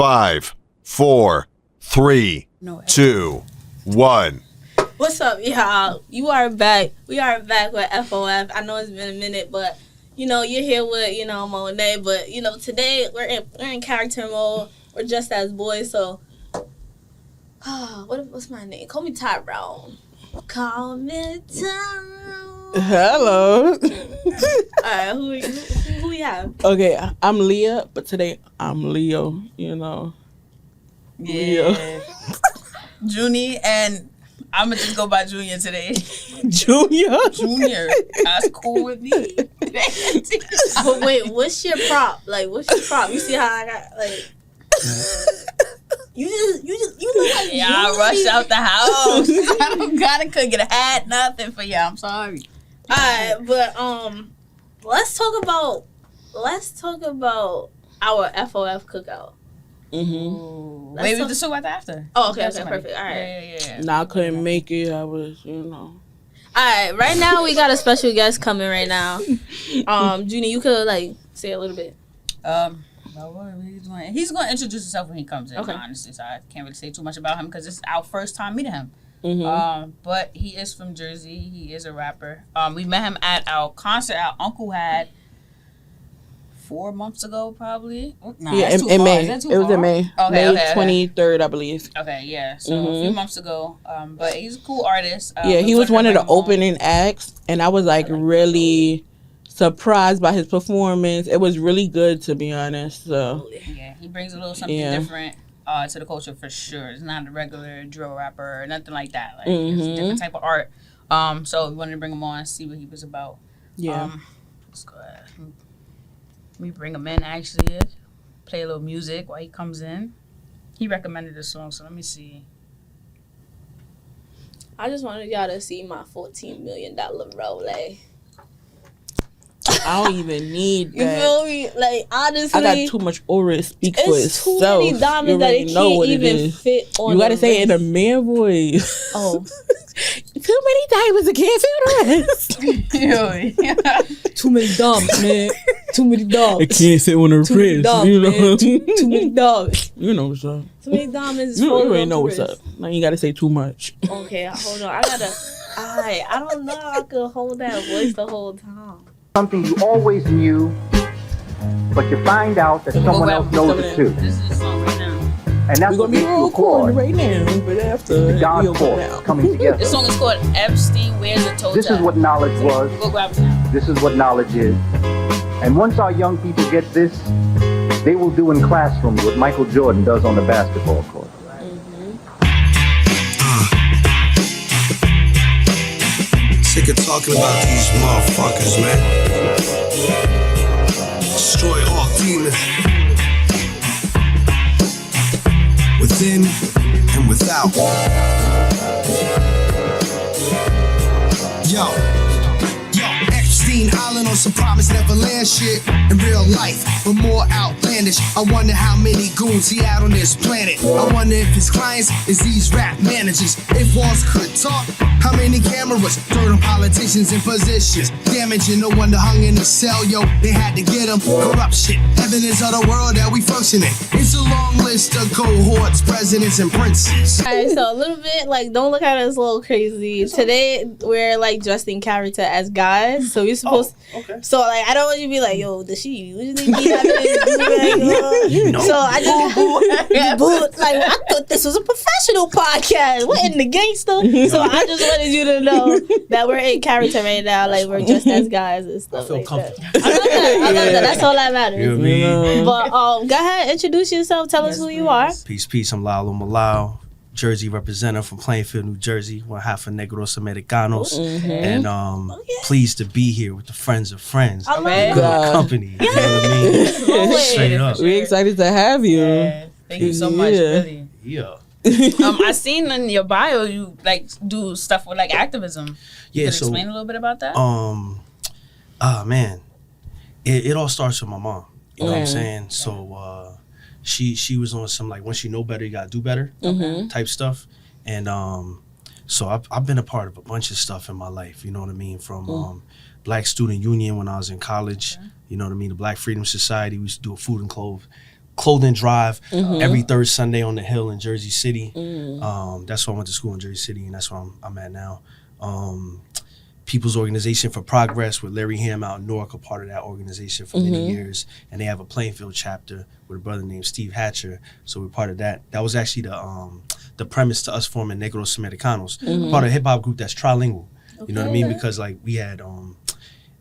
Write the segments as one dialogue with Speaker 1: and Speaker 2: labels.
Speaker 1: 5, 4, 3, 2, 1.
Speaker 2: What's up, y'all? You are back. We are back with FOF. I know it's been a minute, but you're here with Monet. But today we're in character mode. We're just as boys. So, what's my name? Call me Tyrone. Call me Tyrone.
Speaker 3: Hello.
Speaker 2: Alright, who we have?
Speaker 3: Okay, I'm Leah, but today I'm Leo.
Speaker 4: Yeah.
Speaker 3: Leo.
Speaker 4: Junie, and I'm gonna just go by Junior today.
Speaker 3: Junior.
Speaker 4: That's cool with me.
Speaker 2: But wait, what's your prop? What's your prop? You see how I got You look like
Speaker 4: yeah, I rushed out the house. I couldn't get a hat, nothing for you. I'm sorry.
Speaker 2: Alright, but let's talk about our FOF cookout.
Speaker 3: Mm-hmm.
Speaker 4: Wait, we just talk about that after.
Speaker 2: Oh, okay, perfect. All right.
Speaker 4: Yeah.
Speaker 3: No, I couldn't make it. I was,
Speaker 2: All right, right now we got a special guest coming right now. Junie, you could say a little bit.
Speaker 4: What are we doing? He's going to introduce himself when he comes in.
Speaker 2: Okay.
Speaker 4: Honestly, so I can't really say too much about him because it's our first time meeting him.
Speaker 3: Mm-hmm.
Speaker 4: But he is from Jersey. He is a rapper. We met him at our concert our uncle had 4 months ago, probably. Nah,
Speaker 3: yeah,
Speaker 4: that's too
Speaker 3: in
Speaker 4: far.
Speaker 3: May.
Speaker 4: Is that too
Speaker 3: It was
Speaker 4: far?
Speaker 3: in May.
Speaker 4: Okay,
Speaker 3: May
Speaker 4: okay.
Speaker 3: 23rd, I believe.
Speaker 4: Okay, yeah. So a few months ago. But he's a cool artist.
Speaker 3: Yeah, he was one of the opening acts, and I was really surprised by his performance. It was really good, to be honest. So
Speaker 4: yeah, he brings a little something different to the culture for sure. It's not a regular drill rapper or nothing like that. It's a different type of art. So we wanted to bring him on and see what he was about.
Speaker 3: yeah.
Speaker 4: Let's go ahead. Let me bring him in, actually. Play a little music while he comes in. He recommended this song, so let me see.
Speaker 2: I just wanted y'all to see my $14 million Rolex.
Speaker 3: I don't even need
Speaker 2: You
Speaker 3: that.
Speaker 2: feel me? Honestly,
Speaker 3: I got too much aura to speak for
Speaker 2: it's too
Speaker 3: itself.
Speaker 2: many diamonds that it can't even fit on.
Speaker 3: You gotta
Speaker 2: the
Speaker 3: say it in a
Speaker 2: wrist.
Speaker 3: man voice.
Speaker 2: Oh.
Speaker 3: Too many diamonds, I can't feel the rest.
Speaker 2: Too many dogs, man. Too many dogs.
Speaker 3: It can't fit on the
Speaker 2: Too many
Speaker 3: wrist.
Speaker 2: dogs,
Speaker 3: You know?
Speaker 2: man. Too many dogs.
Speaker 3: You know what's up.
Speaker 2: Too many diamonds.
Speaker 3: You already know what's up. Now you gotta say too much.
Speaker 2: Okay, hold on. I don't know how I could hold that voice the whole time.
Speaker 5: Something you always knew, but you find out that someone else knows it too.
Speaker 4: This is the song right now.
Speaker 5: And that's
Speaker 3: We're
Speaker 5: what
Speaker 3: gonna be
Speaker 5: makes you
Speaker 3: recording
Speaker 5: chord.
Speaker 3: right now, but after
Speaker 5: The God
Speaker 3: we'll go
Speaker 5: force
Speaker 3: down.
Speaker 5: coming together.
Speaker 4: This song is called Epstein Wears a Toe
Speaker 5: This is
Speaker 4: Tag.
Speaker 5: what knowledge was.
Speaker 4: Go grab it now.
Speaker 5: This is what knowledge is. And once our young people get this, they will do in classrooms what Michael Jordan does on the basketball court.
Speaker 6: Sick of talking about these motherfuckers, man. Destroy all demons within and without. Yo, Epstein Island on some promised Neverland shit in real life, but more outlandish. I wonder how many goons he had on this planet. I wonder if his clients is these rap managers. If walls could talk, how many cameras? Dirt on politicians in positions. Damaging, no wonder hung in a cell, yo. They had to get him. Corruption, evidence of the world that we function in. It's a long list of cohorts, presidents, and princes.
Speaker 2: Alright, so a little bit don't look at us a little crazy. Today we're dressed in character as guys, so we're supposed.
Speaker 6: Okay.
Speaker 2: So I don't want you to be yo, does she usually be having this? So I just, but I thought this was a professional podcast. We're in the gangster, so I just wanted you to know that we're in character right now. We're dressed as guys and stuff.
Speaker 6: I feel comfortable.
Speaker 2: That. I love that. That's all that matters.
Speaker 6: You know what I mean?
Speaker 2: But go ahead, introduce yourself. Tell us who you are.
Speaker 6: Peace. I'm Lyle Omolayo, Jersey representative from Plainfield, New Jersey. One half of Negros Americanos. And pleased to be here with the friends of friends.
Speaker 2: I love
Speaker 3: God.
Speaker 2: that.
Speaker 6: Company. You know what I mean? Straight up.
Speaker 3: We're excited to have you.
Speaker 4: Yeah, thank you so much, really.
Speaker 6: Yeah.
Speaker 4: I seen in your bio you do stuff with activism.
Speaker 6: Yeah,
Speaker 4: Could you
Speaker 6: so
Speaker 4: explain a little bit about that?
Speaker 6: Man, it all starts with my mom. You know what I'm saying? So she was on some once you know better, you gotta do better type stuff. And so I've been a part of a bunch of stuff in my life. You know what I mean? From Black Student Union when I was in college. You know what I mean? The Black Freedom Society. We used to do a food and
Speaker 7: clothing drive every third Sunday on the Hill in Jersey City. That's where I went to school in Jersey City, and that's where I'm at now. People's Organization for Progress with Larry Ham out in Newark, a part of that organization for many years. And they have a Plainfield chapter with a brother named Steve Hatcher. So we're part of that. That was actually the premise to us forming Negros Americanos, part of a hip hop group that's trilingual. You know what I mean? Because like we had in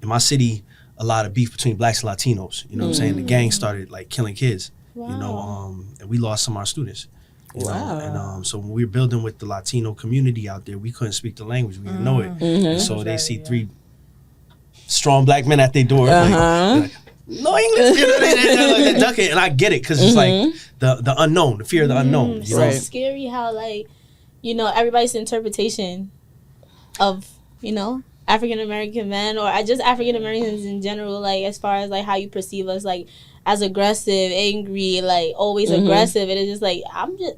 Speaker 7: my city a lot of beef between blacks and Latinos. You know what I'm saying? The gang started like killing kids. You know, and we lost some of our students. You know? And so when we were building with the Latino community out there, we couldn't speak the language. We didn't know it. And so they see 3 strong black men at their door. Like, no English. You know, they're ducking. And I get it because it's like the unknown, the fear of the unknown. You know?
Speaker 2: It's scary how, like, you know, everybody's interpretation of, you know, African American men or just African Americans in general, like as far as like how you perceive us, like as aggressive, angry, like always aggressive. And it's just like,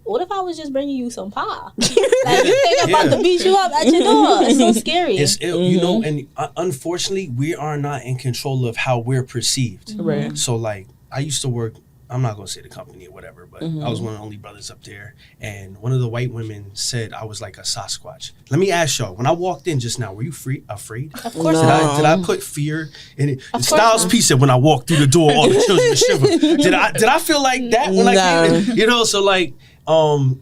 Speaker 2: what if I was just bringing you some pie? Like you think I'm about to beat you up at your door. It's so scary.
Speaker 7: It's you know, and unfortunately we are not in control of how we're perceived.
Speaker 3: Right.
Speaker 7: So like I used to work, I'm not gonna say the company or whatever, but I was one of the only brothers up there, and one of the white women said I was like a Sasquatch. Let me ask y'all, when I walked in just now, were you afraid?
Speaker 2: Of course
Speaker 7: Did
Speaker 2: not.
Speaker 7: I put fear in it? Styles P said when I walked through the door, all the children shiver. Did I feel like that when I came in? You know, so like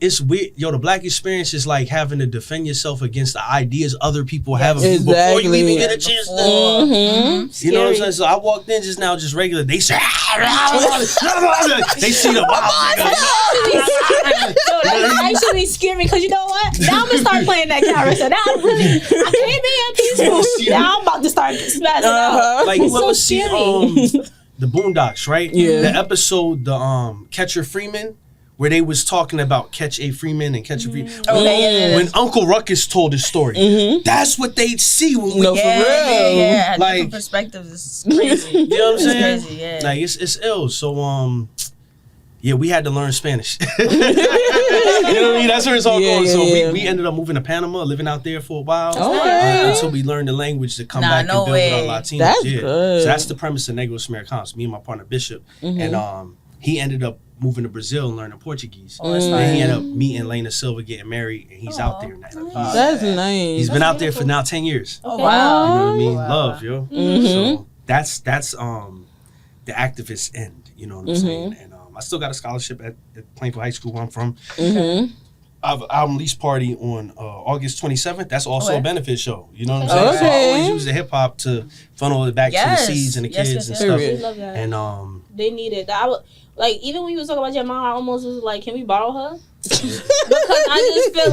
Speaker 7: it's weird. Yo, the black experience is like having to defend yourself against the ideas other people have of you before you even get a chance to. You know what I'm saying? So I walked in just now, just regular. They say, they see the
Speaker 2: That's actually scary because you know what? Now I'm gonna start playing that character. Now I came in peaceful. Now I'm about to start spazzing out.
Speaker 7: Like
Speaker 2: It's
Speaker 7: what
Speaker 2: so
Speaker 7: was
Speaker 2: scary.
Speaker 7: the Boondocks, right?
Speaker 3: Yeah.
Speaker 7: The episode, the Catcher Freeman, where they was talking about Catch A. Freeman and Catch A. Freeman. When Uncle Ruckus told his story, that's what they see when we
Speaker 3: No, for real.
Speaker 4: Yeah,
Speaker 7: Like-
Speaker 4: different perspectives is crazy.
Speaker 7: You know what I'm saying?
Speaker 4: It's crazy, yeah.
Speaker 7: Like it's ill. So yeah, we had to learn Spanish. You know what I mean? That's where it's all going. So we ended up moving to Panama, living out there for a while until we learned the language to come back and build with our Latinos.
Speaker 3: That's
Speaker 7: good.
Speaker 3: good.
Speaker 7: So that's the premise of Negros Americanos. Me and my partner Bishop, and he ended up moving to Brazil and learning Portuguese. And he ended up meeting Lena Silva, getting married, and he's out there now.
Speaker 3: That's nice.
Speaker 7: He's been out there for now 10 years.
Speaker 2: Okay.
Speaker 4: Wow.
Speaker 7: You know what I mean? Love, yo. So that's the activist end. You know what I'm saying? And I still got a scholarship at Plainfield High School where I'm from. I have an album release party on August 27th. That's also a benefit show. You know what I'm saying? So I always use the hip hop to funnel it back to the seeds and the kids and stuff.
Speaker 2: I love that.
Speaker 7: And
Speaker 2: They need it. I would, like, even when you was talking about your mom, I almost was like, can we borrow her? Because I just feel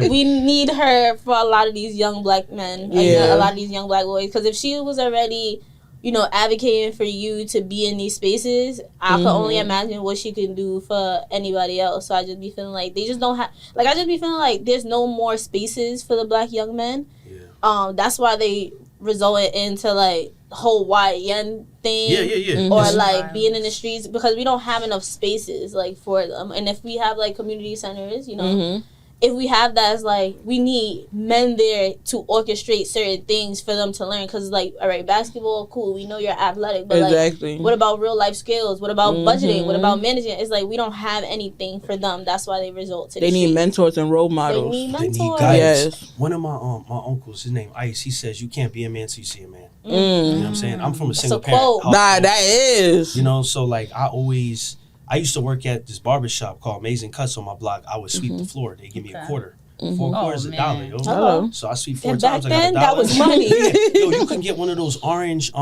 Speaker 2: like we need her for a lot of these young black men, and a lot of these young black boys. Because if she was already, you know, advocating for you to be in these spaces, I could only imagine what she can do for anybody else. So I just be feeling like they just don't have, like, I just be feeling like there's no more spaces for the black young men. That's why they resorted into like whole YN thing, or like being in the streets, because we don't have enough spaces like for them. And if we have like community centers, you know, if we have that, it's like we need men there to orchestrate certain things for them to learn. Because like, all right, basketball, cool, we know you're athletic, but like, what about real life skills? What about budgeting? What about managing? It's like we don't have anything for them. That's why they resort to.
Speaker 3: They need mentors and role models.
Speaker 2: They need
Speaker 7: they
Speaker 2: mentors.
Speaker 7: need guidance.
Speaker 3: Yes.
Speaker 7: One of my uncles, his name Ice, he says you can't be a man till you see a man. You know what I'm saying? I'm from a single parent household.
Speaker 3: Nah, that is.
Speaker 7: You know, so like I used to work at this barbershop called Amazing Cuts on my block. I would sweep the floor. They give me a quarter. 4 quarters $1, yo.
Speaker 3: Hello.
Speaker 7: So I sweep 4
Speaker 2: And
Speaker 7: times.
Speaker 2: back
Speaker 7: I got $1.
Speaker 2: then, that was money.
Speaker 7: Yo, you can get one of those orange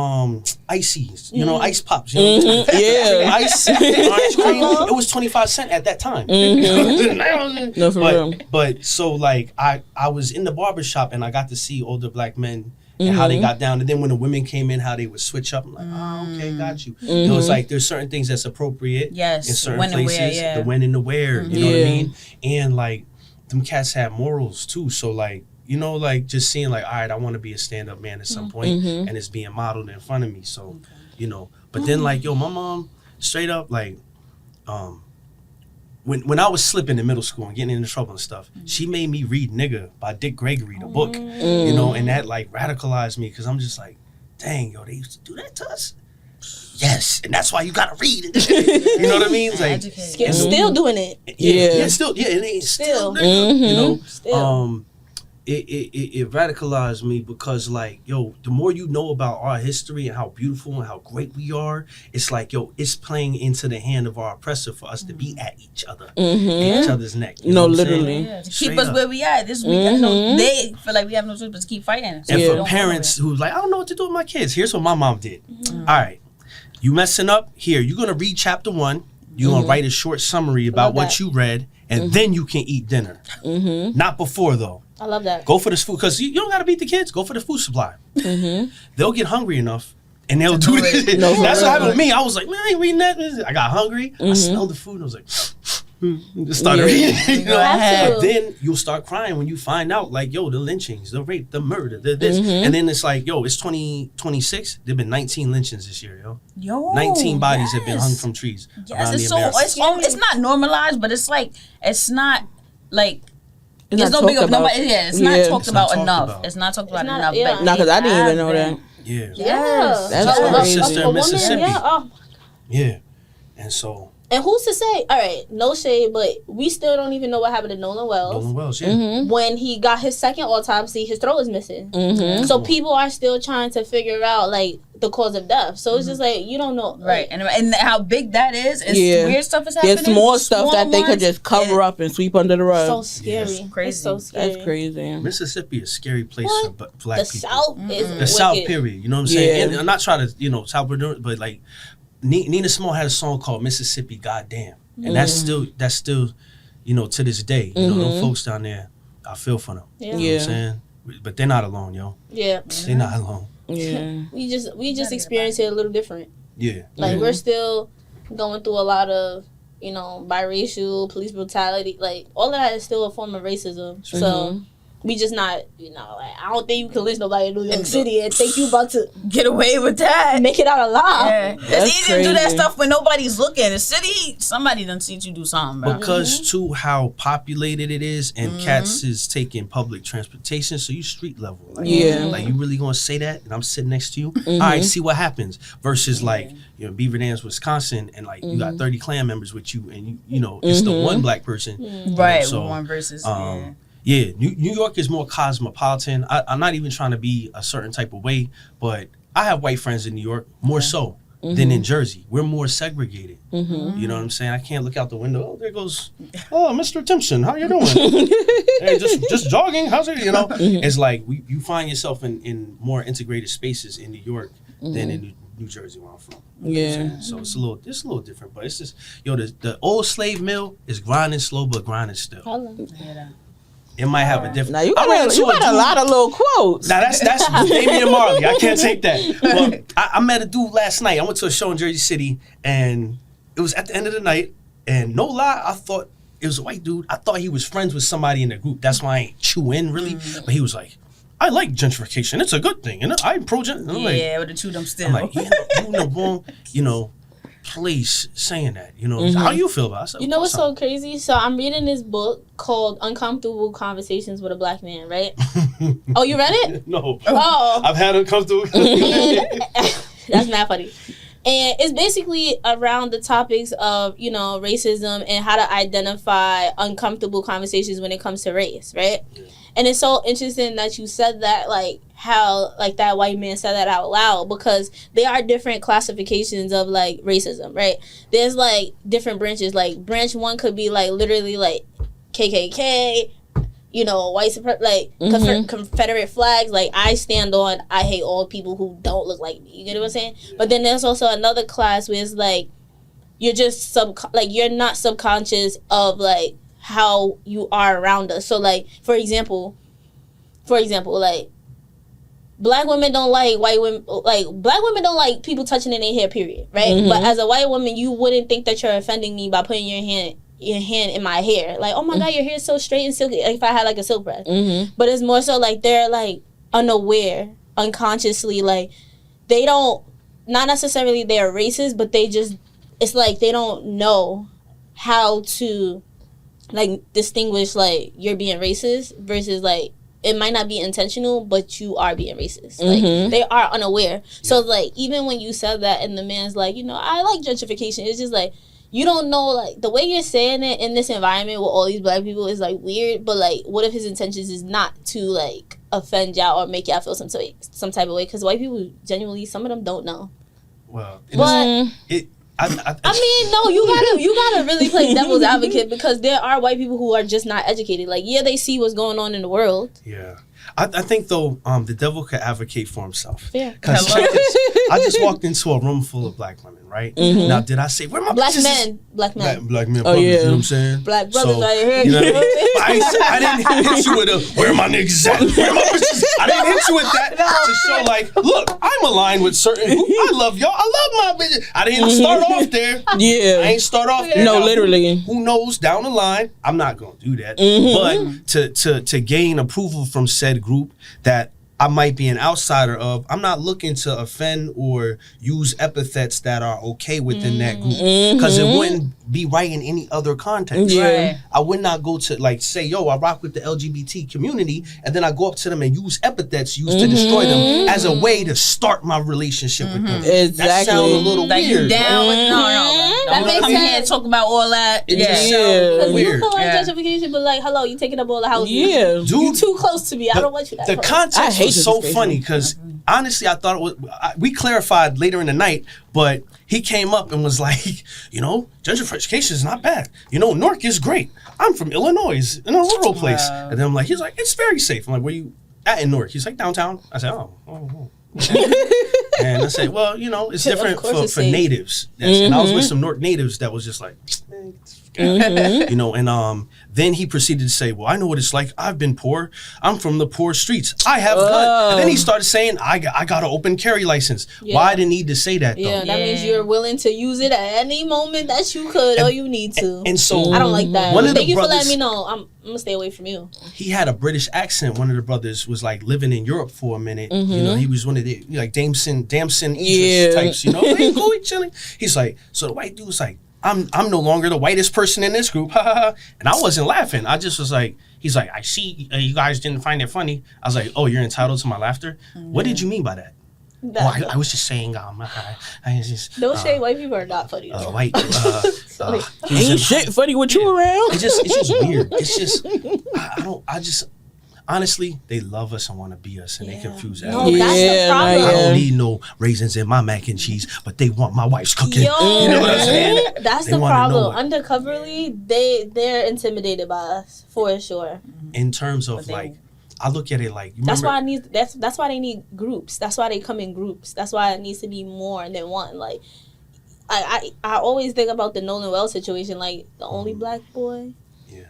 Speaker 7: ices, you know, ice pops. You know, ice, orange cream. It was 25 cents at that time.
Speaker 3: No, for real.
Speaker 7: But so like I was in the barbershop and I got to see older black men and how they got down. And then when the women came in, how they would switch up. I'm like, oh, okay, got you. You know, it's like there's certain things that's appropriate in certain
Speaker 4: when and
Speaker 7: places.
Speaker 4: where,
Speaker 7: The when and the where, you know what I mean? And like them cats have morals too. So like, you know, like just seeing like, all right, I want to be a stand-up man at some point, and it's being modeled in front of me. So, you know, but then like, yo, my mom straight up like, when I was slipping in middle school and getting into trouble and stuff, she made me read Nigga by Dick Gregory, the book, you know, and that like radicalized me because I'm just like, dang, yo, they used to do that to us. Yes, and that's why you gotta read. You know what I mean? It's like,
Speaker 2: Still doing it.
Speaker 7: Still, it ain't still.
Speaker 2: Mm-hmm.
Speaker 7: You know,
Speaker 2: Still.
Speaker 7: It radicalized me because, like, yo, the more you know about our history and how beautiful and how great we are, it's like, yo, it's playing into the hand of our oppressor for us to be at each other, at each other's neck. You know what I'm saying?
Speaker 4: Yeah, to keep us where we at. This we got no, they feel like we have no choice but to keep fighting. So
Speaker 7: And for
Speaker 4: don't
Speaker 7: parents who's like, I don't know what to do with my kids. Here's what my mom did. All right, you messing up here. You're gonna read chapter 1. You're gonna write a short summary about what you read, and then you can eat dinner. Not before though.
Speaker 2: I love that.
Speaker 7: Go for this food, because you don't gotta beat the kids. Go for the food supply. They'll get hungry enough, and they'll do this. That's what happened with me. I was like, man, I ain't reading that. I got hungry. I smelled the food, and I was like, just started reading. You know? And then you'll start crying when you find out, like, yo, the lynchings, the rape, the murder, the this, and then it's like, yo, it's 2026. There've been 19 lynchings this year, yo. 19 bodies have been hung from trees.
Speaker 4: Yes, it's so it's not normalized, but it's like it's not like. There's no big up nobody. Yeah, it's not talked about enough. It's not talked about enough.
Speaker 2: Yeah.
Speaker 3: No, because I didn't even know that.
Speaker 7: Yeah.
Speaker 2: Yeah.
Speaker 3: That's
Speaker 7: my
Speaker 3: crazy.
Speaker 7: sister in Mississippi.
Speaker 2: Yeah.
Speaker 7: Yeah. And so.
Speaker 2: And who's to say? All right, no shade, but we still don't even know what happened to Nolan Wells.
Speaker 7: Nolan Wells, yeah.
Speaker 2: When he got his second autopsy, his throat was missing. So people are still trying to figure out, like, the cause of death. So it's just like, you don't know.
Speaker 4: Right. And how big that is. Weird stuff is happening.
Speaker 3: There's small stuff that they could just cover up and sweep under the rug.
Speaker 2: So scary.
Speaker 7: Yes.
Speaker 4: Crazy.
Speaker 2: It's so scary.
Speaker 3: That's crazy.
Speaker 7: Mississippi is a scary place for black
Speaker 2: The
Speaker 7: people.
Speaker 2: South is
Speaker 7: The
Speaker 2: wicked.
Speaker 7: South, period. You know what I'm saying?
Speaker 3: Yeah.
Speaker 7: And I'm not trying to, South, but like, Nina Simone had a song called Mississippi Goddamn. And that's still, to this day. You know, them folks down there, I feel for them.
Speaker 2: Yeah.
Speaker 7: You know what I'm saying? But they're not alone, yo.
Speaker 2: Yeah.
Speaker 7: They're not alone.
Speaker 3: Yeah.
Speaker 2: We just experience it a little different.
Speaker 7: Yeah.
Speaker 2: Like, we're still going through a lot of, biracial, police brutality. Like, all of that is still a form of racism. So, we just not, like, I don't think you can lynch nobody in New York City and think you about to
Speaker 4: get away with that.
Speaker 2: make it out alive.
Speaker 4: Yeah.
Speaker 3: That's
Speaker 4: It's easy to do that
Speaker 3: crazy.
Speaker 4: stuff when nobody's looking. The city, somebody done seen you do something, bro.
Speaker 7: Because too how populated it is, and cats is taking public transportation, so you street level. Like, like, you really gonna say that, and I'm sitting next to you? All right, see what happens. Versus like, Beaver Dams, Wisconsin, and like you got 30 Klan members with you, and it's the one black person.
Speaker 4: Right,
Speaker 7: So,
Speaker 4: one versus
Speaker 7: yeah, New York is more cosmopolitan. I'm not even trying to be a certain type of way, but I have white friends in New York more so than in Jersey. We're more segregated. You know what I'm saying? I can't look out the window. Oh, there goes, Mr. Timpson, how you doing? Hey, just jogging. How's it? It's like you find yourself in more integrated spaces in New York than in New Jersey, where I'm from.
Speaker 3: Yeah.
Speaker 7: So it's a little different, but it's just the old slave mill is grinding slow, but grinding still. It might have a different.
Speaker 3: Now you got a lot of little quotes.
Speaker 7: Now that's Damian Marley. I can't take that. Well, I met a dude last night. I went to a show in Jersey City, and it was at the end of the night. And no lie, I thought it was a white dude. I thought he was friends with somebody in the group. That's why I ain't chew in really. But he was like, I like gentrification. It's a good thing, and I'm pro gent.
Speaker 4: Yeah, with the chew them still.
Speaker 7: I'm like, you in the wrong, place saying that. How do you feel about it? I said,
Speaker 2: You know what's so crazy? So I'm reading this book called Uncomfortable Conversations with a Black Man, right? Oh, you read it?
Speaker 7: No.
Speaker 2: Oh.
Speaker 7: I've had uncomfortable.
Speaker 2: That's not funny. And it's basically around the topics of, racism and how to identify uncomfortable conversations when it comes to race, right? Yeah. And it's so interesting that you said that, like, how, like, that white man said that out loud, because there are different classifications of, like, racism, right? There's, like, different branches. Like, branch 1 could be, like, literally, like, KKK, white Confederate flags. Like, I stand on, I hate all people who don't look like me. You get what I'm saying? But then there's also another class where it's, like, you're just you're not subconscious of, like, how you are around us. So, like, for example, like, black women don't like white women, like, black women don't like people touching in their hair, period, right? But as a white woman, you wouldn't think that you're offending me by putting your hand in my hair. Like, oh my God, your hair is so straight and silky, like if I had, like, a silk press. But it's more so, like, they're, like, unaware, unconsciously, like, they don't, not necessarily they're racist, but they just, it's like they don't know how to, like, distinguish, like, you're being racist versus, like, it might not be intentional, but you are being racist. Like, they are unaware. So, like, even when you said that and the man's like, you know, I like gentrification, it's just like, you don't know, like, the way you're saying it in this environment with all these black people is, like, weird. But, like, what if his intentions is not to, like, offend y'all or make y'all feel some type of way? Because white people, genuinely, some of them don't know.
Speaker 7: Well,
Speaker 2: But... I mean, no, you gotta really play devil's advocate, because there are white people who are just not educated. Like, yeah, they see what's going on in the world.
Speaker 7: Yeah. I think, though, the devil could advocate for himself.
Speaker 2: Yeah.
Speaker 7: Because I just walked into a room full of black women, right? Now, did I say, where my
Speaker 2: Black
Speaker 7: bitches?
Speaker 2: men.
Speaker 7: Black men.
Speaker 3: Oh,
Speaker 7: brothers,
Speaker 3: yeah.
Speaker 7: you know what I'm saying?
Speaker 2: Black brothers
Speaker 7: So,
Speaker 2: right here.
Speaker 7: You know what I mean? I didn't hit you with a, where my niggas at? Where my bitches? I didn't hit you with that to show, like, look, I'm aligned with certain, I love y'all. I love my bitches. I didn't start off there.
Speaker 3: Yeah.
Speaker 7: I ain't start off there.
Speaker 3: No,
Speaker 7: Now,
Speaker 3: literally.
Speaker 7: Who knows down the line? I'm not going to do that. But to gain approval from said group that I might be an outsider of, I'm not looking to offend or use epithets that are okay within that group, because it wouldn't be right in any other context.
Speaker 3: Yeah.
Speaker 7: I would not go to, like, say, yo, I rock with the LGBT community, and then I go up to them and use epithets used to destroy them as a way to start my relationship with them.
Speaker 3: Exactly.
Speaker 7: That sounds a little
Speaker 4: Like, you
Speaker 7: weird.
Speaker 4: down with, no.
Speaker 2: That
Speaker 4: Don't
Speaker 2: makes
Speaker 4: come here and
Speaker 2: sense.
Speaker 4: talk about all that.
Speaker 7: It
Speaker 4: Yeah.
Speaker 7: just
Speaker 3: Yeah.
Speaker 7: sounds
Speaker 2: Because you
Speaker 7: weird.
Speaker 2: feel like
Speaker 4: Yeah.
Speaker 2: gentrification, but, like, hello, you taking up all the houses.
Speaker 3: Yeah.
Speaker 7: Dude,
Speaker 2: You too close to me. I don't want you that
Speaker 7: the
Speaker 2: close.
Speaker 3: I
Speaker 7: context
Speaker 3: hate
Speaker 7: was so
Speaker 3: gentrification.
Speaker 7: funny because honestly, I thought it was. We clarified later in the night, but he came up and was like, you know, gentrification is not bad. You know, Newark is great. I'm from Illinois, in a rural place, and then I'm like, he's like, it's very safe. I'm like, where you at in Newark? He's like, downtown. I said, oh. And I said, well, you know, it's different
Speaker 2: course
Speaker 7: for
Speaker 2: it's safe.
Speaker 7: natives. And I was with some Newark natives that was just like, you know, and then he proceeded to say, well, I know what it's like. I've been poor. I'm from the poor streets. I have gun. And then he started saying, I got an open carry license.
Speaker 2: Yeah.
Speaker 7: Why did he need to say that, though?
Speaker 2: Yeah, that means you're willing to use it at any moment that you could or you need to.
Speaker 7: And so
Speaker 2: I don't like that.
Speaker 7: one of the
Speaker 2: Thank you for letting
Speaker 7: brothers-
Speaker 2: me know. I'm gonna stay away from you.
Speaker 7: he had a British accent. One of the brothers was like living in Europe for a minute. You know, he was one of the like Damson Idris types. You know, hey, cool, chilling. He's like, so the white dude was like, I'm no longer the whitest person in this group, and I wasn't laughing. I just was like, he's like, I see you guys didn't find it funny. I was like, oh, you're entitled to my laughter. What did you mean by that? I was just saying, I just
Speaker 2: Don't say white people are not funny. Though.
Speaker 7: white.
Speaker 3: Ain't shit funny with you around.
Speaker 7: It's just weird. It's just I just honestly, they love us and want to be us, and they confuse that.
Speaker 2: No, that's the problem.
Speaker 7: I don't need no raisins in my mac and cheese, but they want my wife's cooking.
Speaker 2: Yo,
Speaker 7: you know what I'm saying?
Speaker 2: That's
Speaker 7: They
Speaker 2: the
Speaker 7: wanna know
Speaker 2: problem. Undercoverly, they're intimidated by us for sure.
Speaker 7: In terms of like, I look at it like, you
Speaker 2: That's
Speaker 7: remember,
Speaker 2: why I need. That's why they need groups. That's why they come in groups. That's why it needs to be more than one. Like, I always think about the Nolan Wells situation. Like, the only black boy,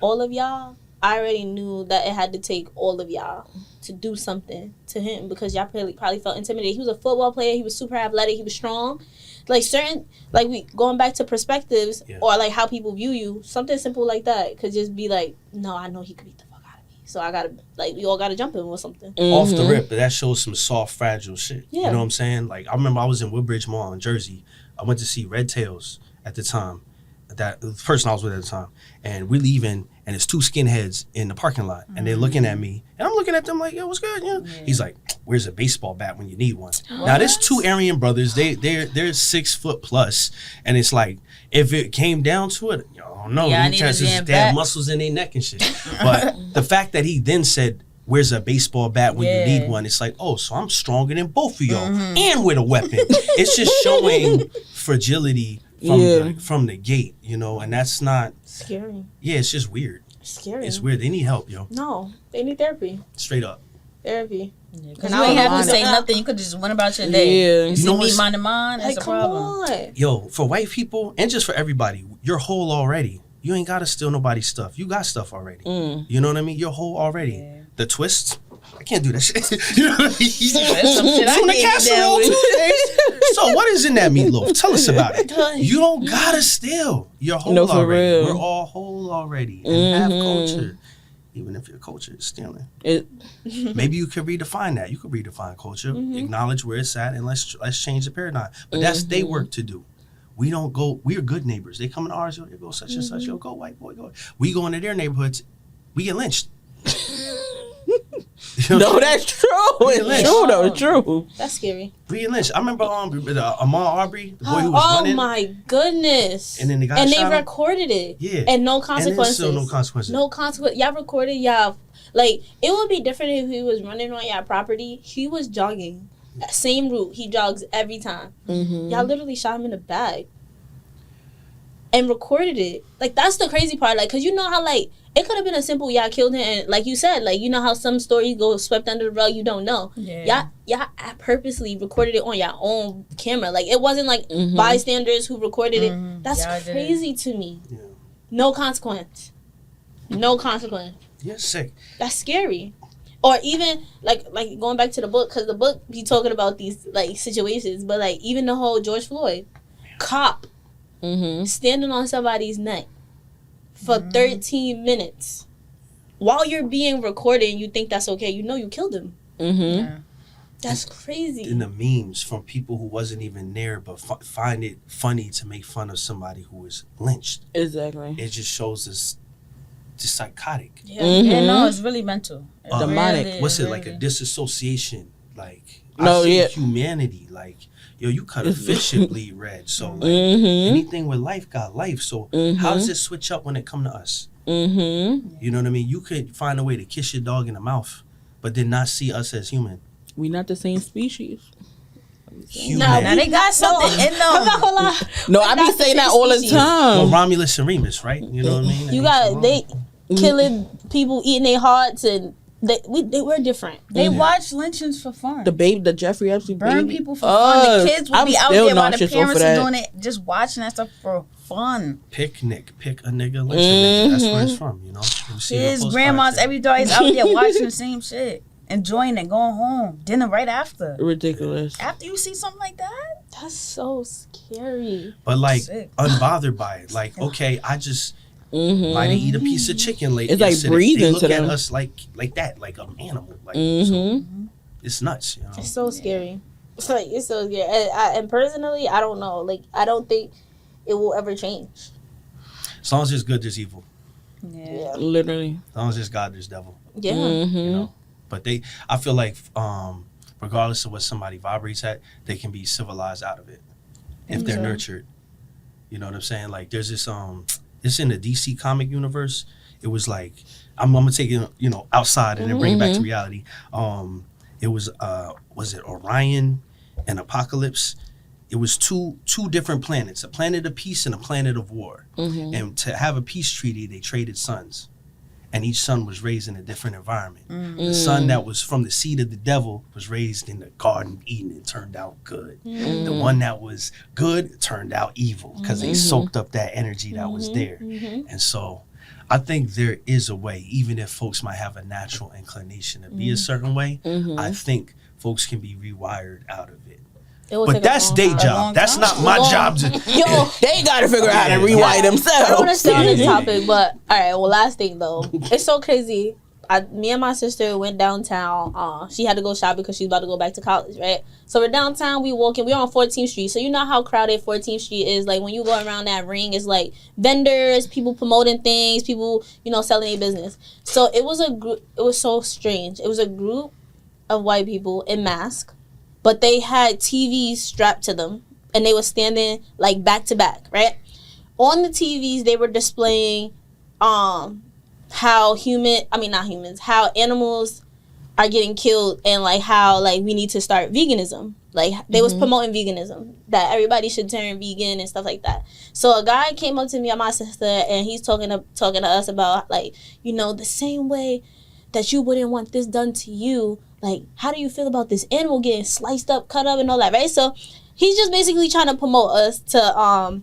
Speaker 2: all of y'all. I already knew that it had to take all of y'all to do something to him because y'all probably felt intimidated. He was a football player. He was super athletic. He was strong. Like we going back to perspectives or like how people view you. Something simple like that could just be like, no, I know he could beat the fuck out of me. So I gotta we all gotta jump in with something.
Speaker 7: off the rip, but that shows some soft, fragile shit.
Speaker 2: Yeah.
Speaker 7: You know what I'm saying? Like, I remember I was in Woodbridge Mall in Jersey. I went to see Red Tails at the time. That the person I was with at the time, and we're leaving, and it's two skinheads in the parking lot, and they're looking at me, and I'm looking at them like, yo, what's good? You know? He's like, where's a baseball bat when you need one? Now there's two Aryan brothers, they're 6 foot plus, and it's like, if it came down to it, I don't know,
Speaker 4: Yeah, I
Speaker 7: they
Speaker 4: need a damn
Speaker 7: have
Speaker 4: bat.
Speaker 7: muscles in their neck and shit. But the fact that he then said, where's a baseball bat when you need one? It's like, oh, so I'm stronger than both of y'all, and with a weapon. It's just showing fragility from the gate, you know, and that's not
Speaker 2: Scary.
Speaker 7: Yeah, it's just weird.
Speaker 2: Scary.
Speaker 7: It's weird. They need help, yo.
Speaker 2: No, they need therapy.
Speaker 7: Straight up.
Speaker 2: Therapy.
Speaker 4: Because you ain't have to say nothing. You could just went about your day.
Speaker 3: Yeah.
Speaker 4: You
Speaker 7: You know
Speaker 4: see me
Speaker 7: what's-
Speaker 4: mind to mind. That's
Speaker 2: Like,
Speaker 4: a
Speaker 2: come
Speaker 4: problem.
Speaker 2: on.
Speaker 7: Yo, for white people and just for everybody, you're whole already. You ain't gotta steal nobody's stuff. You got stuff already. You know what I mean? You're whole already. The twist, I can't do that shit. You know what I mean?
Speaker 4: some shit I
Speaker 7: From the
Speaker 4: can't
Speaker 7: casserole
Speaker 4: do.
Speaker 7: too. So what is in that meatloaf? Tell us about it. You don't gotta steal. You're whole
Speaker 3: No, for
Speaker 7: already.
Speaker 3: real.
Speaker 7: We're all whole already and have culture. Even if your culture is stealing. Maybe you could redefine that. You could redefine culture, acknowledge where it's at, and let's change the paradigm. But that's their work to do. We don't go, we are good neighbors. They come in ours, yo, go such and such, yo, go white boy, go. We go into their neighborhoods, we get lynched.
Speaker 3: No, that's true. It's
Speaker 7: Lynch.
Speaker 3: true though. It's true.
Speaker 2: That's scary.
Speaker 7: Being Lynch. I remember Ahmaud Arbery, the boy who was
Speaker 2: Oh
Speaker 7: running.
Speaker 2: my goodness.
Speaker 7: And then the guy
Speaker 2: and
Speaker 7: shot
Speaker 2: they
Speaker 7: him?
Speaker 2: recorded it.
Speaker 7: Yeah.
Speaker 2: And no
Speaker 7: And
Speaker 2: consequences.
Speaker 7: there's still no consequences.
Speaker 2: No consequence. Y'all recorded y'all. Like, it would be different if he was running on y'all property. He was jogging. Same route. He jogs every time.
Speaker 3: Mm-hmm.
Speaker 2: Y'all literally shot him in the bag. And recorded it. Like, that's the crazy part. Like, because you know how, like, it could have been a simple y'all killed him. And like you said, like, you know how some stories go swept under the rug, you don't know.
Speaker 4: Yeah.
Speaker 2: Y'all purposely recorded it on your own camera. Like, it wasn't like
Speaker 3: Mm-hmm.
Speaker 2: bystanders who recorded it. That's
Speaker 4: Y'all did it.
Speaker 2: crazy to me.
Speaker 7: Yeah.
Speaker 2: No consequence. No consequence.
Speaker 7: Yeah, sick.
Speaker 2: That's scary. Or even like going back to the book, because the book be talking about these like situations, but like even the whole George Floyd cop
Speaker 3: Mm-hmm.
Speaker 2: standing on somebody's neck for 13 minutes while you're being recorded and you think that's okay. You know you killed him.
Speaker 3: Mm-hmm.
Speaker 4: Yeah.
Speaker 2: That's crazy.
Speaker 7: In the memes from people who wasn't even there but find it funny to make fun of somebody who was lynched.
Speaker 3: Exactly.
Speaker 7: It just shows us just psychotic.
Speaker 2: Yeah.
Speaker 3: Mm-hmm.
Speaker 4: Yeah, no, it's really mental. It's
Speaker 3: Demonic.
Speaker 4: really-
Speaker 7: What's it
Speaker 4: really-
Speaker 7: like a disassociation? Like
Speaker 3: No,
Speaker 7: I see
Speaker 3: yeah.
Speaker 7: humanity. Like yo, you cut a fish and bleed red. So like
Speaker 3: Mm-hmm.
Speaker 7: anything with life got life. So how does it switch up when it come to us?
Speaker 3: Mm-hmm.
Speaker 7: You know what I mean? You could find a way to kiss your dog in the mouth, but then not see us as human.
Speaker 3: We not the same species.
Speaker 7: Human.
Speaker 4: Now they got something in
Speaker 2: I'm not
Speaker 4: them.
Speaker 2: gonna lie.
Speaker 3: No, I be
Speaker 2: Not the
Speaker 3: saying that
Speaker 2: same
Speaker 3: all the
Speaker 2: species.
Speaker 7: Well,
Speaker 3: time.
Speaker 7: Romulus and Remus, right? You know what I mean?
Speaker 2: You got they killing people, eating their hearts, and they were different.
Speaker 4: They watch lynchings for fun.
Speaker 3: The Jeffrey Epstein
Speaker 4: Burn
Speaker 3: baby.
Speaker 4: people for fun. The kids will
Speaker 3: I'm
Speaker 4: be out
Speaker 3: still
Speaker 4: there while the
Speaker 3: nauseous
Speaker 4: parents
Speaker 3: over
Speaker 4: are
Speaker 3: that.
Speaker 4: doing it, just watching that stuff for fun.
Speaker 7: Picnic, pick a nigga, lynch a nigga. That's where it's from, you know? You see the
Speaker 4: Kids,
Speaker 7: postcards
Speaker 4: grandmas,
Speaker 7: there.
Speaker 4: everybody's out there watching the same shit, enjoying it, going home, dinner right after.
Speaker 3: Ridiculous.
Speaker 4: After you see something like that,
Speaker 2: That's so scary.
Speaker 7: But like,
Speaker 4: Sick.
Speaker 7: unbothered by it. Like, okay, I just
Speaker 3: Mm-hmm.
Speaker 7: might eat a piece of chicken late.
Speaker 3: It's like
Speaker 7: yesterday.
Speaker 3: breathing
Speaker 7: They look
Speaker 3: to
Speaker 7: at
Speaker 3: them.
Speaker 7: us like that, like an animal. Like,
Speaker 3: Mm-hmm.
Speaker 7: so it's nuts, you know?
Speaker 2: It's so scary. It's like it's so scary. And personally, I don't know. Like, I don't think it will ever change.
Speaker 7: As long as there's good, there's evil.
Speaker 2: Yeah.
Speaker 3: Literally.
Speaker 7: As long as there's God, there's devil.
Speaker 2: Yeah.
Speaker 3: Mm-hmm.
Speaker 7: You know? But I feel like, regardless of what somebody vibrates at, they can be civilized out of it if they're nurtured. You know what I'm saying? Like, there's this it's in the DC comic universe. It was like, I'm gonna take it, you know, outside and then bring it back to reality. It was it Orion and Apocalypse? It was two different planets, a planet of peace and a planet of war. And to have a peace treaty, they traded sons. And each son was raised in a different environment. The son that was from the seed of the devil was raised in the Garden of Eden and turned out good. The one that was good turned out evil because they soaked up that energy that was there. And so I think there is a way, even if folks might have a natural inclination to be a certain way, I think folks can be rewired out of it.
Speaker 2: It will
Speaker 7: But
Speaker 2: take a
Speaker 7: that's
Speaker 2: long
Speaker 7: their
Speaker 2: time.
Speaker 7: job. That's not my job to...
Speaker 2: Yo,
Speaker 3: They gotta figure out how to rewire
Speaker 2: I don't
Speaker 3: themselves.
Speaker 2: want to stay on this topic, but all right. Well, last thing though, it's so crazy. Me and my sister went downtown. She had to go shopping because she's about to go back to college, right? So we're downtown. We walking. We're on 14th Street. So you know how crowded 14th Street is. Like when you go around that ring, it's like vendors, people promoting things, people selling their business. So it was a group. It was so strange. It was a group of white people in masks, but they had TVs strapped to them, and they were standing like back to back, right? On the TVs, they were displaying how how animals are getting killed, and like how like we need to start veganism. Like they was promoting veganism, that everybody should turn vegan and stuff like that. So a guy came up to me and my sister, and he's talking to us about like, the same way that you wouldn't want this done to you. Like, how do you feel about this animal getting sliced up, cut up, and all that, right? So he's just basically trying to promote us to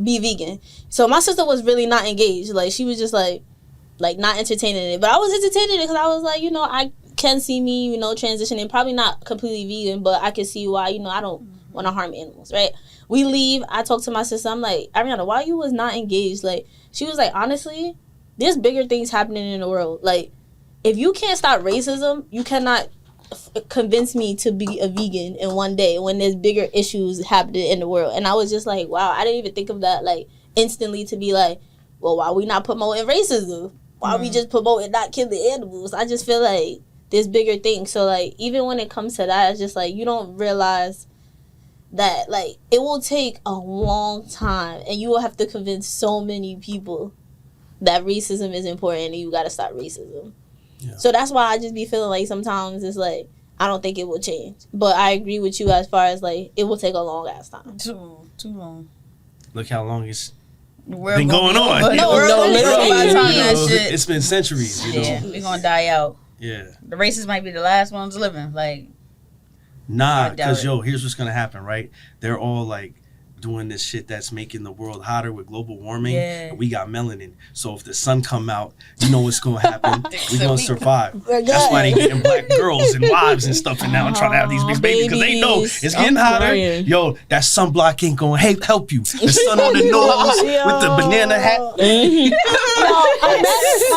Speaker 2: be vegan. So my sister was really not engaged. Like, she was just like not entertaining it. But I was entertaining it because I was like, I can see me, transitioning. Probably not completely vegan, but I can see why, I don't want to harm animals, right? We leave. I talk to my sister. I'm like, Ariana, why you was not engaged? Like, she was like, honestly, there's bigger things happening in the world. Like, if you can't stop racism, you cannot convince me to be a vegan in one day when there's bigger issues happening in the world. And I was just like, wow, I didn't even think of that, like, instantly to be like, well, why we not promoting racism? why are we just promoting not killing animals? I just feel like there's bigger things. So like even when it comes to that, it's just like you don't realize that like it will take a long time and you will have to convince so many people that racism is important and you gotta stop racism. Yeah. So that's why I just be feeling like sometimes it's like I don't think it will change. But I agree with you as far as like it will take a long ass time.
Speaker 4: Too long.
Speaker 7: Look how long it's
Speaker 4: We're
Speaker 7: been going on.
Speaker 4: Literally.
Speaker 7: It's been centuries. You know?
Speaker 4: Yeah, we're gonna die out.
Speaker 7: Yeah.
Speaker 4: The racists might be the last ones living. Like,
Speaker 7: nah, because here's what's gonna happen, right? They're all like doing this shit that's making the world hotter with global warming.
Speaker 4: Yeah.
Speaker 7: And we got melanin. So if the sun come out, you know what's gonna happen. We're gonna survive. That's why they getting black girls and wives and stuff and now and trying to have these big babies because they know it's getting hotter. Yo, that sunblock ain't gonna help you. The sun on the nose with the banana hat.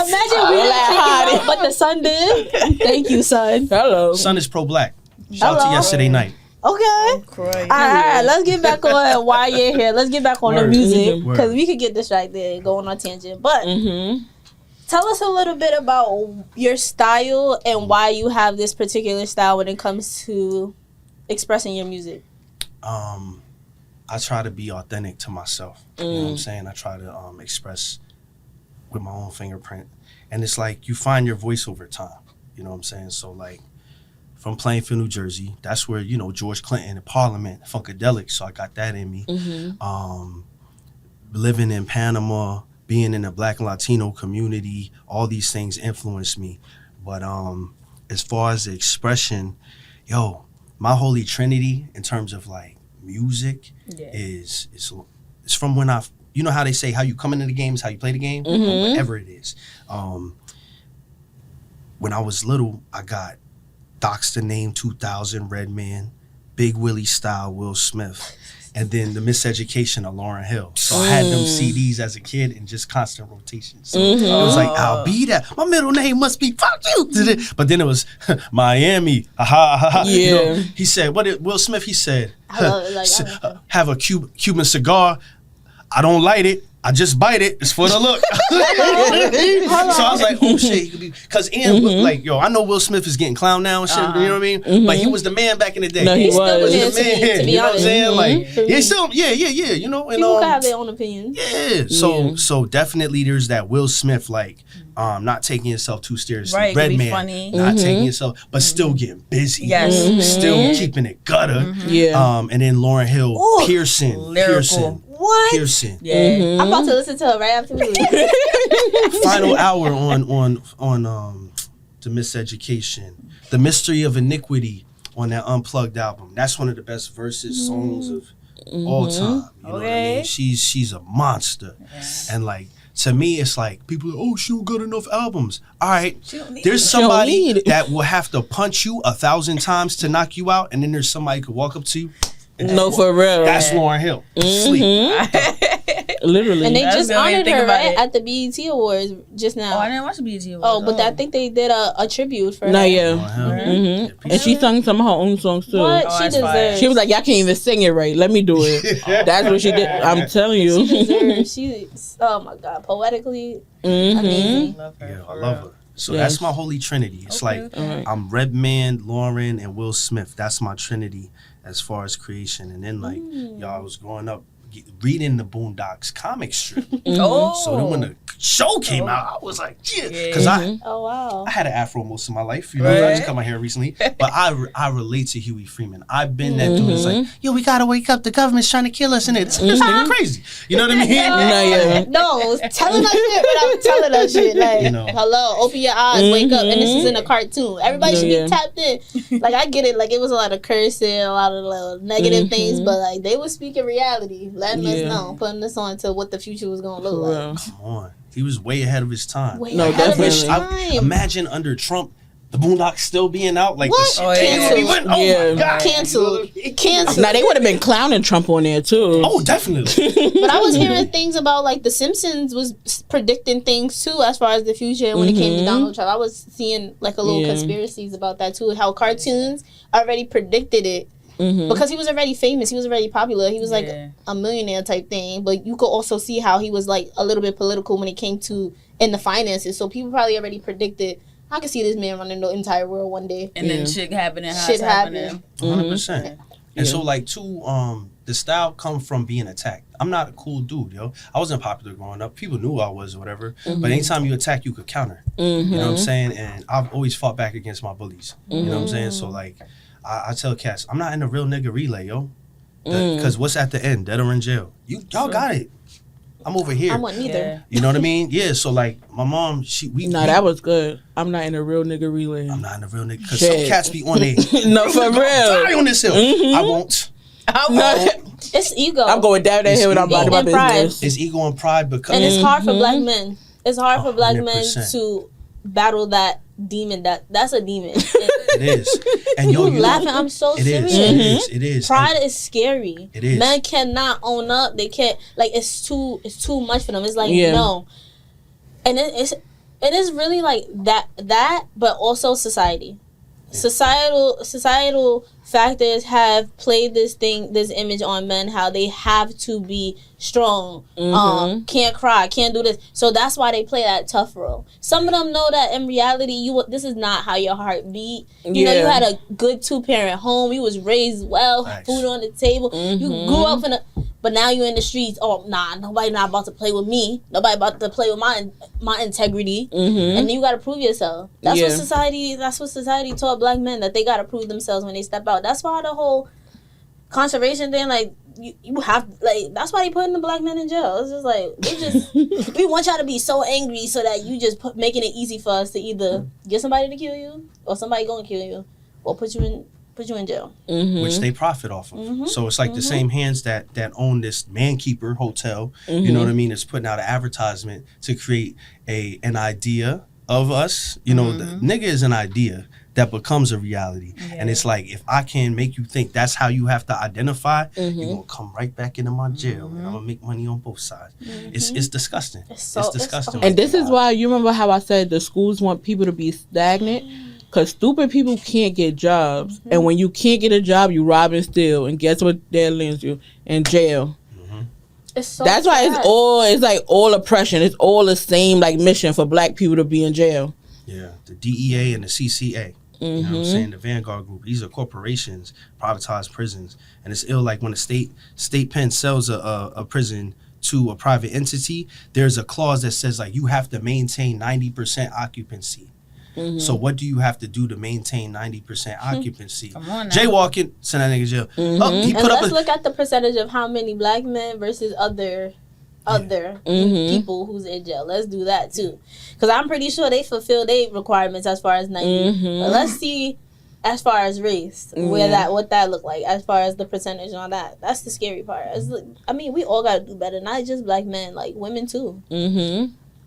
Speaker 2: Imagine we hot, but the sun did. Thank you, son.
Speaker 3: Hello.
Speaker 7: Sun is pro-black. Shout out to yesterday night.
Speaker 2: Okay. All right. Let's get back on why you're here. Let's get back on the music because we could get distracted and go on a tangent. But tell us a little bit about your style and why you have this particular style when it comes to expressing your music.
Speaker 7: I try to be authentic to myself. You know what I'm saying? I try to express with my own fingerprint. And it's like you find your voice over time. You know what I'm saying? So like from Plainfield, New Jersey, that's where, you know, George Clinton and Parliament, Funkadelic, so I got that in me. Living in Panama, being in the Black and Latino community, all these things influenced me. But as far as the expression, my holy trinity in terms of like music is from when you know how they say how you come into the game is how you play the game? Whatever it is. When I was little, I got Doc's the Name 2000, Redman, Big Willie Style, Will Smith, and then The Miseducation of Lauryn Hill. So I had them CDs as a kid in just constant rotation. So it was like, I'll be that. My middle name must be fuck you. But then it was Miami. Yeah. You know, he said, what did Will Smith, he said, have a Cuban cigar. I don't light it. I just bite it. It's for the look. So I was like, oh shit. Because Ian, like, I know Will Smith is getting clown now and shit, you know what I mean? But he was the man back in the day.
Speaker 3: No, he was.
Speaker 2: The man,
Speaker 3: to
Speaker 2: be
Speaker 3: you
Speaker 2: know
Speaker 3: honest.
Speaker 2: what I'm
Speaker 7: saying? Like, yeah, still, yeah, you know? And,
Speaker 2: people can have their own opinions.
Speaker 7: Yeah. So definitely there's that Will Smith, like, not taking himself too seriously.
Speaker 4: Right,
Speaker 7: Redman,
Speaker 4: funny.
Speaker 7: not taking himself, but still getting busy.
Speaker 4: Yes.
Speaker 7: Still keeping it gutter. And then Lauryn Hill, Pearson.
Speaker 2: What?
Speaker 7: Pearson.
Speaker 4: Yeah.
Speaker 2: I'm about to listen to it right after we leave.
Speaker 7: Final hour on The Miseducation. The Mystery of Iniquity on that Unplugged album. That's one of the best verses songs of all time. You know what I mean? She's a monster. And like, to me, it's like, people are, oh, she don't got enough albums. All right, there's somebody that will have to punch you 1,000 times to knock you out, and then there's somebody who could walk up to you.
Speaker 3: No, for real.
Speaker 7: That's Lauryn Hill. Sleep.
Speaker 3: Literally.
Speaker 2: And they just honored her, right? At the BET Awards just now.
Speaker 4: Oh, I didn't watch the BET Awards.
Speaker 2: Oh, but I think they did a tribute for her.
Speaker 3: No, yeah. And she sung some of her own songs too.
Speaker 2: What? She deserves.
Speaker 3: She was like, y'all can't even sing it right. Let me do it. That's what she did. I'm telling you.
Speaker 2: She deserves. She's, oh my God, poetically amazing.
Speaker 4: Love her.
Speaker 7: Yeah, I love her. So that's my holy trinity. It's like I'm Redman, Lauryn, and Will Smith. That's my trinity as far as creation. And then like I was growing up reading the Boondocks comic strip. So then when the show came out, I was like, because I had an afro most of my life. You know, I just cut my hair recently, but I relate to Huey Freeman. I've been that dude. It's like, yo, we gotta wake up. The government's trying to kill us, and it's crazy. You know what I mean?
Speaker 2: No, telling us shit without telling us shit. Like, hello, open your eyes, wake up, and this is in a cartoon. Everybody should be tapped in. Like, I get it. Like, it was a lot of cursing, a lot of little negative things, but like they were speaking reality, letting us know, putting us on to what the future was gonna look like.
Speaker 7: Come on. He was way ahead of his time.
Speaker 3: Definitely.
Speaker 7: Imagine under Trump, the Boondocks still being out like this.
Speaker 2: Canceled.
Speaker 7: Oh my God.
Speaker 2: Canceled.
Speaker 3: Now they would have been clowning Trump on there too.
Speaker 7: Oh, definitely.
Speaker 2: But I was hearing things about like The Simpsons was predicting things too as far as the future when it came to Donald Trump. I was seeing like a little conspiracies about that too, how cartoons already predicted it. because he was already famous. He was already popular. He was like
Speaker 4: Yeah.
Speaker 2: a millionaire type thing. But you could also see how he was like a little bit political when it came to in the finances. So people probably already predicted, I could see this man running the entire world one day.
Speaker 4: And then shit happening. How
Speaker 2: Shit
Speaker 4: it's happening.
Speaker 7: 100%. And so like too, the style come from being attacked. I'm not a cool dude, yo. I wasn't popular growing up. People knew I was or whatever. But anytime you attack, you could counter. You know what I'm saying? And I've always fought back against my bullies. You know what I'm saying? So like, I tell cats, I'm not in a real nigga relay, yo. Because what's at the end? Dead or in jail? Y'all got it. I'm over here.
Speaker 2: I want neither.
Speaker 4: Yeah.
Speaker 7: You know what I mean? Yeah. So like, my mom,
Speaker 3: That was good. I'm not in a real nigga relay.
Speaker 7: I'm not in a real nigga. Because some cats be on there.
Speaker 3: No, for real.
Speaker 7: Die on this hill. I won't.
Speaker 2: It's ego.
Speaker 3: I'm going down that hill and I'm about my
Speaker 2: And pride.
Speaker 3: business.
Speaker 7: It's ego and pride because
Speaker 2: And it's hard for black men. It's hard for black men
Speaker 7: 100%.
Speaker 2: to battle that demon. That's a demon.
Speaker 7: it is. And
Speaker 2: You
Speaker 7: yo,
Speaker 2: laughing? I'm so
Speaker 7: it
Speaker 2: serious.
Speaker 7: is. It is.
Speaker 2: Pride is scary.
Speaker 7: It is.
Speaker 2: Men cannot own up. They can't. Like it's too much for them. It's like
Speaker 3: Yeah.
Speaker 2: no. And it is really like that, but also society. Societal factors have played this image on men, how they have to be strong, can't cry, can't do this. So that's why they play that tough role. Some of them know that in reality, this is not how your heart beat. You know, you had a good 2-parent home. You was raised well,
Speaker 7: Nice.
Speaker 2: food on the table. You grew up but now you in the streets. Oh nah, nobody not about to play with me. Nobody about to play with my integrity. And then you got to prove yourself. That's what society taught black men, that they got to prove themselves when they step out. That's why the whole conservation thing, like you have, like that's why they putting the black men in jail. It's just like we want y'all to be so angry so that you just making it easy for us to either get somebody to kill you or somebody gonna kill you or put you in jail.
Speaker 7: which they profit off of. So it's like the same hands that own this Man Keeper hotel, you know what I mean, is putting out an advertisement to create an idea of us. You know, the nigga is an idea that becomes a reality. And it's like, if I can make you think that's how you have to identify, you're going to come right back into my jail and I'm going to make money on both sides. It's disgusting. It's disgusting.
Speaker 3: And this is why, you remember how I said the schools want people to be stagnant? Because stupid people can't get jobs. And when you can't get a job, you rob and steal. And guess what that lands you? In jail.
Speaker 2: It's so
Speaker 3: That's why it's like all oppression. It's all the same like mission for black people to be in jail.
Speaker 7: Yeah, the DEA and the CCA. You know what I'm saying? The Vanguard Group. These are corporations, privatized prisons. And it's ill, like when a state pen sells a prison to a private entity, there's a clause that says like you have to maintain 90% occupancy. So what do you have to do to maintain 90% occupancy?
Speaker 4: Come on now.
Speaker 7: Jaywalking, send that nigga to jail. Oh, he
Speaker 2: And
Speaker 7: put up
Speaker 2: let's look at the percentage of how many black men versus other people who's in jail. Let's do that too, because I'm pretty sure they fulfill their requirements as far as 90. But let's see, as far as race, what that look like, as far as the percentage on that. That's the scary part. I mean, we all gotta do better, not just black men, like women too.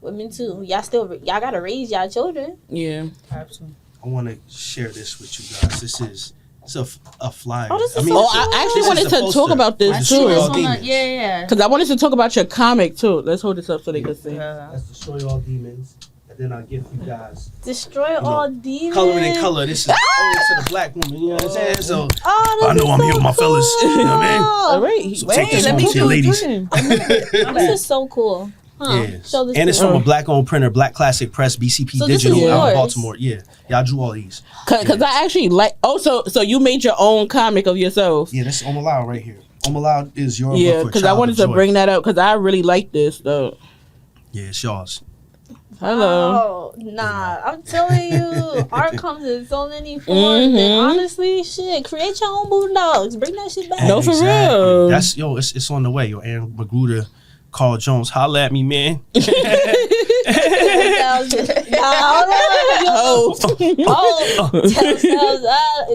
Speaker 2: Women too. Y'all gotta raise y'all children.
Speaker 3: Yeah.
Speaker 4: Absolutely.
Speaker 7: I want to share this with you guys. It's a flyer.
Speaker 2: Oh, this is
Speaker 3: I actually wanted to talk about this
Speaker 7: Destroy
Speaker 3: too.
Speaker 7: All Demons.
Speaker 4: Yeah.
Speaker 3: Because I wanted to talk about your comic too. Let's hold this up so they can see.
Speaker 7: That's Destroy All Demons. And then I'll give you guys
Speaker 2: Destroy all demons.
Speaker 7: Coloring in color. This is ode to the black woman. You know what I'm saying? So
Speaker 2: Oh,
Speaker 7: I know I'm here with my fellas. You know what I mean?
Speaker 3: All right.
Speaker 7: So take this home to your ladies.
Speaker 2: This is so cool. Huh.
Speaker 7: Yeah.
Speaker 2: Show this
Speaker 7: And it's
Speaker 2: to
Speaker 7: from
Speaker 2: me.
Speaker 7: a black-owned printer, Black Classic Press, BCP
Speaker 2: So this is
Speaker 7: Digital, out
Speaker 2: yours?
Speaker 7: of Baltimore. Yeah, I drew all these.
Speaker 3: Because I actually like. Oh, so you made your own comic of yourself?
Speaker 7: Yeah, this is Omolayo right here. Omolayo is your
Speaker 3: Yeah,
Speaker 7: book for
Speaker 3: because I
Speaker 7: Child
Speaker 3: wanted
Speaker 7: of
Speaker 3: to
Speaker 7: Joy.
Speaker 3: bring that up because I really like this though.
Speaker 7: Yeah, it's yours.
Speaker 3: Hello.
Speaker 2: Oh, nah. I'm telling you, art comes in so many forms. And honestly, shit, create your own Boondogs. Bring that shit back.
Speaker 3: No, for real.
Speaker 7: That's it's on the way. Yo, Aaron Magruder, Carl Jones, holla at me, man.
Speaker 3: Oh,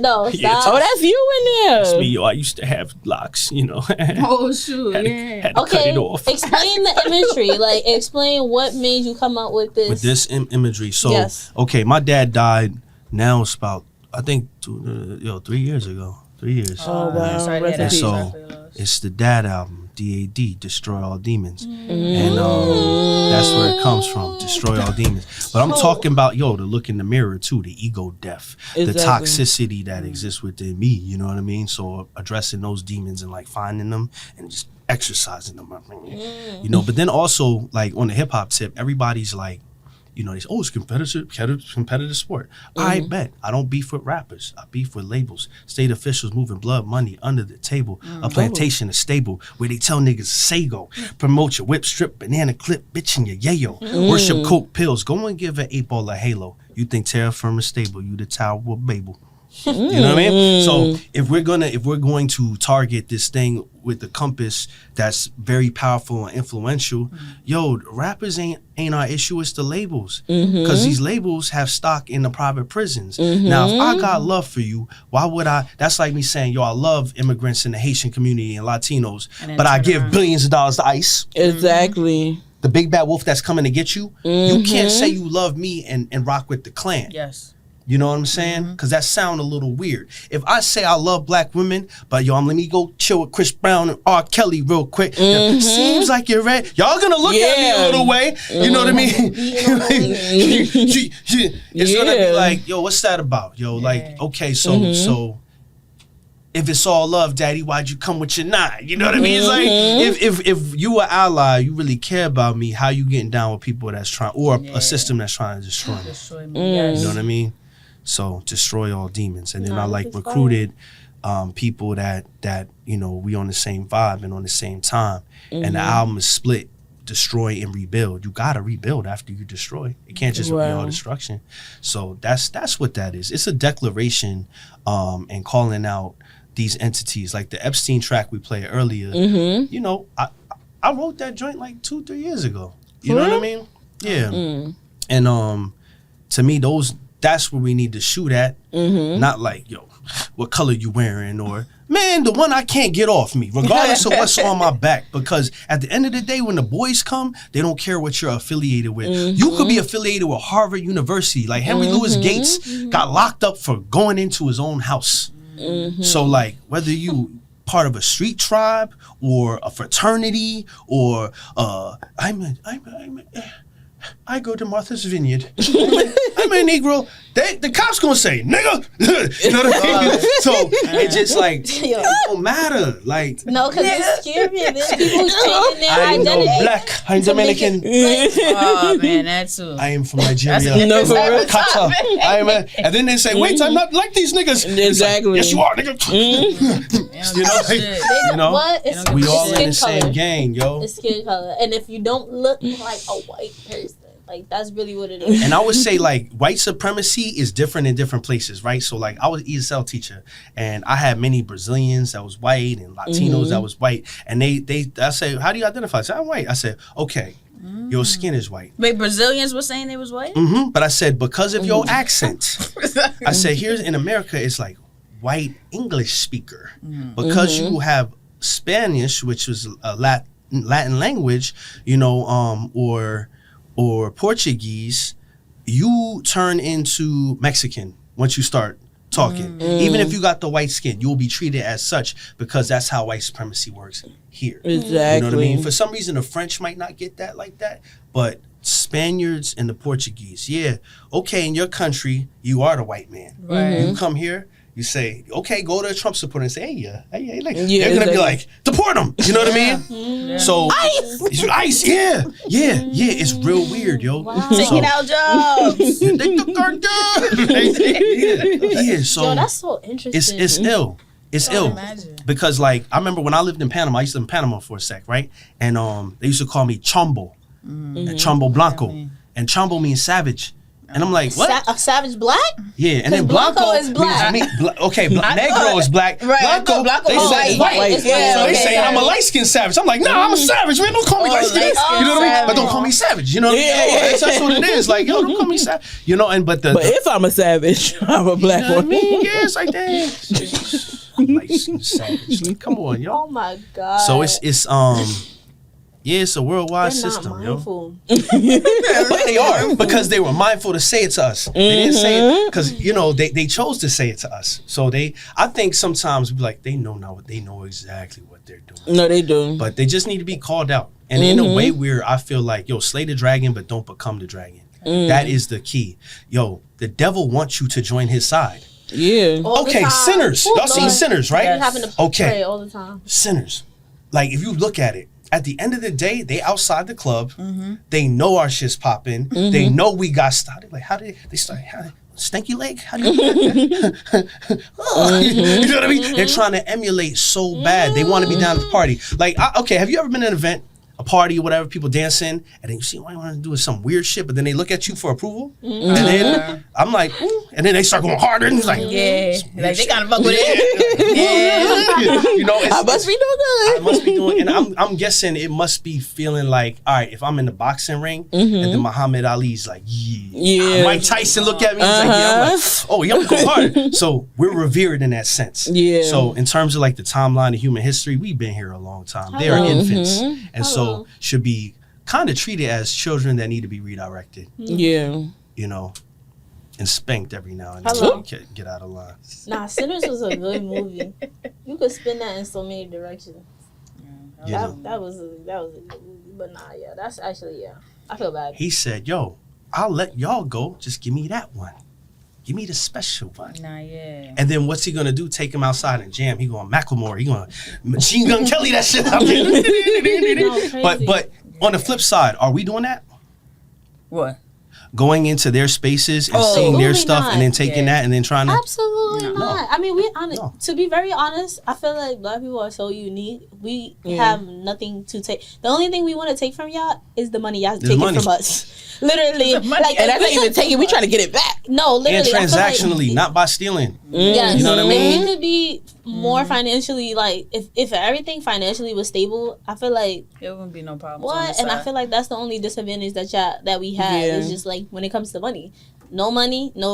Speaker 2: No,
Speaker 7: Yeah,
Speaker 2: stop.
Speaker 3: oh, that's you in
Speaker 7: It's me,
Speaker 3: there.
Speaker 7: yo. I used to have locks, you know.
Speaker 4: Oh shoot.
Speaker 7: had to cut
Speaker 2: Okay,
Speaker 7: it off.
Speaker 2: explain the imagery. Like, explain what made you come up with this.
Speaker 7: With this imagery. So,
Speaker 2: Yes.
Speaker 7: okay, my dad died. Now it's about, I think, 3 years ago. 3 years.
Speaker 3: Oh wow.
Speaker 4: Sorry to
Speaker 3: Rest
Speaker 4: hear
Speaker 3: in
Speaker 4: that.
Speaker 3: peace.
Speaker 7: So it's the Dad album, DAD, destroy all demons. And that's where it comes from, destroy all demons. But I'm talking about, to look in the mirror too, the ego death, the toxicity that exists within me, you know what I mean? So addressing those demons and like finding them and just exercising them, you know. But then also like on the hip hop tip, everybody's like, you know, they say, it's competitive sport. I bet. I don't beef with rappers. I beef with labels. State officials moving blood money under the table. A plantation, a stable where they tell niggas say go. Promote your whip, strip, banana clip, bitch in your yayo. Worship coke pills. Go and give an 8-ball a halo. You think terra firma stable. You the Tower of Babel. You know what I mean? So if we're going to target this thing with the compass that's very powerful and influential, rappers ain't our issue, it's the labels. Because these labels have stock in the private prisons. Now, if I got love for you, why would I? That's like me saying, I love immigrants in the Haitian community and Latinos, but I give billions of dollars to ICE.
Speaker 3: Exactly.
Speaker 7: The big bad wolf that's coming to get you. You can't say you love me and rock with the Klan.
Speaker 4: Yes.
Speaker 7: You know what I'm saying? Because that sound a little weird. If I say I love black women, but let me go chill with Chris Brown and R. Kelly real quick. Seems like you're right. Y'all gonna look at me a little way. You know what I mean? It's gonna be like, what's that about? Like, okay, so if it's all love, daddy, why'd you come with your 9? You know what I mean? It's like, if you an ally, you really care about me, how you getting down with people that's trying, or a system that's trying to destroy me. You know what I mean? So destroy all demons. And then I recruited people that we on the same vibe and on the same time. And the album is split, destroy and rebuild. You gotta rebuild after you destroy. It can't just be all destruction. So that's what that is. It's a declaration and calling out these entities. Like the Epstein track we played earlier. You know, I wrote that joint like 2-3 years ago. You know what I mean? Yeah. And to me, that's where we need to shoot at. Not like, what color you wearing, or man, the one I can't get off me, regardless of what's on my back. Because at the end of the day, when the boys come, they don't care what you're affiliated with. You could be affiliated with Harvard University. Like Henry Louis Gates got locked up for going into his own house. So like, whether you part of a street tribe or a fraternity or I go to Martha's Vineyard. I'm a Negro. The cops gonna say, nigga. You know what I mean? So it's just like, it don't matter. Like,
Speaker 2: no, because it's scary. There's people changing their
Speaker 7: I am
Speaker 2: identity.
Speaker 7: no black. I'm Dominican.
Speaker 4: Oh man, that's too.
Speaker 7: I am from Nigeria.
Speaker 3: No, for real.
Speaker 7: Kata. And then they say, wait, I'm not like these niggas.
Speaker 3: Exactly.
Speaker 7: Like, yes, you are, nigga. You know,
Speaker 2: What? It's
Speaker 7: we all in the
Speaker 2: skin
Speaker 7: same
Speaker 2: color.
Speaker 7: gang, yo.
Speaker 2: It's skin color. And if you don't look like a white person, like that's really what it is.
Speaker 7: And I would say like white supremacy is different in different places, right? So like I was an ESL teacher and I had many Brazilians that was white and Latinos that was white. And I said, how do you identify? I said, I'm white. I said, okay, your skin is white.
Speaker 4: Wait, Brazilians were saying they was white?
Speaker 7: But I said, because of your accent, I said, here's in America, it's like white English speaker. Because you have Spanish, which was a Latin language, you know, or Portuguese, you turn into Mexican once you start talking. Even if you got the white skin, you will be treated as such because that's how white supremacy works here.
Speaker 3: Exactly.
Speaker 7: You know what I mean? For some reason, the French might not get that like that, but Spaniards and the Portuguese, okay, in your country, you are the white man. You come here, you say, okay, go to a Trump supporter and say, hey, like, they're gonna be like, deport them. You know what I mean? So ICE, yeah, it's real weird, yo.
Speaker 2: Wow.
Speaker 4: Taking out jobs.
Speaker 7: They took our jobs. So
Speaker 2: yo, that's so interesting.
Speaker 7: it's ill. It's ill
Speaker 4: imagine.
Speaker 7: because like I remember when I lived in Panama. I used to live in Panama for a sec, right? And they used to call me Chombo, and Chombo Blanco, and Chombo means savage. And I'm like, what?
Speaker 2: A savage black?
Speaker 7: Yeah, and then Blanco
Speaker 2: is black.
Speaker 7: means Negro is black.
Speaker 4: Right,
Speaker 7: Blanco
Speaker 4: is
Speaker 7: say
Speaker 4: white.
Speaker 2: It's
Speaker 4: Yeah,
Speaker 7: So they
Speaker 4: okay,
Speaker 7: say I'm a light skinned savage. I'm like, nah, I'm a savage, man. Don't call me light skinned. You know what I mean? But don't call me savage. You know what I mean? That's what it is. Like, yo, don't call me savage. You know, but
Speaker 3: if I'm a savage, I'm a black
Speaker 7: you know what I
Speaker 3: one.
Speaker 7: mean? Yeah, it's like that. Light skinned savage. Come on, yo.
Speaker 2: Oh my god.
Speaker 7: So it's Yeah, it's a worldwide
Speaker 2: They're
Speaker 7: system,
Speaker 2: not
Speaker 7: yo.
Speaker 2: mindful.
Speaker 7: But they are, because they were mindful to say it to us. They didn't say it because, you know, they chose to say it to us. So I think sometimes we be like, they know exactly what they're doing.
Speaker 3: No, they do.
Speaker 7: But they just need to be called out. And in a way where I feel like, yo, slay the dragon, but don't become the dragon. That is the key. Yo, the devil wants you to join his side.
Speaker 3: Yeah.
Speaker 2: All the
Speaker 7: Okay,
Speaker 2: time.
Speaker 7: Sinners.
Speaker 2: Oh,
Speaker 7: Y'all seen
Speaker 2: Lord.
Speaker 7: Sinners, right?
Speaker 2: You're having to
Speaker 7: Okay.
Speaker 2: pray all the time.
Speaker 7: Sinners. Like, if you look at it, at the end of the day, they outside the club. They know our shit's popping. They know we got started. Like, how did they start? Stanky leg? How do you Oh, you know what I mean? They're trying to emulate so bad. They want to be down at the party. Like, okay, have you ever been at an event, a party or whatever, people dancing, and then you see what I want to do is some weird shit, but then they look at you for approval? And then I'm like, ooh, and then they start going harder, and it's like,
Speaker 4: Like they gotta fuck with it.
Speaker 7: you know,
Speaker 3: I must be doing
Speaker 7: I
Speaker 3: good.
Speaker 7: must be doing, and I'm guessing it must be feeling like, all right, if I'm in the boxing ring, and then Muhammad Ali's like,
Speaker 3: Yeah.
Speaker 7: Mike Tyson look at me, he's like, yeah, I'm like, oh, yeah, I'm going hard. So we're revered in that sense.
Speaker 3: Yeah.
Speaker 7: So in terms of like the timeline of human history, we've been here a long time. They are infants, and so should be kind of treated as children that need to be redirected.
Speaker 3: Yeah.
Speaker 7: You know, and spanked every now and then.
Speaker 2: Hello.
Speaker 7: Get out of line.
Speaker 2: Nah, Sinners was a good movie. You could spin that in so many directions.
Speaker 7: You know?
Speaker 2: That was a good movie. But nah, yeah, that's actually, I feel bad.
Speaker 7: He said, yo, I'll let y'all go. Just give me that one. Give me the special one.
Speaker 4: Nah, yeah.
Speaker 7: And then what's he gonna do? Take him outside and jam. He going Macklemore. He going Machine Gun Kelly that shit out there. But on the flip side, are we doing that?
Speaker 4: What?
Speaker 7: Going into their spaces and seeing their
Speaker 2: Absolutely
Speaker 7: stuff
Speaker 2: not.
Speaker 7: and then taking that and then trying to.
Speaker 2: Absolutely not. I mean,
Speaker 7: No.
Speaker 2: to be very honest, I feel like Black people are so unique. We have nothing to take. The only thing we want to take from y'all is the money y'all taking from us. Literally, like,
Speaker 3: And that's not even taking it. We trying to get it back.
Speaker 2: no, literally,
Speaker 7: And
Speaker 2: I feel like-
Speaker 7: transactionally, not by stealing.
Speaker 2: Yes,
Speaker 7: You know what I mean?
Speaker 2: If we could be more financially, like, if everything financially was stable, I feel like
Speaker 4: It wouldn't be no problem.
Speaker 2: what, and I feel like that's the only disadvantage that we have is just like when it comes to money, no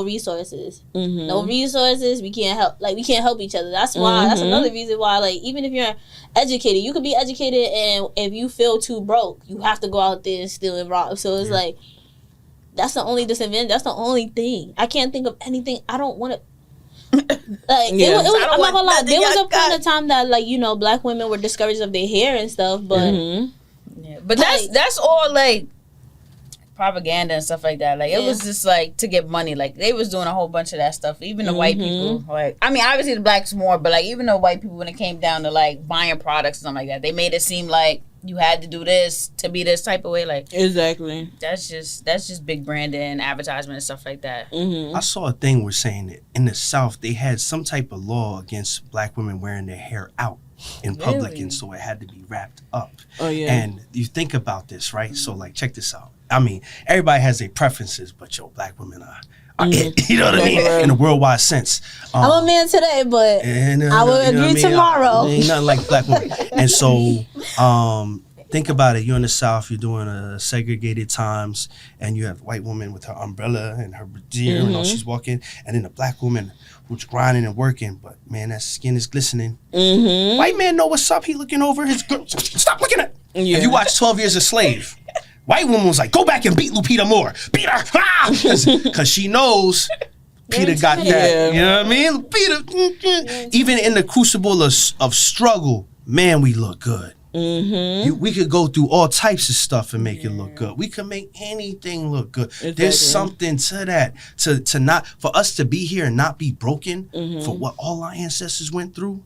Speaker 2: resources, no resources. We can't help each other. That's why. That's another reason why. Like, even if you're educated, you could be educated, and if you feel too broke, you have to go out there and steal and rob. So it's like that's the only disadvantage. That's the only thing. I can't think of anything. I don't want to. Like it was, I'm not gonna lie. There was a point of time that, like, you know, Black women were discouraged of their hair and stuff, but
Speaker 4: yeah, but that's all like propaganda and stuff like that. Like it was just like to get money. Like they was doing a whole bunch of that stuff. Even the white people, like, I mean, obviously the blacks more, but like even the white people, when it came down to like buying products and something like that, they made it seem like you had to do this to be this type of way. Like
Speaker 3: Exactly.
Speaker 4: that's just big branding and advertisement and stuff like that.
Speaker 7: I saw a thing where saying that in the South they had some type of law against Black women wearing their hair out in public,
Speaker 4: Really?
Speaker 7: and so it had to be wrapped up.
Speaker 3: Oh, yeah.
Speaker 7: And you think about this, right? So like, check this out. I mean, everybody has their preferences, but yo, Black women are it. You know what I mean? In a worldwide sense.
Speaker 2: I'm a man today, but I will agree tomorrow.
Speaker 7: Ain't nothing like Black women. And so, think about it. You're in the South. You're doing segregated times, and you have a white woman with her umbrella and her brassiere, and all she's walking, and then a Black woman who's grinding and working. But man, that skin is glistening. White man know what's up. He looking over his girl. Stop looking at. If you watch 12 Years a Slave, white woman was like, go back and beat Lupita more. Beat her. Because she knows Peter got that. You know what I mean? Peter, even in the crucible of struggle, man, we look good. We could go through all types of stuff and make it look good. We could make anything look good. There's something to that. To not, for us to be here and not be broken for what all our ancestors went through,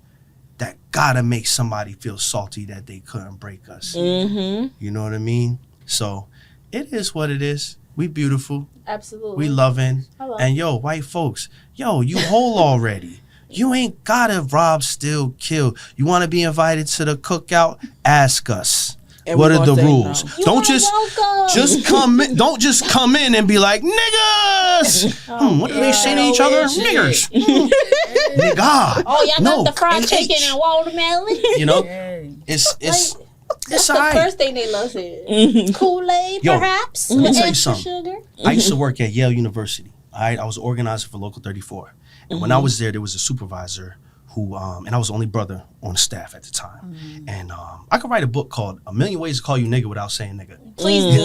Speaker 7: that gotta make somebody feel salty that they couldn't break us. You know what I mean? So it is what it is. We beautiful.
Speaker 2: Absolutely.
Speaker 7: We loving.
Speaker 2: Hello.
Speaker 7: And yo, white folks, yo, you whole already. You ain't gotta rob, steal, kill. You want to be invited to the cookout? Ask us.
Speaker 3: And
Speaker 7: What
Speaker 3: we
Speaker 7: are the
Speaker 3: gonna say
Speaker 7: rules?
Speaker 3: no.
Speaker 7: Don't
Speaker 2: You are
Speaker 7: just
Speaker 2: welcome.
Speaker 7: come in. Don't just come in and be like niggas. What do they say to each other? Niggers. Nigga.
Speaker 2: Oh, y'all
Speaker 7: No,
Speaker 2: got the fried
Speaker 7: NH.
Speaker 2: chicken and watermelon.
Speaker 7: You know,
Speaker 4: Yeah.
Speaker 7: it's
Speaker 2: That's the
Speaker 7: alright.
Speaker 2: first thing they love is Kool-Aid,
Speaker 7: Yo,
Speaker 2: perhaps,
Speaker 7: let me
Speaker 2: with
Speaker 7: tell you
Speaker 2: extra
Speaker 7: something.
Speaker 2: sugar.
Speaker 7: I used to work at Yale University. All right, I was an organizer for Local 34, and when I was there was a supervisor who, and I was the only brother on staff at the time. And I could write a book called A Million Ways to Call You Nigga Without Saying Nigga.
Speaker 4: Please do.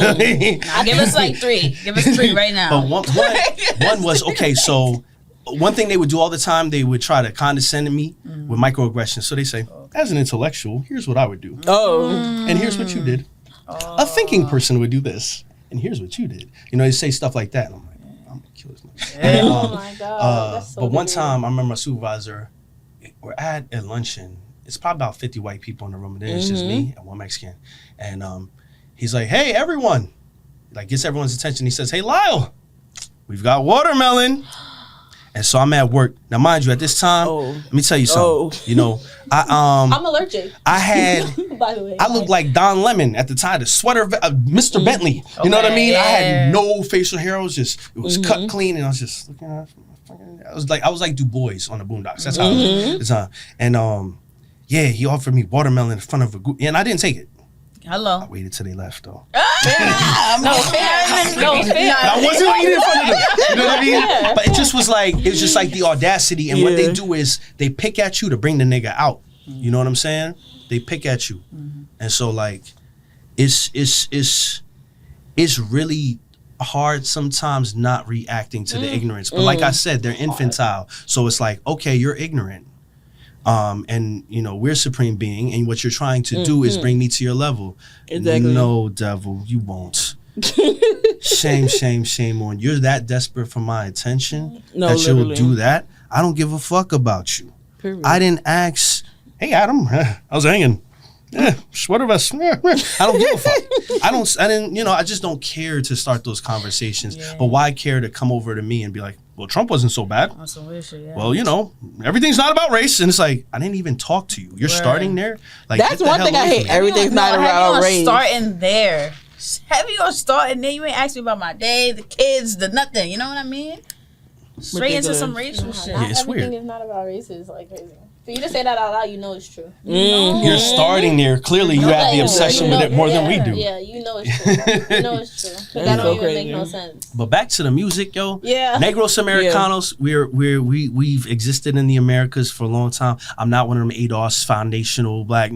Speaker 4: Now, give us like 3. Give us 3 right now.
Speaker 7: But one was, okay, so one thing they would do all the time, they would try to condescend me with microaggressions. So they say, as an intellectual, here's what I would do. And here's what you did. A thinking person would do this. And here's what you did. You know, they say stuff like that. And I'm like, I'm going to kill this nigga. And,
Speaker 2: Oh my God. That's so
Speaker 7: but one
Speaker 2: weird.
Speaker 7: time, I remember my supervisor, we're at a luncheon. It's probably about 50 white people in the room. And then it's just me and one Mexican. And he's like, hey, everyone. Like, gets everyone's attention. He says, hey, Lyle, we've got watermelon. And so I'm at work. Now, mind you, at this time, let me tell you something. You know,
Speaker 2: I'm allergic.
Speaker 7: I had,
Speaker 2: By the way,
Speaker 7: I looked like Don Lemon at the time, the sweater, Mr. Bentley. You know what I mean? I had no facial hair. It was cut clean, and I was just looking at it. I was like Du Bois on the Boondocks. That's how it was. And yeah, he offered me watermelon in front of a group, and I didn't take it.
Speaker 4: Hello.
Speaker 7: I waited till they left, though.
Speaker 2: no fair.
Speaker 7: I wasn't waiting in front of them. You know what I mean? But it just was like, it was just like the audacity. And what they do is they pick at you to bring the nigga out. You know what I'm saying? They pick at you. And so like, it's really hard sometimes not reacting to the ignorance. But like I said, they're infantile. So it's like, okay, you're ignorant. And you know, we're supreme being, and what you're trying to do is bring me to your level.
Speaker 3: Exactly.
Speaker 7: No, devil, you won't. Shame, shame, shame on you. You're that desperate for my attention that you'll do that. I don't give a fuck about you.
Speaker 3: Period.
Speaker 7: I didn't ask, hey Adam, how's it hanging? Sweater vest. I don't give a fuck. I didn't, you know, I just don't care to start those conversations. But why care to come over to me and be like, well, Trump wasn't so bad. Well, you know, everything's not about race. And it's like, I didn't even talk to you. You're starting there. Like,
Speaker 3: that's one thing I hate. Everything's not about race.
Speaker 4: Starting there. Heavy on starting there. You ain't asked me about my day, the kids, the nothing. You know what I mean? Straight into some racial shit.
Speaker 7: Yeah, it's
Speaker 2: everything
Speaker 7: weird.
Speaker 2: is not about race. It's like crazy. For you to say that out loud, you know it's true.
Speaker 7: You're starting there. Clearly, you have the obsession with it more than we do.
Speaker 2: Yeah, you know it's true. You know it's true. But that don't even make no sense.
Speaker 7: But back to the music, yo.
Speaker 2: Yeah.
Speaker 7: Negros Americanos, we've existed in the Americas for a long time. I'm not one of them ADOS foundational black.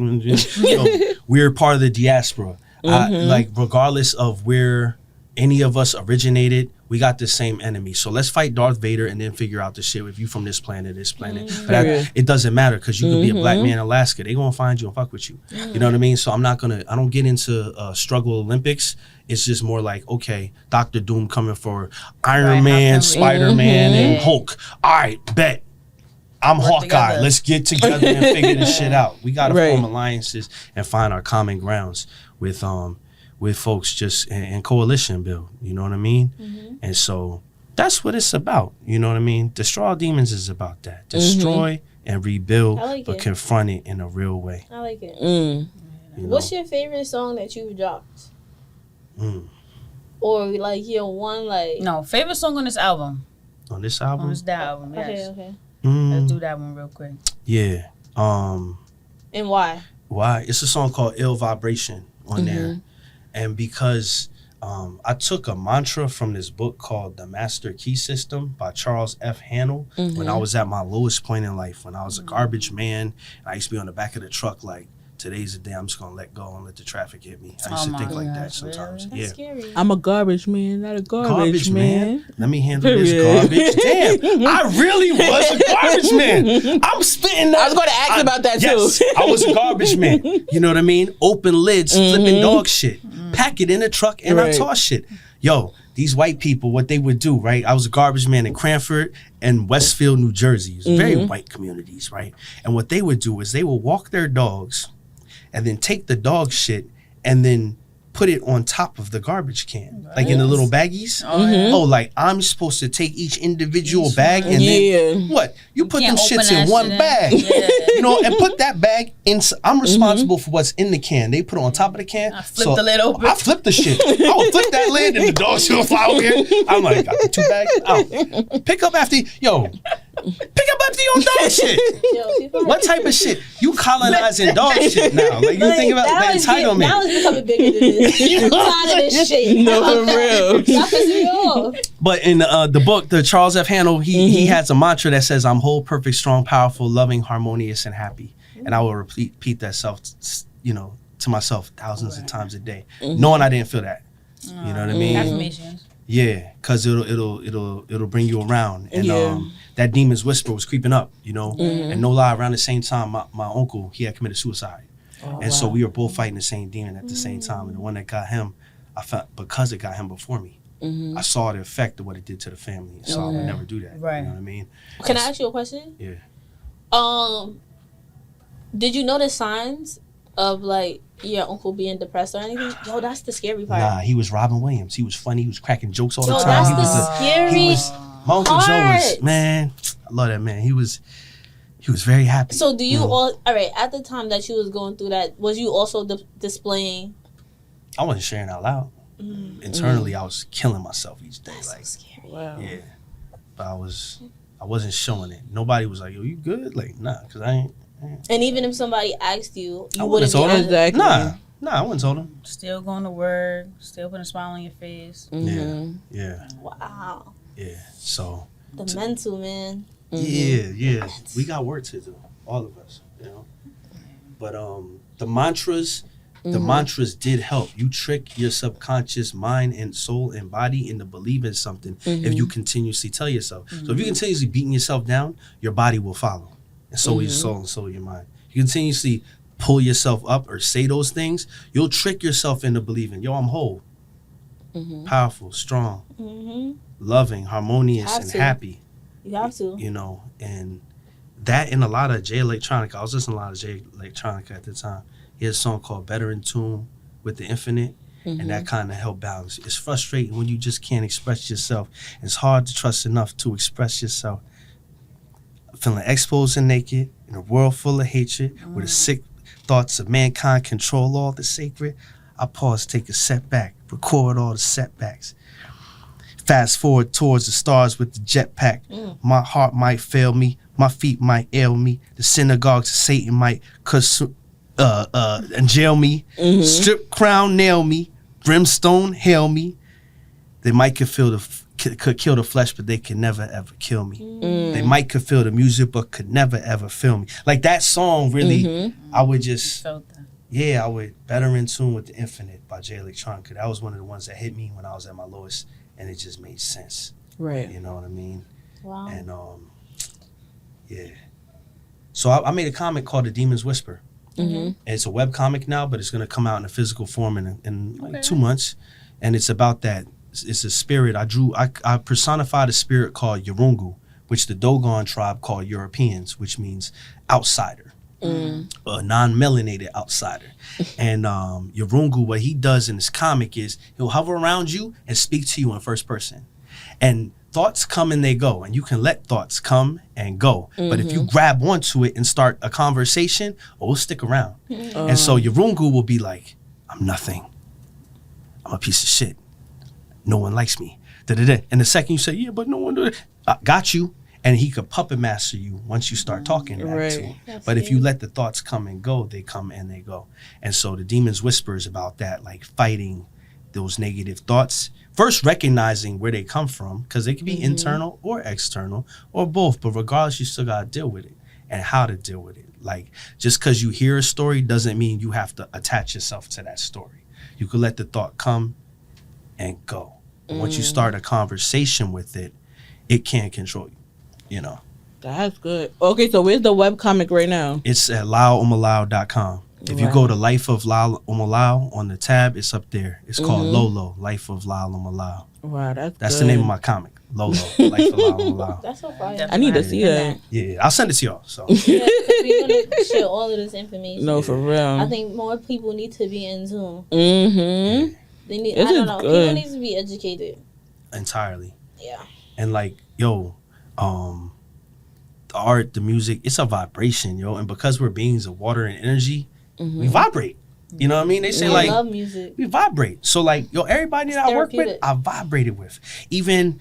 Speaker 7: We're part of the diaspora. Like, regardless of where any of us originated, we got the same enemy. So let's fight Darth Vader and then figure out the shit if you from this planet. But it doesn't matter, because you could be a black man in Alaska. They gonna find you and fuck with you. You know what I mean? So I don't get into struggle Olympics. It's just more like, okay, Dr. Doom coming for Iron Man, Spider-Man, and Hulk. All right, bet. I'm Hawkeye.
Speaker 4: Together.
Speaker 7: Let's get together and figure this shit out. We gotta form alliances and find our common grounds with folks just in coalition build, you know what I mean? And so that's what it's about, you know what I mean? Destroy All Demons is about that. Destroy and rebuild, but confront it in a real way.
Speaker 2: I like it.
Speaker 7: You know?
Speaker 2: What's your favorite song that you've dropped? Or like your one like...
Speaker 4: No, favorite song on this album.
Speaker 7: On this album?
Speaker 4: On this album, yes.
Speaker 2: Okay.
Speaker 4: Let's do that one real quick.
Speaker 7: Yeah.
Speaker 2: And why?
Speaker 7: Why? It's a song called Ill Vibration on there. And because I took a mantra from this book called The Master Key System by Charles F. Hannell when I was at my lowest point in life, when I was a garbage man. I used to be on the back of the truck like, today's the day I'm just going to let go and let the traffic hit me. I used to think like that sometimes.
Speaker 2: That's scary.
Speaker 3: I'm a garbage man, not a garbage man.
Speaker 7: Let me handle this garbage. Damn, I really was a garbage man. I'm spitting that.
Speaker 3: I was going to ask about that too.
Speaker 7: Yes, I was a garbage man. You know what I mean? Open lids, flipping dog shit. Pack it in a truck and I toss shit. Yo, these white people, what they would do, right? I was a garbage man in Cranford and Westfield, New Jersey. It was very white communities, right? And what they would do is they would walk their dogs and then take the dog shit and then put it on top of the garbage can, like in the little baggies. Oh, like I'm supposed to take each individual bag and then what? You put them shits in one bag, you know, and put that bag in. I'm responsible for what's in the can. They put it on top of the can.
Speaker 4: I flip the lid open.
Speaker 7: I flip the shit. I would flip that lid and the dogs will fly over here. I'm like, got the 2 bags out. Pick up after, yo. Pick up after your dog shit.
Speaker 2: Yo,
Speaker 7: What type of shit? You colonizing dog shit now. Like, you think about the entitlement.
Speaker 2: That was becoming bigger than this. I'm tired of this shit.
Speaker 3: No, for real.
Speaker 2: Stop pissing me off.
Speaker 7: But in the book, the Charles F. Handel, he has a mantra that says, I'm whole, perfect, strong, powerful, loving, harmonious, and happy. And I will repeat that to myself thousands of times a day, knowing I didn't feel that. You know what I mean?
Speaker 4: Affirmations.
Speaker 7: Yeah, because it'll bring you around. And that demon's whisper was creeping up, and no lie, around the same time, my uncle, he had committed suicide. So we were both fighting the same demon at the same time. And the one that got him, I felt, because it got him before me, I saw the effect of what it did to the family. So I would never do that.
Speaker 4: Right.
Speaker 7: You know what I mean?
Speaker 2: Can I ask you a question?
Speaker 7: Yeah.
Speaker 2: Did you notice signs of like your uncle being depressed or anything? Yo, that's the scary part.
Speaker 7: Nah, he was Robin Williams. He was funny. He was cracking jokes all the
Speaker 2: Yo,
Speaker 7: time.
Speaker 2: that's
Speaker 7: He was
Speaker 2: the scary
Speaker 7: my Uncle Joe was,
Speaker 2: part.
Speaker 7: man, I love that man. He was very happy.
Speaker 2: So do you all right, at the time that you was going through that, was you also displaying?
Speaker 7: I wasn't sharing out loud. Internally, I was killing myself each day.
Speaker 2: That's
Speaker 7: like,
Speaker 2: so scary.
Speaker 3: Wow.
Speaker 7: yeah. But I wasn't showing it. Nobody was like, yo, you good? Like, nah, because I ain't.
Speaker 2: And even if somebody asked you,
Speaker 7: I
Speaker 2: you
Speaker 7: wouldn't
Speaker 2: wouldn't be
Speaker 7: told him.
Speaker 3: Exactly.
Speaker 7: Nah, I wouldn't told him.
Speaker 4: Still going to work. Still putting a smile on your face.
Speaker 7: Yeah.
Speaker 2: Wow.
Speaker 7: Yeah. So.
Speaker 2: The mental, man.
Speaker 7: Yeah. We got work to do, all of us, But the mantras did help. You trick your subconscious mind and soul and body into believing something if you continuously tell yourself. So if you continuously beating yourself down, your body will follow. And so will your soul and so will your mind. You continuously pull yourself up or say those things, you'll trick yourself into believing, yo, I'm whole, powerful, strong, loving, harmonious, and happy.
Speaker 2: You have to.
Speaker 7: And that and a lot of Jay Electronica. I was listening to a lot of Jay Electronica at the time. He had a song called Better in Tune with the Infinite, and that kind of helped balance. It's frustrating when you just can't express yourself. It's hard to trust enough to express yourself. Feeling exposed and naked in a world full of hatred, where the sick thoughts of mankind control all the sacred. I pause, take a step back, record all the setbacks. Fast forward towards the stars with the jetpack. My heart might fail me, my feet might ail me. The synagogues of Satan might and jail me. Strip crown nail me, brimstone hail me. They might could kill the flesh, but they can never ever kill me. They might could feel the music, but could never ever feel me. Like that song, really, I would just, I would Better in Tune with the Infinite by Jay Electronica. That was one of the ones that hit me when I was at my lowest, and it just made sense.
Speaker 3: Right.
Speaker 7: You know what I mean?
Speaker 2: Wow.
Speaker 7: And so I made a comic called The Demon's Whisper. And it's a web comic now, but it's gonna come out in a physical form in like 2 months, and it's about that. It's a spirit. I personified a spirit called Yarungu, which the Dogon tribe called Europeans, which means outsider, a non-melanated outsider. And Yarungu, what he does in this comic is he'll hover around you and speak to you in first person. And thoughts come and they go, and you can let thoughts come and go. But if you grab onto it and start a conversation, it'll stick around. And so Yarungu will be like, I'm nothing. I'm a piece of shit. No one likes me. Da-da-da. And the second you say, yeah, but no one got you. And he could puppet master you once you start talking back to him. But if you let the thoughts come and go, they come and they go. And so the Demon's Whisper is about that, like fighting those negative thoughts. First, recognizing where they come from, because they can be internal or external or both. But regardless, you still got to deal with it and how to deal with it. Like, just because you hear a story doesn't mean you have to attach yourself to that story. You could let the thought come and go. And once you start a conversation with it, it can't control you,
Speaker 3: That's good. Okay, so where's the webcomic right now?
Speaker 7: It's at LyleOmolayo.com. If you go to Life of Lyle Omolayo on the tab, it's up there. It's called Lolo, Life of Lyle Omolayo.
Speaker 3: Wow, that's
Speaker 7: the
Speaker 3: good.
Speaker 7: name of my comic, Lolo, Life of Lyle Omolayo.
Speaker 2: That's so fire.
Speaker 3: I need to see that.
Speaker 7: Yeah, I'll send it to y'all. So
Speaker 2: Yeah, 'cause we're gonna share all of this information.
Speaker 3: No, for real.
Speaker 2: I think more people need to be in tune. They need.
Speaker 3: This
Speaker 2: I don't
Speaker 3: is
Speaker 2: know.
Speaker 3: good.
Speaker 2: People need to be educated.
Speaker 7: entirely.
Speaker 2: Yeah.
Speaker 7: And like, yo, the art, the music, it's a vibration, yo. And because we're beings of water and energy, we vibrate. You know what I mean? They say
Speaker 2: I
Speaker 7: like
Speaker 2: love music.
Speaker 7: we vibrate. So like, yo, everybody that I work with,
Speaker 2: therapeutic.
Speaker 7: I vibrated with. Even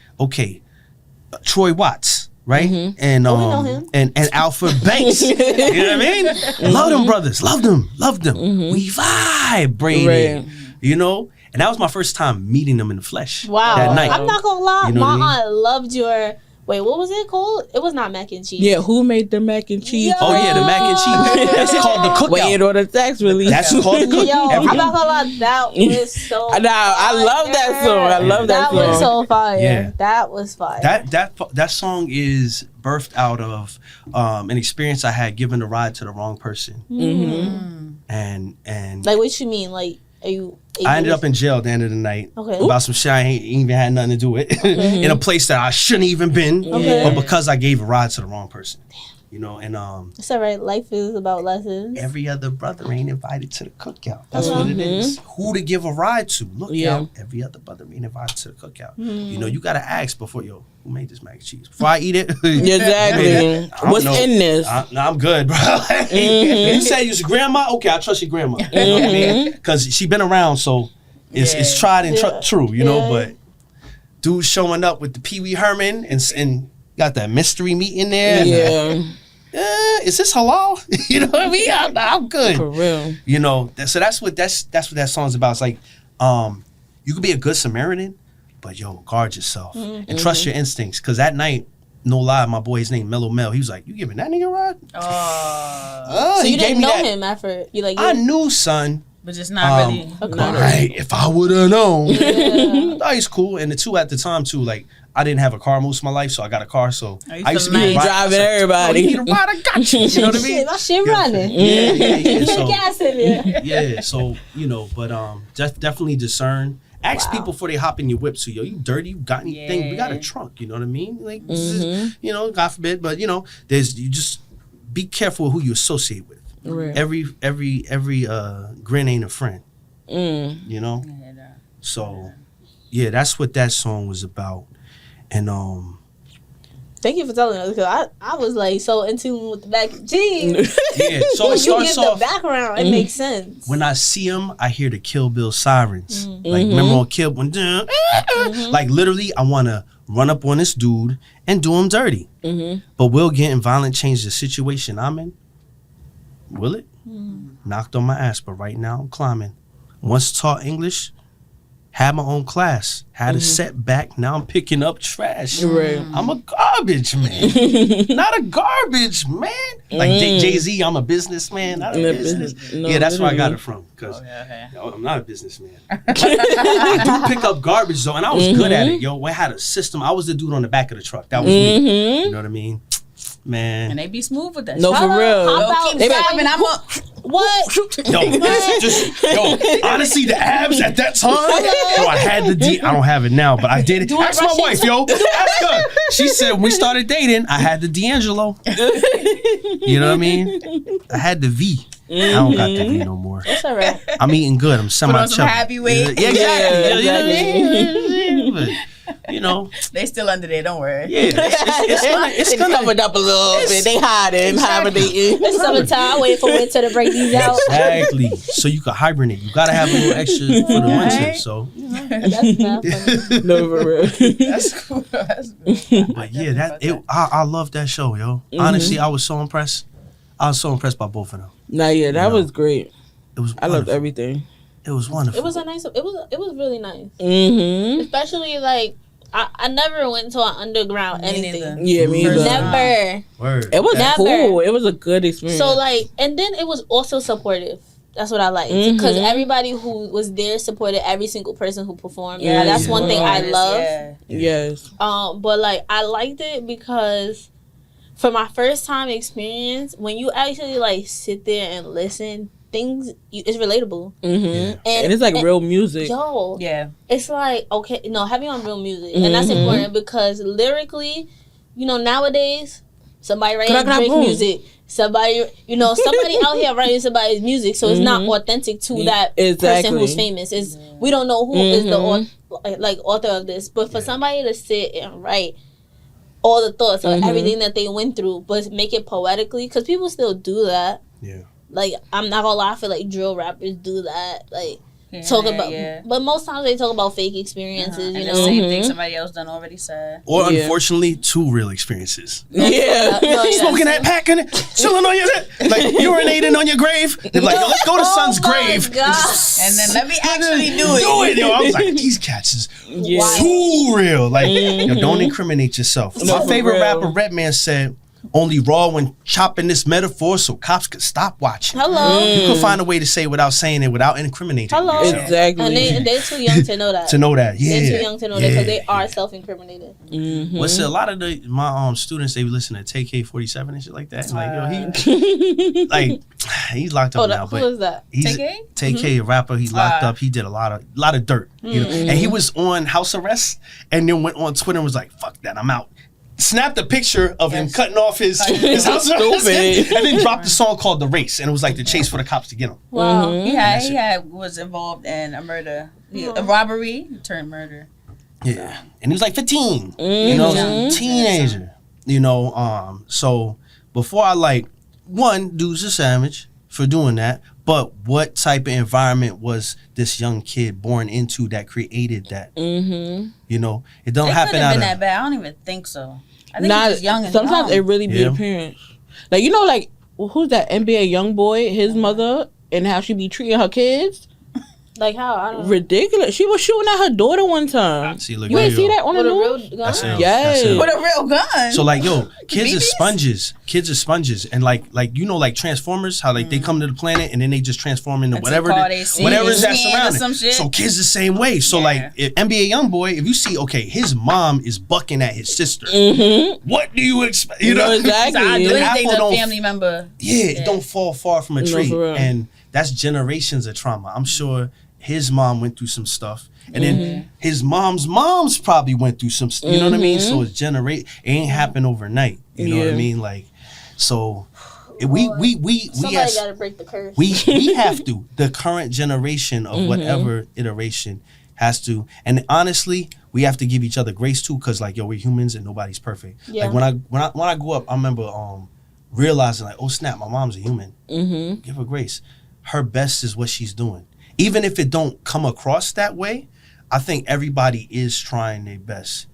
Speaker 7: Troy Watts. right? And
Speaker 2: we know him.
Speaker 7: and Alfred Banks. You know what I mean? Love them brothers. Love them. We vibrated.
Speaker 3: Right.
Speaker 7: You know? And that was my first time meeting them in the flesh.
Speaker 2: Wow.
Speaker 7: That night.
Speaker 2: I'm not gonna lie.
Speaker 7: You know what I mean?
Speaker 2: My aunt loved your. Wait, what was it called? It was not mac and cheese.
Speaker 3: Yeah, who made the mac and cheese?
Speaker 2: Yo.
Speaker 7: Oh yeah, the mac and cheese. That's called the cookout.
Speaker 3: Waiting on the tax release.
Speaker 7: That's called the cookout.
Speaker 2: Yo, I'm not gonna lie. That was so.
Speaker 3: Nah, I love that song. I love that song.
Speaker 2: That was so fire.
Speaker 7: Yeah.
Speaker 2: That was fire.
Speaker 7: That song is birthed out of an experience I had giving a ride to the wrong person. And
Speaker 2: Like, what you mean? Like, are you?
Speaker 7: I ended up in jail at the end of the night
Speaker 2: Okay.
Speaker 7: about some shit I ain't even had nothing to do with in a place that I shouldn't even been,
Speaker 2: Okay.
Speaker 7: but because I gave a ride to the wrong person. You know, and
Speaker 2: It's all right. Life is about lessons.
Speaker 7: every other brother ain't invited to the cookout. That's what it is. Who to give a ride to? Look out. Every other brother ain't invited to the cookout. You know, you gotta ask before, yo, who made this mac and cheese? Before I eat it.
Speaker 3: Exactly.
Speaker 7: I don't
Speaker 3: What's
Speaker 7: know.
Speaker 3: in this?
Speaker 7: I'm good, bro. You said you was your grandma? Okay, I trust your grandma. You know what I mean? Because she been around, so it's tried and true, you know, but dude showing up with the Pee Wee Herman and got that mystery meat in there. And is this halal? You know what I mean? I'm good.
Speaker 3: For real.
Speaker 7: You know, so that's what that song's about. It's like, you could be a good Samaritan, but yo, guard yourself and trust your instincts. Cause that night, no lie, my boy, his name Mellow Mel. He was like, "You giving that nigga a ride?"
Speaker 2: So
Speaker 7: he
Speaker 2: you
Speaker 7: gave
Speaker 2: didn't
Speaker 7: me
Speaker 2: know
Speaker 7: that.
Speaker 2: him at first. You like?
Speaker 7: I knew, son.
Speaker 4: But just not really.
Speaker 7: Right, if I would have known. I thought he's cool. And the two at the time too, like I didn't have a car most of my life, so I got a car. So I used to be
Speaker 3: driving everybody.
Speaker 7: You need a ride? I got you. You know what I mean?
Speaker 2: Shit, my shit running.
Speaker 7: Yeah.
Speaker 2: Put
Speaker 7: So,
Speaker 2: gas in there.
Speaker 7: yeah. So you know, but definitely discern. Ask people before they hop in your whip. So yo, you dirty? You got anything? We got a trunk. You know what I mean? Like this is, you know, God forbid, but you know, you just be careful who you associate with.
Speaker 3: Right.
Speaker 7: Every grin ain't a friend. You know? So yeah, that's what that song was about. And
Speaker 2: Thank you for telling us, because I was like so in tune with the mac and cheese.
Speaker 7: yeah, so it
Speaker 2: You give
Speaker 7: starts
Speaker 2: the
Speaker 7: off
Speaker 2: background, it makes sense.
Speaker 7: when I see him, I hear the Kill Bill sirens. Like remember on Kill when like literally I wanna run up on this dude and do him dirty. But will getting violent change the situation I'm in? Will it? Knocked on my ass, but right now I'm climbing. Once taught English, had my own class, had a setback, now I'm picking up trash.
Speaker 3: Right.
Speaker 7: I'm a garbage man, not a garbage man. Like Jay-Z, I'm a businessman, not a business.
Speaker 3: No,
Speaker 7: Yeah, that's where I got
Speaker 3: literally.
Speaker 7: it from, because I'm not a businessman. I do pick up garbage though, and I was good at it, yo. I had a system. I was the dude on the back of the truck. That was me. You know what I mean? Man.
Speaker 4: And they be smooth with that.
Speaker 3: No,
Speaker 4: shit.
Speaker 3: for real.
Speaker 2: How
Speaker 4: Keep
Speaker 2: about
Speaker 4: driving. I'm up.
Speaker 2: what?
Speaker 7: Yo, honestly, the abs at that time, yo, I had the I don't have it now, but I did it. Ask my wife, yo. Ask her. She said when we started dating, I had the D'Angelo. You know what I mean? I had the V. I don't got the V no more.
Speaker 2: It's all right.
Speaker 7: I'm eating good. I'm
Speaker 4: Put on some
Speaker 7: semi-chubby.
Speaker 4: happy weight.
Speaker 7: Yeah, exactly.
Speaker 3: Yeah,
Speaker 7: You know what I mean? But, you know,
Speaker 4: They still under there. Don't worry.
Speaker 7: yeah, it's
Speaker 3: They
Speaker 7: gonna
Speaker 3: covered up a little bit. They hiding, hibernating.
Speaker 2: It's summertime. Wait for winter to break these out.
Speaker 7: Exactly. So you can hibernate. You gotta have a little extra for the winter. So,
Speaker 2: That's not funny.
Speaker 3: No, for real.
Speaker 4: That's cool. That's cool.
Speaker 7: but yeah, I love that show, yo. Honestly, I was so impressed. I was so impressed by both of them.
Speaker 3: Nah, yeah, that was great.
Speaker 7: It was.
Speaker 3: I loved
Speaker 7: wonderful.
Speaker 3: everything.
Speaker 7: It was wonderful.
Speaker 2: It was a nice. It was really nice.
Speaker 3: Mm-hmm.
Speaker 2: Especially like I never went to an underground
Speaker 4: Me
Speaker 2: anything.
Speaker 4: neither.
Speaker 3: Yeah, me either.
Speaker 2: Never.
Speaker 7: Word.
Speaker 3: It was
Speaker 2: Never.
Speaker 3: cool. It was a good experience.
Speaker 2: So like, and then it was also supportive. That's what I liked, because everybody who was there supported every single person who performed. Yeah, that's one thing I love.
Speaker 4: Yeah.
Speaker 3: Yes.
Speaker 2: But like I liked it because for my first time experience, when you actually like sit there and listen, it's relatable.
Speaker 3: Mm-hmm. And it's like real music.
Speaker 2: Yo,
Speaker 4: Yeah.
Speaker 2: it's like, okay, no, heavy on real music, and that's important because lyrically, nowadays somebody writing Drake music, somebody out here writing somebody's music, so it's not authentic to that person who's famous. We don't know who is the author of this, but for somebody to sit and write all the thoughts of everything that they went through, but make it poetically, because people still do that.
Speaker 7: Yeah.
Speaker 2: Like, I'm not gonna lie, I feel like drill rappers do that. Like, talk about, but most times they talk about fake experiences.
Speaker 4: And
Speaker 2: You
Speaker 4: the
Speaker 2: know,
Speaker 4: same thing somebody else done already said.
Speaker 7: Or unfortunately, 2 real experiences.
Speaker 3: Yeah.
Speaker 7: Smoking that pack and chilling on your like urinating on your grave. They're like, yo, let's go to son's grave.
Speaker 4: And then let me actually do it.
Speaker 7: Do it, yo. I was like, these cats is too real. Like, yo, don't incriminate yourself.
Speaker 3: No,
Speaker 7: My favorite
Speaker 3: real.
Speaker 7: rapper, Redman, said, only raw when chopping this metaphor so cops could stop watching.
Speaker 2: Hello.
Speaker 7: You could find a way to say it without saying it, without incriminating
Speaker 2: Hello.
Speaker 7: yourself.
Speaker 3: Exactly.
Speaker 2: And they're too young to know that.
Speaker 7: To know that, yeah.
Speaker 2: They're too young to know that because they are self-incriminated.
Speaker 7: Well, see, a lot of my students, they listen to TK47 and shit like that. Like, yo, he like he's locked up now.
Speaker 2: Who
Speaker 7: But
Speaker 2: is that?
Speaker 7: he's TK, a rapper. He's locked up. He did a lot of dirt, you know. And he was on house arrest, and then went on Twitter and was like, "Fuck that, I'm out." Snapped a picture of him cutting off his house arrest, and then dropped a song called "The Race," and it was like the chase for the cops to get him.
Speaker 2: Wow.
Speaker 4: He was involved in a murder, a robbery turned murder.
Speaker 7: Yeah, and he was like 15, you know, teenager, you know. So before I like, one, dude's a savage for doing that, but what type of environment was this young kid born into that created that? You know, it don't happen out
Speaker 4: been
Speaker 7: of
Speaker 4: that bad. I don't even think so. I think he was young and
Speaker 3: sometimes
Speaker 4: young.
Speaker 3: it really be the parents. Like, you know, like, who's that NBA young boy, his mother, and how she be treating her kids?
Speaker 2: Like how? I don't know.
Speaker 3: Ridiculous. She was shooting at her daughter one time.
Speaker 7: See, look,
Speaker 3: You ain't see that on the
Speaker 2: With a
Speaker 3: news?
Speaker 2: real gun?
Speaker 3: Yes.
Speaker 4: With a real gun.
Speaker 7: So like, yo, kids are
Speaker 4: BBs?
Speaker 7: sponges. Kids are sponges, and like you know, like Transformers, how like they come to the planet and then they just transform into whatever
Speaker 4: car they see,
Speaker 7: whatever is that
Speaker 4: skin or some
Speaker 7: surrounding.
Speaker 4: shit.
Speaker 7: So kids the same way. So like, if NBA YoungBoy, if you see, okay, his mom is bucking at his sister. What do you expect? You know,
Speaker 3: exactly.
Speaker 4: So I do
Speaker 7: The
Speaker 4: anything
Speaker 7: apple
Speaker 4: to a
Speaker 7: don't-
Speaker 4: family member.
Speaker 7: it don't fall far from a
Speaker 3: No,
Speaker 7: tree,
Speaker 3: for real.
Speaker 7: and that's generations of trauma. I'm sure his mom went through some stuff, and then his mom's probably went through some. You know what I mean? So it's it ain't happen overnight. You know what I
Speaker 3: Yeah.
Speaker 7: mean? Like, so we
Speaker 2: Somebody
Speaker 7: as
Speaker 2: gotta break the curse.
Speaker 7: we have to. The current generation of whatever iteration has to, and honestly, we have to give each other grace too, because like, yo, we're humans and nobody's perfect.
Speaker 2: Yeah.
Speaker 7: Like when I grew up, I remember realizing like, oh snap, my mom's a human. Give her grace. Her best is what she's doing. Even if it don't come across that way, I think everybody is trying their best.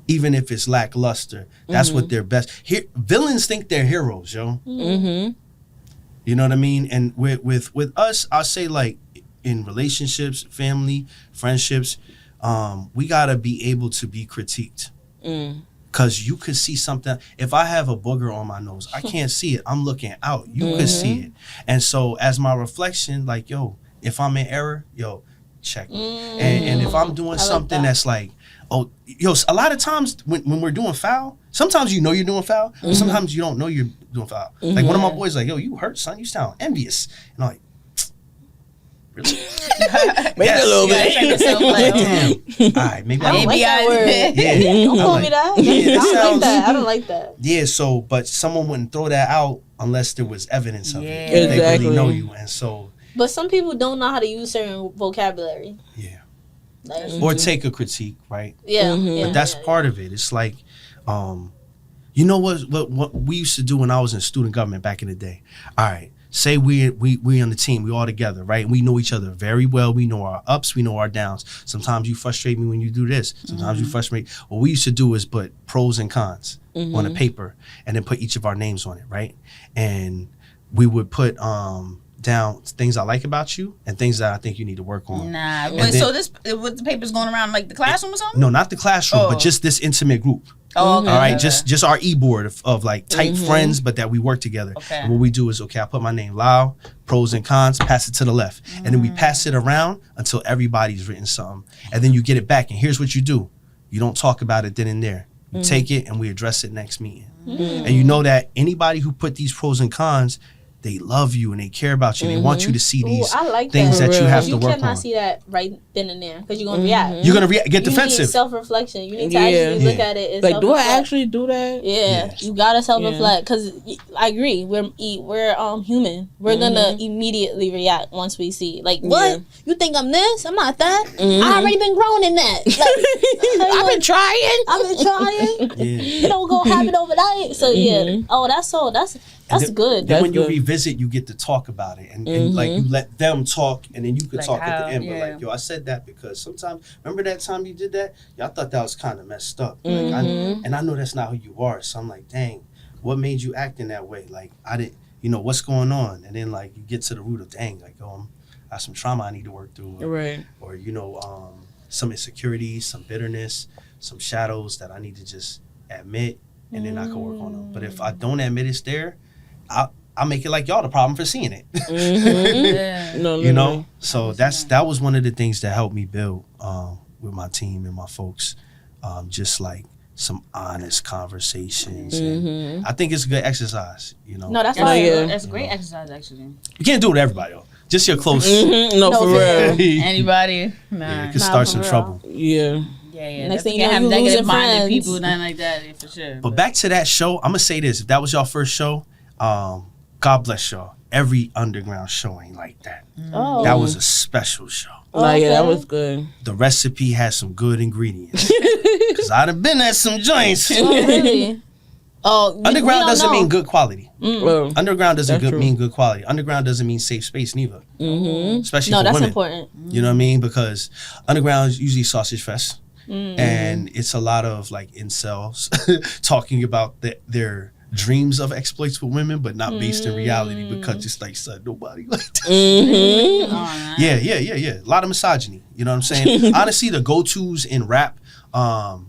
Speaker 7: Even if it's lackluster, that's what their best. Villains think they're heroes, yo. You know what I mean? And with us, I'll say like in relationships, family, friendships, we gotta be able to be critiqued. Cause you could see something. If I have a booger on my nose, I can't see it. I'm looking out. You could see it. And so as my reflection, like, yo, if I'm in error, yo, check me. And if I'm doing something that's like, oh, yo, a lot of times when we're doing foul, sometimes you know you're doing foul, but sometimes you don't know you're doing foul. Like one of my boys like, yo, you hurt, son. You sound envious. And I'm like, really?
Speaker 3: Maybe a little bit.
Speaker 7: Damn. All right, maybe
Speaker 2: I don't like that word.
Speaker 7: Yeah.
Speaker 2: Don't
Speaker 7: I'm
Speaker 2: call
Speaker 7: like,
Speaker 2: me that.
Speaker 7: yeah,
Speaker 2: I don't
Speaker 7: sounds-
Speaker 2: like that. I don't like that.
Speaker 7: Yeah, so, but someone wouldn't throw that out unless there was evidence of it.
Speaker 4: Yeah.
Speaker 7: If they
Speaker 3: Exactly.
Speaker 7: really know you. And so,
Speaker 2: But some people don't know how to use certain vocabulary.
Speaker 7: yeah.
Speaker 2: Like,
Speaker 7: Or take a critique, right?
Speaker 2: yeah, yeah.
Speaker 7: But that's part of it. It's like, you know what we used to do when I was in student government back in the day? All right, say we on the team, we all together, right? We know each other very well. We know our ups, we know our downs. Sometimes you frustrate me when you do this. Sometimes you frustrate. What we used to do is put pros and cons on a paper and then put each of our names on it, right? And we would put down things I like about you and things that I think you need to work on.
Speaker 4: Nah,
Speaker 7: And
Speaker 4: but
Speaker 7: then-
Speaker 4: so this with the papers going around like the classroom or something?
Speaker 7: No, not the classroom, but just this intimate group.
Speaker 4: Oh, okay.
Speaker 7: All right, just our e-board of like tight friends, but that we work together.
Speaker 4: Okay.
Speaker 7: And what we do is, okay, I put my name, Lyle, pros and cons, pass it to the left. And then we pass it around until everybody's written something. And then you get it back, and here's what you do. You don't talk about it then and there. You take it, and we address it next meeting. And you know that anybody who put these pros and cons, they love you and they care about you. They want you to see these
Speaker 2: I like
Speaker 7: things
Speaker 2: that.
Speaker 7: that you have to
Speaker 2: You
Speaker 7: work
Speaker 2: cannot
Speaker 7: on.
Speaker 2: see that right then and there because you're gonna react.
Speaker 7: You're going to get
Speaker 2: You
Speaker 7: defensive.
Speaker 2: need self-reflection. You need to
Speaker 3: Yeah.
Speaker 2: actually look at it. And
Speaker 3: Like, do I
Speaker 2: self-reflect.
Speaker 3: actually do that?
Speaker 2: Yeah, you gotta self-reflect because I agree. We're human. We're gonna immediately react once we see like, what
Speaker 3: Yeah.
Speaker 2: you think I'm this? I'm not that. I already been grown in that. Like,
Speaker 3: I've been trying.
Speaker 2: You don't go happen overnight. So yeah. Oh, that's good.
Speaker 7: Then
Speaker 3: That's
Speaker 7: when you
Speaker 3: good.
Speaker 7: revisit, you get to talk about it, and like you let them talk, and then you could
Speaker 4: Like
Speaker 7: talk at
Speaker 4: how-
Speaker 7: the end. But
Speaker 4: yeah.
Speaker 7: like, yo, I said that because sometimes, remember that time you did that? Yeah, I thought that was kind of messed up. Like, and I know that's not who you are. So I'm like, dang, what made you act in that way? Like, I didn't, what's going on? And then like you get to the root of, dang, like, I have some trauma I need to work through,
Speaker 3: Right.
Speaker 7: or some insecurities, some bitterness, some shadows that I need to just admit, and then I can work on them. But if I don't admit it's there, I'll make it like y'all the problem for seeing it.
Speaker 4: Yeah.
Speaker 3: No,
Speaker 7: So that was one of the things that helped me build with my team and my folks, just like some honest conversations. And I think it's a good exercise.
Speaker 2: No, that's
Speaker 4: That's,
Speaker 2: why.
Speaker 3: yeah.
Speaker 4: that's great exercise, actually.
Speaker 7: You can't do it with everybody though. Just your close.
Speaker 3: No, for real.
Speaker 4: Anybody? Nah.
Speaker 7: Yeah, it could start some
Speaker 2: for real.
Speaker 7: trouble.
Speaker 3: Yeah.
Speaker 4: Yeah.
Speaker 2: Next thing you
Speaker 4: Can't
Speaker 2: know,
Speaker 4: have
Speaker 2: you losing
Speaker 4: negative-minded
Speaker 2: friends.
Speaker 4: people, nothing like that, yeah, for sure.
Speaker 7: But back to that show, I'm gonna say this: if that was y'all first show, God bless y'all. Every underground show ain't like that.
Speaker 2: Oh.
Speaker 7: That was a special show.
Speaker 3: Nah, yeah, that
Speaker 2: Okay.
Speaker 3: was good.
Speaker 7: The recipe had some good ingredients. Cause I'd have been at some joints.
Speaker 2: Oh, really? Oh, we
Speaker 7: Underground
Speaker 2: don't
Speaker 7: doesn't
Speaker 2: know.
Speaker 7: mean good quality.
Speaker 3: Well,
Speaker 7: Underground doesn't
Speaker 3: That's true.
Speaker 7: mean good quality. Underground doesn't mean safe space neither. Especially
Speaker 2: No,
Speaker 7: for
Speaker 2: that's
Speaker 7: women.
Speaker 2: important.
Speaker 7: You know what I mean? Because underground is usually sausage fest. And it's a lot of like incels talking about their dreams of exploits for women, but not based in reality because it's like, son, nobody like that.
Speaker 3: Mm-hmm.
Speaker 4: Oh,
Speaker 7: Yeah. A lot of misogyny. You know what I'm saying? Honestly, the go-tos in rap, and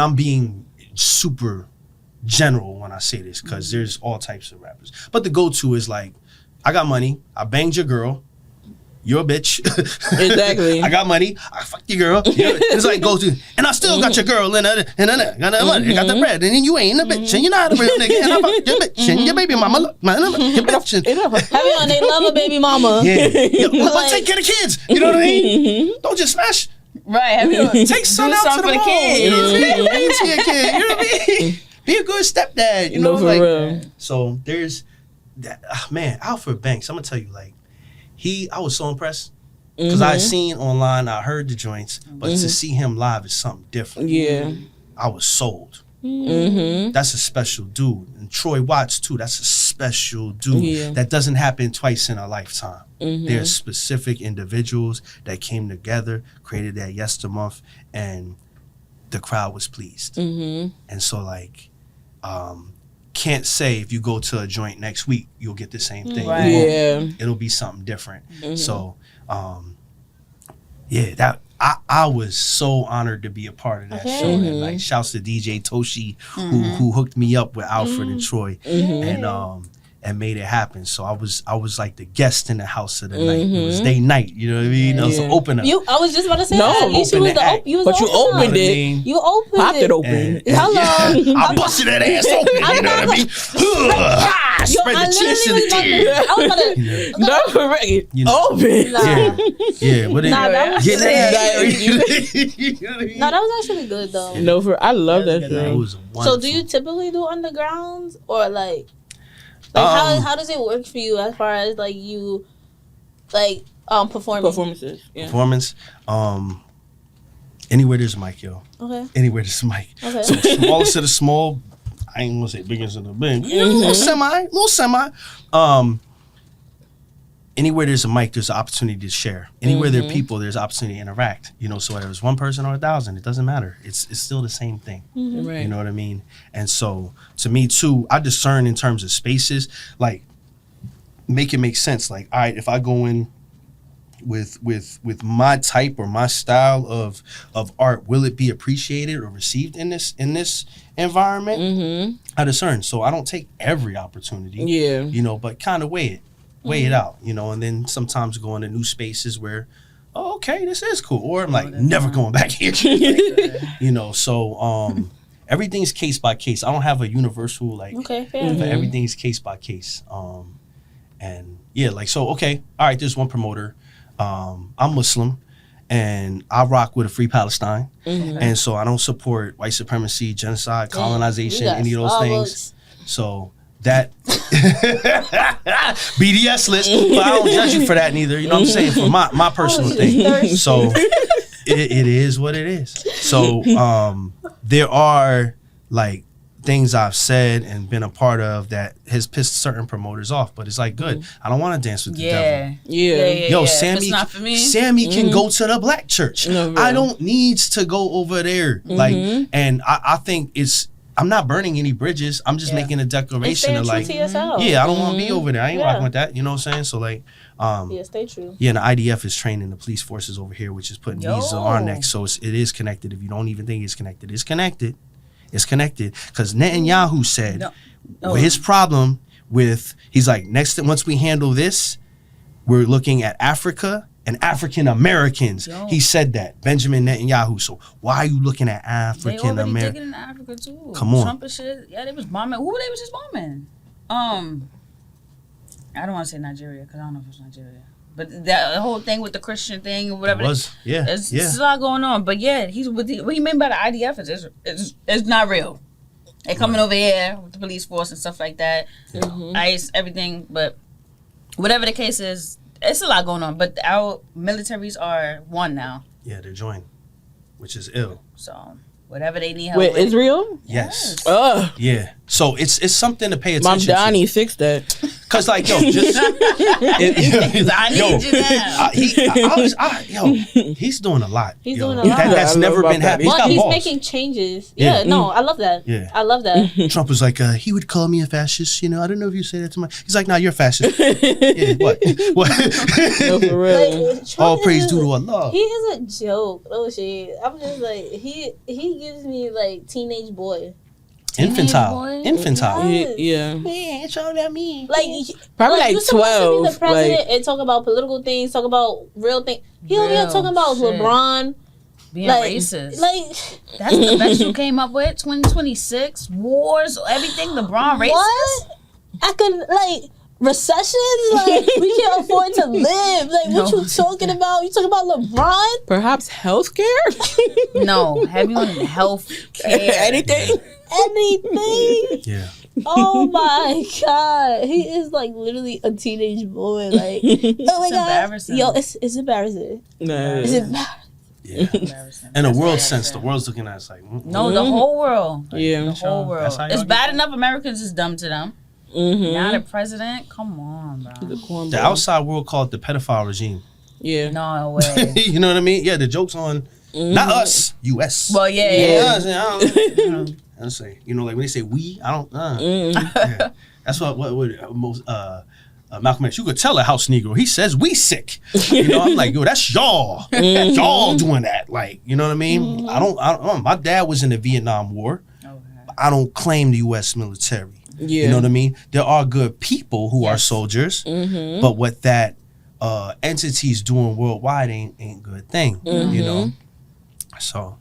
Speaker 7: I'm being super general when I say this because there's all types of rappers. But the go-to is like, I got money, I banged your girl, you're a bitch.
Speaker 3: Exactly.
Speaker 7: I got money, I fucked your girl. It's like go-to. And I still got your girl and got that money, I got the bread, and then you ain't a bitch, and you're not a real nigga, and I fucked your bitch, and your baby mama, look, your bitch.
Speaker 2: Have you on? They love a baby mama.
Speaker 7: Yeah. But
Speaker 2: Like-
Speaker 7: take care of the kids. You know what I mean? Don't just smash.
Speaker 4: Right. Have you
Speaker 7: Take son
Speaker 4: do
Speaker 7: out to
Speaker 4: something
Speaker 7: the
Speaker 4: for
Speaker 7: mall.
Speaker 4: kids.
Speaker 7: You know what I mean? Bring it to your kid. You know what I mean? Be a good stepdad. You know,
Speaker 3: No, for
Speaker 7: like
Speaker 3: real.
Speaker 7: so. There's that man, Alfred Banks. I'm gonna tell you, like I was so impressed because I had seen online, I heard the joints, but to see him live is something different.
Speaker 3: Yeah.
Speaker 7: I was sold.
Speaker 3: Mm-hmm.
Speaker 7: That's a special dude, and Troy Watts too. That's a special dude.
Speaker 3: Yeah.
Speaker 7: That doesn't happen twice in a lifetime. There's specific individuals that came together, created that Yester Month, and the crowd was pleased. And so, like, can't say if you go to a joint next week, you'll get the same thing.
Speaker 4: Right.
Speaker 3: Yeah.
Speaker 7: It'll be something different. So, yeah, that. I was so honored to be a part of that show. And like shouts to DJ Toshi who hooked me up with Alfred and Troy and made it happen. So I was like the guest in the house of the night. It was day night, you know what I mean? It was an opener.
Speaker 2: I was just about to say
Speaker 3: No,
Speaker 2: that. At least you
Speaker 7: open
Speaker 2: was
Speaker 7: the
Speaker 2: the
Speaker 7: act.
Speaker 2: you was
Speaker 3: But
Speaker 2: the
Speaker 3: you
Speaker 2: opener.
Speaker 3: opened it.
Speaker 2: You opened
Speaker 3: Popped it open.
Speaker 7: And-
Speaker 2: Hello.
Speaker 7: I busted that ass open, you know what I mean? Spread the cheeks to the tears.
Speaker 2: I was about to.
Speaker 3: No, correct.
Speaker 7: You know.
Speaker 3: Open.
Speaker 2: Nah.
Speaker 7: Yeah, what
Speaker 2: Nah, that was
Speaker 7: get
Speaker 2: good.
Speaker 7: that.
Speaker 2: No, that was actually good though.
Speaker 3: No, I love that
Speaker 7: It
Speaker 3: show.
Speaker 7: was
Speaker 2: So
Speaker 7: wonderful.
Speaker 2: do you typically do undergrounds or like how does it work for you as far as like you performing?
Speaker 3: Performances. Yeah.
Speaker 7: performance? Anywhere there's a mic, yo.
Speaker 2: Okay.
Speaker 7: Anywhere there's a mic.
Speaker 2: Okay.
Speaker 7: So smallest of the small, I ain't gonna say biggest of the big. You know, little semi. Anywhere there's a mic, there's an opportunity to share. Anywhere there are people, there's opportunity to interact. You know, so whether it's one person or 1,000, it doesn't matter. It's still the same thing.
Speaker 3: Right.
Speaker 7: You know what I mean? And so to me too, I discern in terms of spaces, like make it make sense. Like, all right, if I go in with my type or my style of art, will it be appreciated or received in this environment? I discern. So I don't take every opportunity.
Speaker 3: Yeah.
Speaker 7: You know, but kind of weigh it out, you know, and then sometimes go into new spaces where, oh, okay, this is cool. Or I'm like, never going back here. You know, so everything's case by case. I don't have a universal like
Speaker 2: Okay, fair.
Speaker 7: but everything's case by case. And yeah, like so, okay, all right, there's one promoter. I'm Muslim and I rock with a free Palestine. And so I don't support white supremacy, genocide, colonization, any of those things. So that BDS list, but I don't judge you for that neither. You know what I'm saying? For my personal thing. So it is what it is. So there are like things I've said and been a part of that has pissed certain promoters off, but it's like, good. I don't want to dance with the devil. Yo, Sammy,
Speaker 4: not for me.
Speaker 7: Sammy can go to the black church.
Speaker 3: No,
Speaker 7: I don't need to go over there. Like, and I think I'm not burning any bridges. I'm just making a declaration of like,
Speaker 2: to yourself.
Speaker 7: I don't want to be over there. I ain't rocking with that. You know what I'm saying? So like,
Speaker 2: stay true.
Speaker 7: Yeah, and the IDF is training the police forces over here, which is putting these on our necks. So it is connected. If you don't even think it's connected, it's connected. It's connected. Because Netanyahu said his problem with, he's like, once we handle this, we're looking at Africa and African Americans. He said that, Benjamin Netanyahu. So why are you looking at African Americans?
Speaker 4: They already digging in Africa too.
Speaker 7: Come on.
Speaker 4: Trump and shit. Yeah, they was bombing. Who they was just bombing? I don't want to say Nigeria because I don't know if it's Nigeria. But that whole thing with the Christian thing or whatever. It's a lot going on. But yeah, what he meant by the IDF is it's not real. They coming over here with the police force and stuff like that. ICE, everything. But whatever the case is, it's a lot going on. But our militaries are one now.
Speaker 7: Yeah, they're joined, which is ill.
Speaker 4: So whatever they need help
Speaker 3: with
Speaker 4: with.
Speaker 3: Israel?
Speaker 7: Yes.
Speaker 3: Yeah.
Speaker 7: So it's something to pay attention
Speaker 3: Mom Donnie
Speaker 7: to.
Speaker 3: fixed that.
Speaker 7: Cause like I need you now. He's doing a lot.
Speaker 2: He's doing a lot.
Speaker 7: That's never been happening.
Speaker 2: But he's
Speaker 7: boss.
Speaker 2: making changes. I love that.
Speaker 7: Yeah.
Speaker 2: I love that.
Speaker 7: Trump was like, he would call me a fascist. You know, I don't know if you say that to my. He's like, nah, you're a fascist. Yeah, what?
Speaker 3: No, for real.
Speaker 2: Like,
Speaker 7: all praise due to Allah.
Speaker 2: He is a joke. Oh shit! I'm just like he gives me like teenage boy.
Speaker 7: Infantile.
Speaker 2: Yes.
Speaker 3: Yeah.
Speaker 7: Man, it's all about me.
Speaker 2: Like
Speaker 3: probably like
Speaker 2: you're supposed
Speaker 3: 12.
Speaker 2: to be the president and talk about political things, talk about real things. He over here talking about
Speaker 4: shit.
Speaker 2: LeBron
Speaker 4: Being
Speaker 2: like,
Speaker 4: racist.
Speaker 2: Like
Speaker 4: that's the best you came up with. 2026 wars, everything. LeBron racist.
Speaker 2: What? I could like recessions. Like we can't afford to live. Like what you talking about? You talking about LeBron?
Speaker 3: Perhaps healthcare?
Speaker 4: No, have you on health care?
Speaker 3: Anything?
Speaker 7: Yeah.
Speaker 2: Oh my god, he is like literally a teenage boy. Like, oh my god,
Speaker 4: embarrassing.
Speaker 2: yo, it's embarrassing.
Speaker 3: No.
Speaker 2: It's embarrassing.
Speaker 7: Yeah. In a world sense, the world's looking at us like,
Speaker 4: no, the whole world.
Speaker 3: Yeah.
Speaker 4: The whole world. It's bad enough Americans is dumb to them. Now the president, come on, bro.
Speaker 7: The outside world called it the pedophile regime.
Speaker 3: Yeah.
Speaker 4: No way.
Speaker 7: You know what I mean? Yeah, the joke's on not us, US.
Speaker 4: Well, yeah.
Speaker 7: I say, you know, like when they say we, I don't. Yeah. That's what most Malcolm X. You could tell a house Negro. He says we sick. You know, I'm like, yo, that's y'all. Y'all doing that. Like, you know what I mean? I don't. My dad was in the Vietnam War. I don't claim the U.S. military.
Speaker 3: Yeah.
Speaker 7: You know what I mean? There are good people who are soldiers, but what that entity's doing worldwide ain't a good thing. You know. So.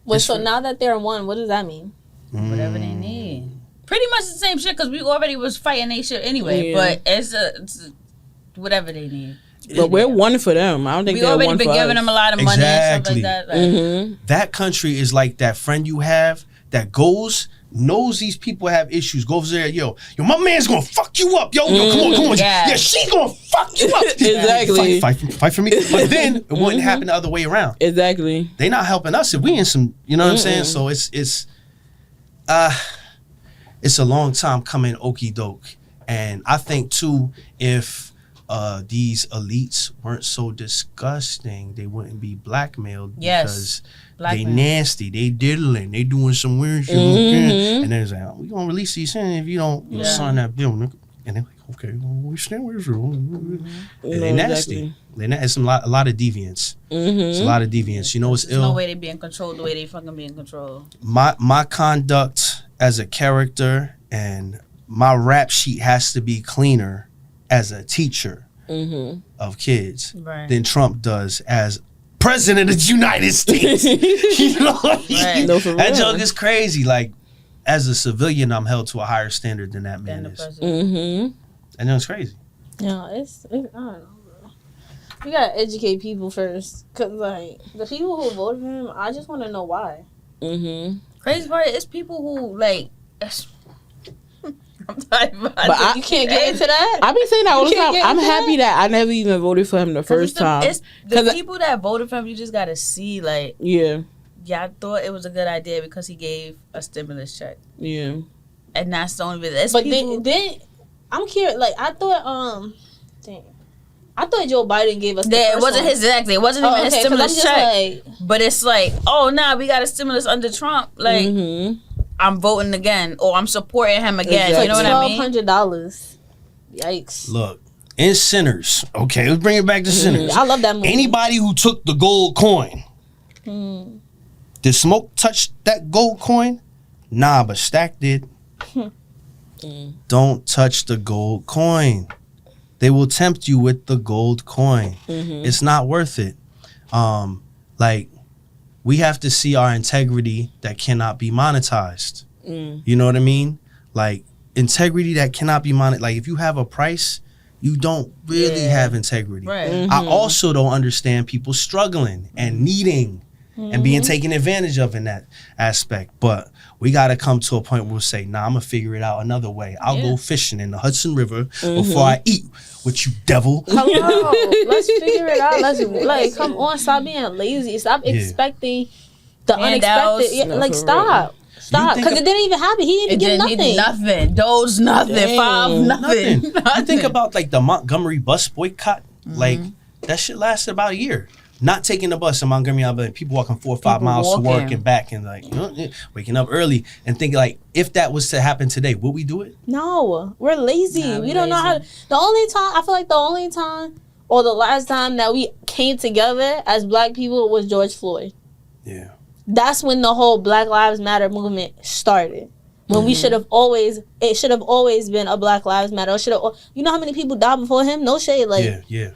Speaker 2: Well, so now that they're one, what does that mean?
Speaker 4: Whatever they need. Pretty much the same shit because we already was fighting they shit anyway.
Speaker 3: Yeah.
Speaker 4: But it's whatever they need.
Speaker 3: But we're one for them. I don't think
Speaker 4: we
Speaker 3: they're
Speaker 4: already
Speaker 3: one
Speaker 4: been
Speaker 3: for
Speaker 4: giving
Speaker 3: us.
Speaker 4: them a lot of money and stuff like that. Like,
Speaker 7: That country is like that friend you have that knows these people have issues, goes there, yo, my man's gonna fuck you up, yo, come on, yeah, she's gonna fuck you up.
Speaker 3: Exactly.
Speaker 7: Fight for me. But then it wouldn't happen the other way around.
Speaker 3: Exactly.
Speaker 7: They not helping us if we in some, you know what I'm saying? So it's a long time coming, okie doke. And I think too, if these elites weren't so disgusting, they wouldn't be blackmailed because they nasty, they diddling, they doing some weird shit. And then it's like, we gonna release these things if you don't sign that bill. And they're like, okay, well, we stand with you. And they nasty. It's a lot of deviance. It's a lot of deviance. You know what's
Speaker 4: there's
Speaker 7: ill?
Speaker 4: no way they be in control the way they fucking be in control.
Speaker 7: My conduct as a character and my rap sheet has to be cleaner as a teacher of kids than Trump does as president of the United States. You know,
Speaker 3: No, for
Speaker 7: that
Speaker 3: real.
Speaker 7: joke is crazy. Like, as a civilian, I'm held to a higher standard than that man is. And it's crazy.
Speaker 2: Yeah, it's I don't know, bro. We gotta educate people first, cause like the people who voted for him, I just want to know why.
Speaker 4: Crazy part is people who like.
Speaker 2: But you can't get into that.
Speaker 3: I be saying that all the
Speaker 2: can't
Speaker 3: time.
Speaker 2: get
Speaker 3: I'm
Speaker 2: into
Speaker 3: happy that I never even voted for him the first time.
Speaker 4: It's the people that voted for him. You just gotta see, like,
Speaker 3: Yeah,
Speaker 4: I thought it was a good idea because he gave a stimulus check,
Speaker 3: yeah.
Speaker 4: and that's the only reason.
Speaker 2: But then I'm curious. Like I thought, I thought Joe Biden gave us.
Speaker 4: Yeah, it wasn't his exactly. It wasn't even his stimulus check. But it's like, oh, nah, we got a stimulus under Trump. Like, I'm voting again, or I'm supporting him again.
Speaker 3: Exactly.
Speaker 4: You know what I mean?
Speaker 2: $1,200. Yikes!
Speaker 7: Look, in Sinners. Okay, let's bring it back to Sinners.
Speaker 2: I love that movie.
Speaker 7: Anybody who took the gold coin, did Smoke touch that gold coin? Nah, but Stack did. Don't touch the gold coin. They will tempt you with the gold coin. It's not worth it. Like, we have to see our integrity that cannot be monetized. You know what I mean? Like, integrity that cannot be monetized. Like, if you have a price, you don't really have integrity.
Speaker 4: Right.
Speaker 7: I also don't understand people struggling and needing and being taken advantage of in that aspect. But we got to come to a point where we'll say, nah, I'm going to figure it out another way. I'll go fishing in the Hudson River before I eat with you, devil.
Speaker 2: Hello, let's figure it out. Let's like, come on, stop being lazy. Stop expecting the
Speaker 4: Handouts.
Speaker 2: unexpected. Yeah,
Speaker 3: No,
Speaker 2: like,
Speaker 3: for
Speaker 2: stop. Stop, because it didn't even happen. He didn't give nothing.
Speaker 4: Nothing. Those nothing.
Speaker 3: Dang.
Speaker 4: 5 nothing.
Speaker 7: You think about like the Montgomery bus boycott, like that shit lasted about a year. Not taking the bus in Montgomery, Alabama, people walking 4 or 5 miles to work and back, and like, you know, waking up early and thinking like, if that was to happen today, would we do it?
Speaker 2: No, we're lazy.
Speaker 4: Nah,
Speaker 2: we don't know how to. The only time or the last time that we came together as Black people was George Floyd.
Speaker 7: Yeah.
Speaker 2: That's when the whole Black Lives Matter movement started. When it should have always been a Black Lives Matter. You know how many people died before him? No shade, like.
Speaker 7: Yeah.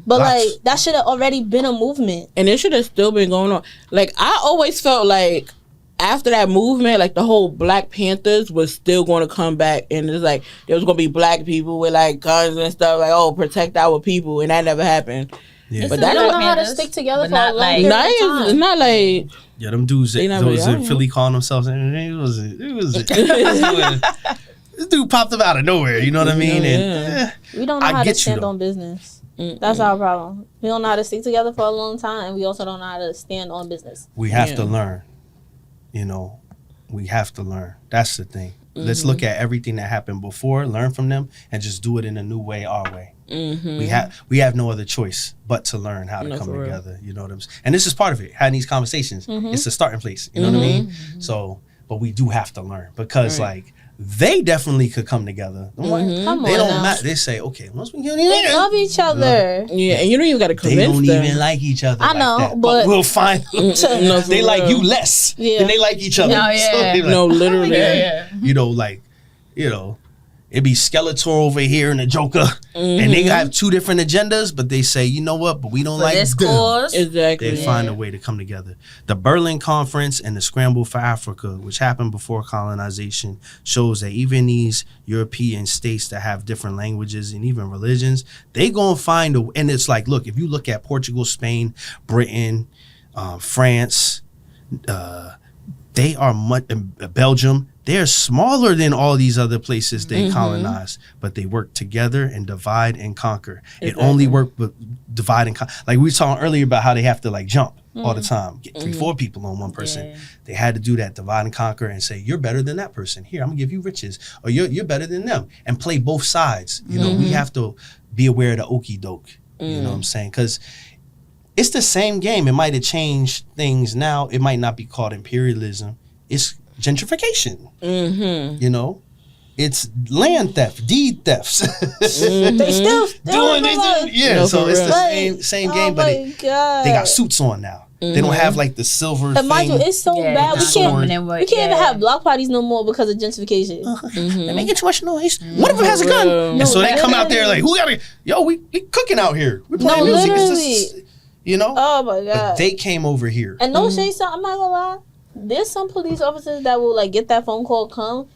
Speaker 2: But
Speaker 7: Lots.
Speaker 2: like that should have already been a movement.
Speaker 3: And it should have still been going on. Like, I always felt like after that movement, like the whole Black Panthers was still going to come back, and it's like there was going to be Black people with like guns and stuff, like, oh, protect our people, and that never happened.
Speaker 7: Yeah.
Speaker 2: But they don't know how to stick together for a long period of time.
Speaker 3: It's not like
Speaker 7: Yeah, them dudes,
Speaker 3: They not
Speaker 7: those
Speaker 3: really
Speaker 7: in
Speaker 3: out
Speaker 7: Philly calling themselves, this dude popped up out of nowhere, you know what I mean? And
Speaker 2: We don't know
Speaker 7: I
Speaker 2: how to
Speaker 7: get you,
Speaker 2: stand
Speaker 7: though.
Speaker 2: on business. That's our problem. We don't know how to stick together for a long time, and we also don't know how to stand on business.
Speaker 7: we have to learn. You know, we have to learn. That's the thing. Let's look at everything that happened before, learn from them, and just do it in a new way, our way. We have no other choice but to learn how to come
Speaker 3: for real.
Speaker 7: together. You know what I'm saying? And this is part of it. Having these conversations, it's the starting place. You know what I mean? So, but we do have to learn because, like, they definitely could come together.
Speaker 2: Come on,
Speaker 7: They don't
Speaker 2: now.
Speaker 7: matter. They say, okay, once we get
Speaker 2: They love each other.
Speaker 3: yeah, and you don't even got to
Speaker 7: they
Speaker 3: convince
Speaker 7: don't
Speaker 3: them.
Speaker 7: even like each other.
Speaker 2: I know,
Speaker 7: like that.
Speaker 2: but-
Speaker 7: we'll find
Speaker 3: No, for
Speaker 7: they like
Speaker 3: real.
Speaker 7: you less
Speaker 2: Yeah.
Speaker 7: than they like each other.
Speaker 4: No, yeah.
Speaker 7: they like,
Speaker 3: No, literally.
Speaker 7: you know, like, you know, it'd be Skeletor over here and the Joker, and they have 2 different agendas, but they say, you know what, but we don't like
Speaker 4: this
Speaker 7: them.
Speaker 4: cause.
Speaker 3: Exactly.
Speaker 7: They find a way to come together. The Berlin Conference and the Scramble for Africa, which happened before colonization, shows that even these European states that have different languages and even religions, they gonna find a. And it's like, look, if you look at Portugal, Spain, Britain, France, they are much. Belgium. They're smaller than all these other places they colonized, but they work together and divide and conquer. It only worked with divide and conquer. Like we were talking earlier about how they have to like jump all the time, get 3-4 people on one person.
Speaker 4: Yeah.
Speaker 7: They had to do that, divide and conquer, and say, you're better than that person. Here, I'm gonna give you riches, or you're better than them, and play both sides. You know, we have to be aware of the okey doke. You know what I'm saying? Because it's the same game. It might have changed things now. It might not be called imperialism. It's gentrification. You know, it's land theft, deed thefts.
Speaker 2: They still
Speaker 7: doing it. Yeah,
Speaker 3: No,
Speaker 7: so
Speaker 3: for
Speaker 7: it's
Speaker 3: real.
Speaker 7: the same game, but
Speaker 2: my God.
Speaker 7: they got suits on now. They don't have like the silver
Speaker 2: And mind you,
Speaker 7: thing.
Speaker 2: it's so
Speaker 4: Yeah,
Speaker 2: bad.
Speaker 7: the
Speaker 2: We
Speaker 7: sword.
Speaker 2: can't even have block parties no more because of gentrification.
Speaker 7: They making too much noise. One of them has a gun, and so they come out there like, "Who got it? Yo, we cooking out here. We playing
Speaker 2: No,
Speaker 7: music. It's
Speaker 2: literally.
Speaker 7: just, you know."
Speaker 2: Oh my
Speaker 7: But
Speaker 2: God.
Speaker 7: they came over here.
Speaker 2: And no shade, so I'm not gonna lie. There's some police officers that will like get that phone call, come,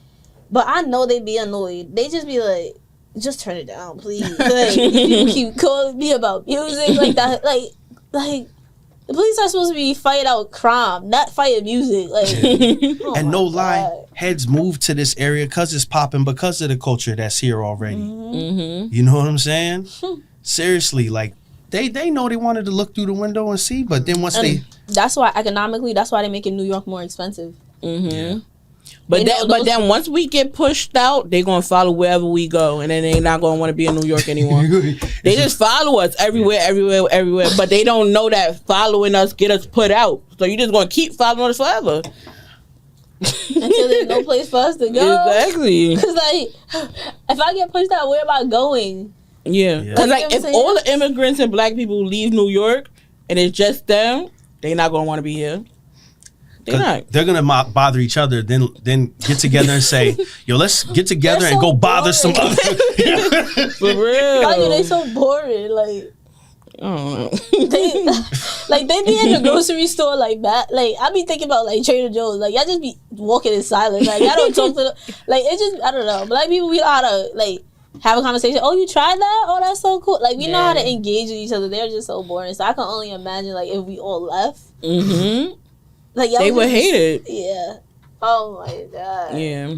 Speaker 2: but I know they be annoyed. They just be like, just turn it down, please. Like, people keep calling me about music like that. Like, The police are supposed to be fighting out crime, not fighting music. Like, oh
Speaker 7: And no
Speaker 2: my
Speaker 7: lie,
Speaker 2: God.
Speaker 7: heads move to this area because it's popping because of the culture that's here already.
Speaker 3: Mm-hmm.
Speaker 7: You know what I'm saying? Seriously, like they know they wanted to look through the window and see, but then once
Speaker 2: And that's why economically, that's why they're making New York more expensive.
Speaker 3: Mm-hmm. But then once we get pushed out, they're gonna follow wherever we go, and then they're not gonna want to be in New York anymore. They just follow us everywhere. But they don't know that following us get us put out. So you just gonna keep following us forever
Speaker 2: Until there's no place for us to go.
Speaker 3: Exactly.
Speaker 2: Because like, if I get pushed out, where am I going?
Speaker 3: Yeah. Because like if all the immigrants and black people leave New York and it's just them, they're not gonna want to be here. They're
Speaker 7: gonna bother each other, then get together and say, "Yo, let's get together and go bother some other."
Speaker 3: For real.
Speaker 2: Why are they so boring? Like,
Speaker 3: I don't know.
Speaker 2: they be in the grocery store like that. Like, I be thinking about like Trader Joe's. Like, y'all just be walking in silence. Like, y'all don't talk to the, like, it just, I don't know. Black people, we know how to like have a conversation. Oh, you tried that? Oh, that's so cool. Like, we know how to engage with each other. They're just so boring. So I can only imagine like if we all left.
Speaker 3: Mm-hmm.
Speaker 2: Like,
Speaker 3: they would hate it.
Speaker 2: Yeah. Oh my God.
Speaker 3: Yeah.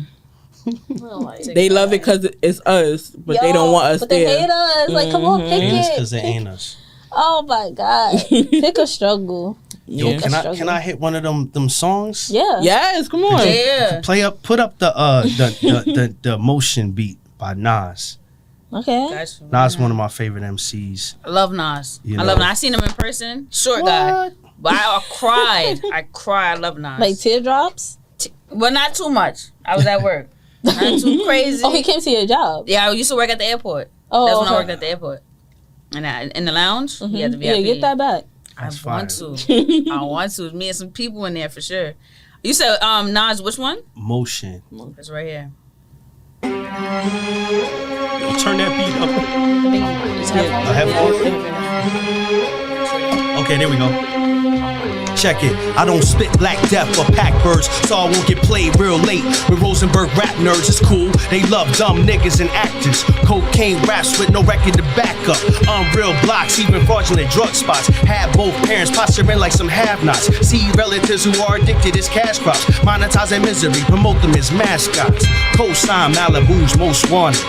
Speaker 2: Oh my
Speaker 3: They love it because it's us, but they don't want us
Speaker 2: but
Speaker 3: there.
Speaker 2: They hate us. Like, come on, pick it.
Speaker 7: Because they ain't us.
Speaker 2: Oh my God. Pick a struggle.
Speaker 7: Yo,
Speaker 3: Yeah.
Speaker 7: can I hit one of them songs?
Speaker 2: Yeah.
Speaker 3: Yes, come on.
Speaker 4: Yeah.
Speaker 7: Put up the motion beat by Nas.
Speaker 2: Okay.
Speaker 7: Nas one of my favorite MCs.
Speaker 4: I love Nas.
Speaker 7: You
Speaker 4: I
Speaker 7: know.
Speaker 4: love Nas. I seen him in person. Short guy. But I cried. I cried. I love Nas.
Speaker 2: Like teardrops?
Speaker 4: But not too much. I was at work. Not too crazy.
Speaker 2: Oh, he came to your job.
Speaker 4: Yeah, I used to work at the airport.
Speaker 2: Oh,
Speaker 4: That's when I
Speaker 2: okay.
Speaker 4: worked at the airport. And in the lounge, he had the VIP.
Speaker 2: Yeah, get that back.
Speaker 4: I
Speaker 7: That's
Speaker 4: want
Speaker 7: fire.
Speaker 4: to. I want to. Me and some people in there for sure. You said Nas, which one?
Speaker 7: Motion.
Speaker 4: It's right here.
Speaker 7: Yo, turn that beat up. Okay, there we go. Check it. I don't spit black death or pack birds, so I won't get played real late. With Rosenberg rap nerds, it's cool. They love dumb niggas and actors. Cocaine raps with no record to back up. Unreal blocks, even fraudulent drug spots. Have both parents posturing like some have-nots. See relatives who are addicted as cash crops. Monetize their misery, promote them as mascots. Co-sign Malibu's most wanted.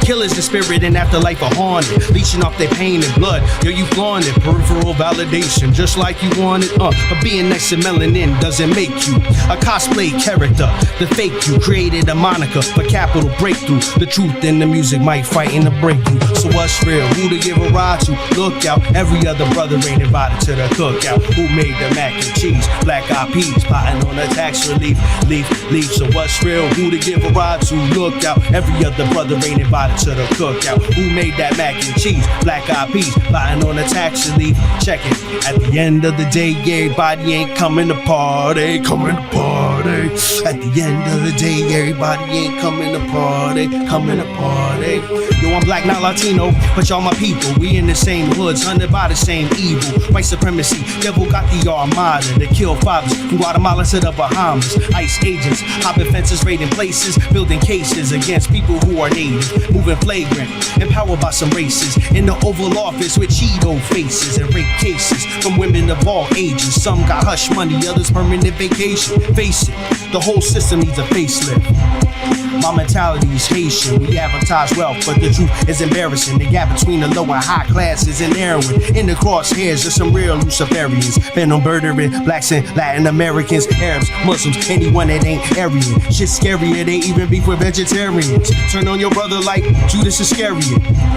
Speaker 7: Killers in spirit and afterlife are haunted. Leeching off their pain and blood. Yo, you flaunt it. Peripheral validation, just like you want it. But being next to melanin doesn't make you a cosplay character. The fake you created a moniker for capital breakthrough. The truth in the music might frighten to break you. So what's real? Who to give a ride to? Look out. Every other brother ain't invited to the cookout. Who made the mac and cheese? Black eyed peas. Plotting on a tax relief. Leaf. So what's real? Who to give a ride to? Look out. Every other brother ain't invited to the cookout. Who made that mac and cheese? Black eyed peas. Plotting on a tax relief. Check it. At the end of the day, everybody ain't coming to party. Coming to party. At the end of the day, everybody ain't coming to party. Coming to party. Yo, I'm black, not Latino, but y'all my people. We in the same hoods, hunted by the same evil. White supremacy, devil got the armada to kill fathers from Guatemala to the Bahamas. ICE agents, hopping fences, raiding places, building cases against people who are native. Moving flagrant, empowered by some races. In the Oval Office with Cheeto faces and rape cases from women of all ages. Some got hush money, others permanent vacation. Face it, the whole system needs a facelift. My mentality is Haitian. We advertise wealth, but the truth is embarrassing. The gap between the low and high classes and heroin. In the crosshairs of some real Luciferians. Been on murdering blacks and Latin Americans, Arabs, Muslims, anyone that ain't Aryan. Shit scarier, they even beef with vegetarians. Turn on your brother like Judas Iscariot.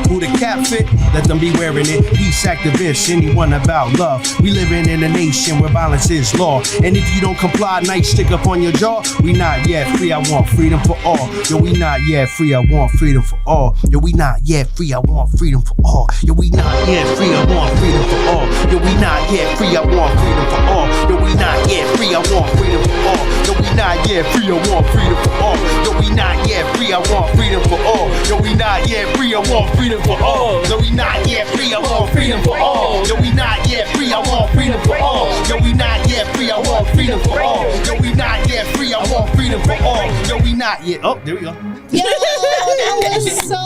Speaker 7: Who the cap fit? Let them be wearing it. Peace activists, anyone about love. We living in a nation where violence is law. And if you don't comply, nice stick up on your jaw. We not yet free, I want freedom for all. Yo, we not yet free, I want freedom for all. Yo, we not yet free, I want freedom for all. Yo, we not yet free, I want freedom for all. Yo, we not yet free, I want freedom for all. Yo, we not yet free, I want freedom for all. Yo, we not yet free, I want freedom for all. Yo, we not yet free, I want freedom for all. Yo, we not yet free, I want freedom for all. Yo, we not yet free, I want freedom for all. Yo, we not yet free, I want freedom for all. Yo, we not yet free, I want freedom for all. Yo, we not yet free, I want freedom for all. Yo, we not yet. Oh, there we go.
Speaker 2: Yo, that was so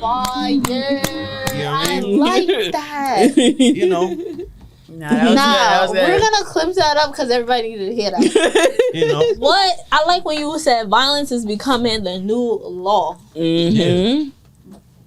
Speaker 2: fire. I like that.
Speaker 7: You know.
Speaker 4: Nah, that was good.
Speaker 2: We're gonna clip that up because everybody needed to hear that.
Speaker 7: You know,
Speaker 2: What I like when you said violence is becoming the new law.
Speaker 3: Mm-hmm.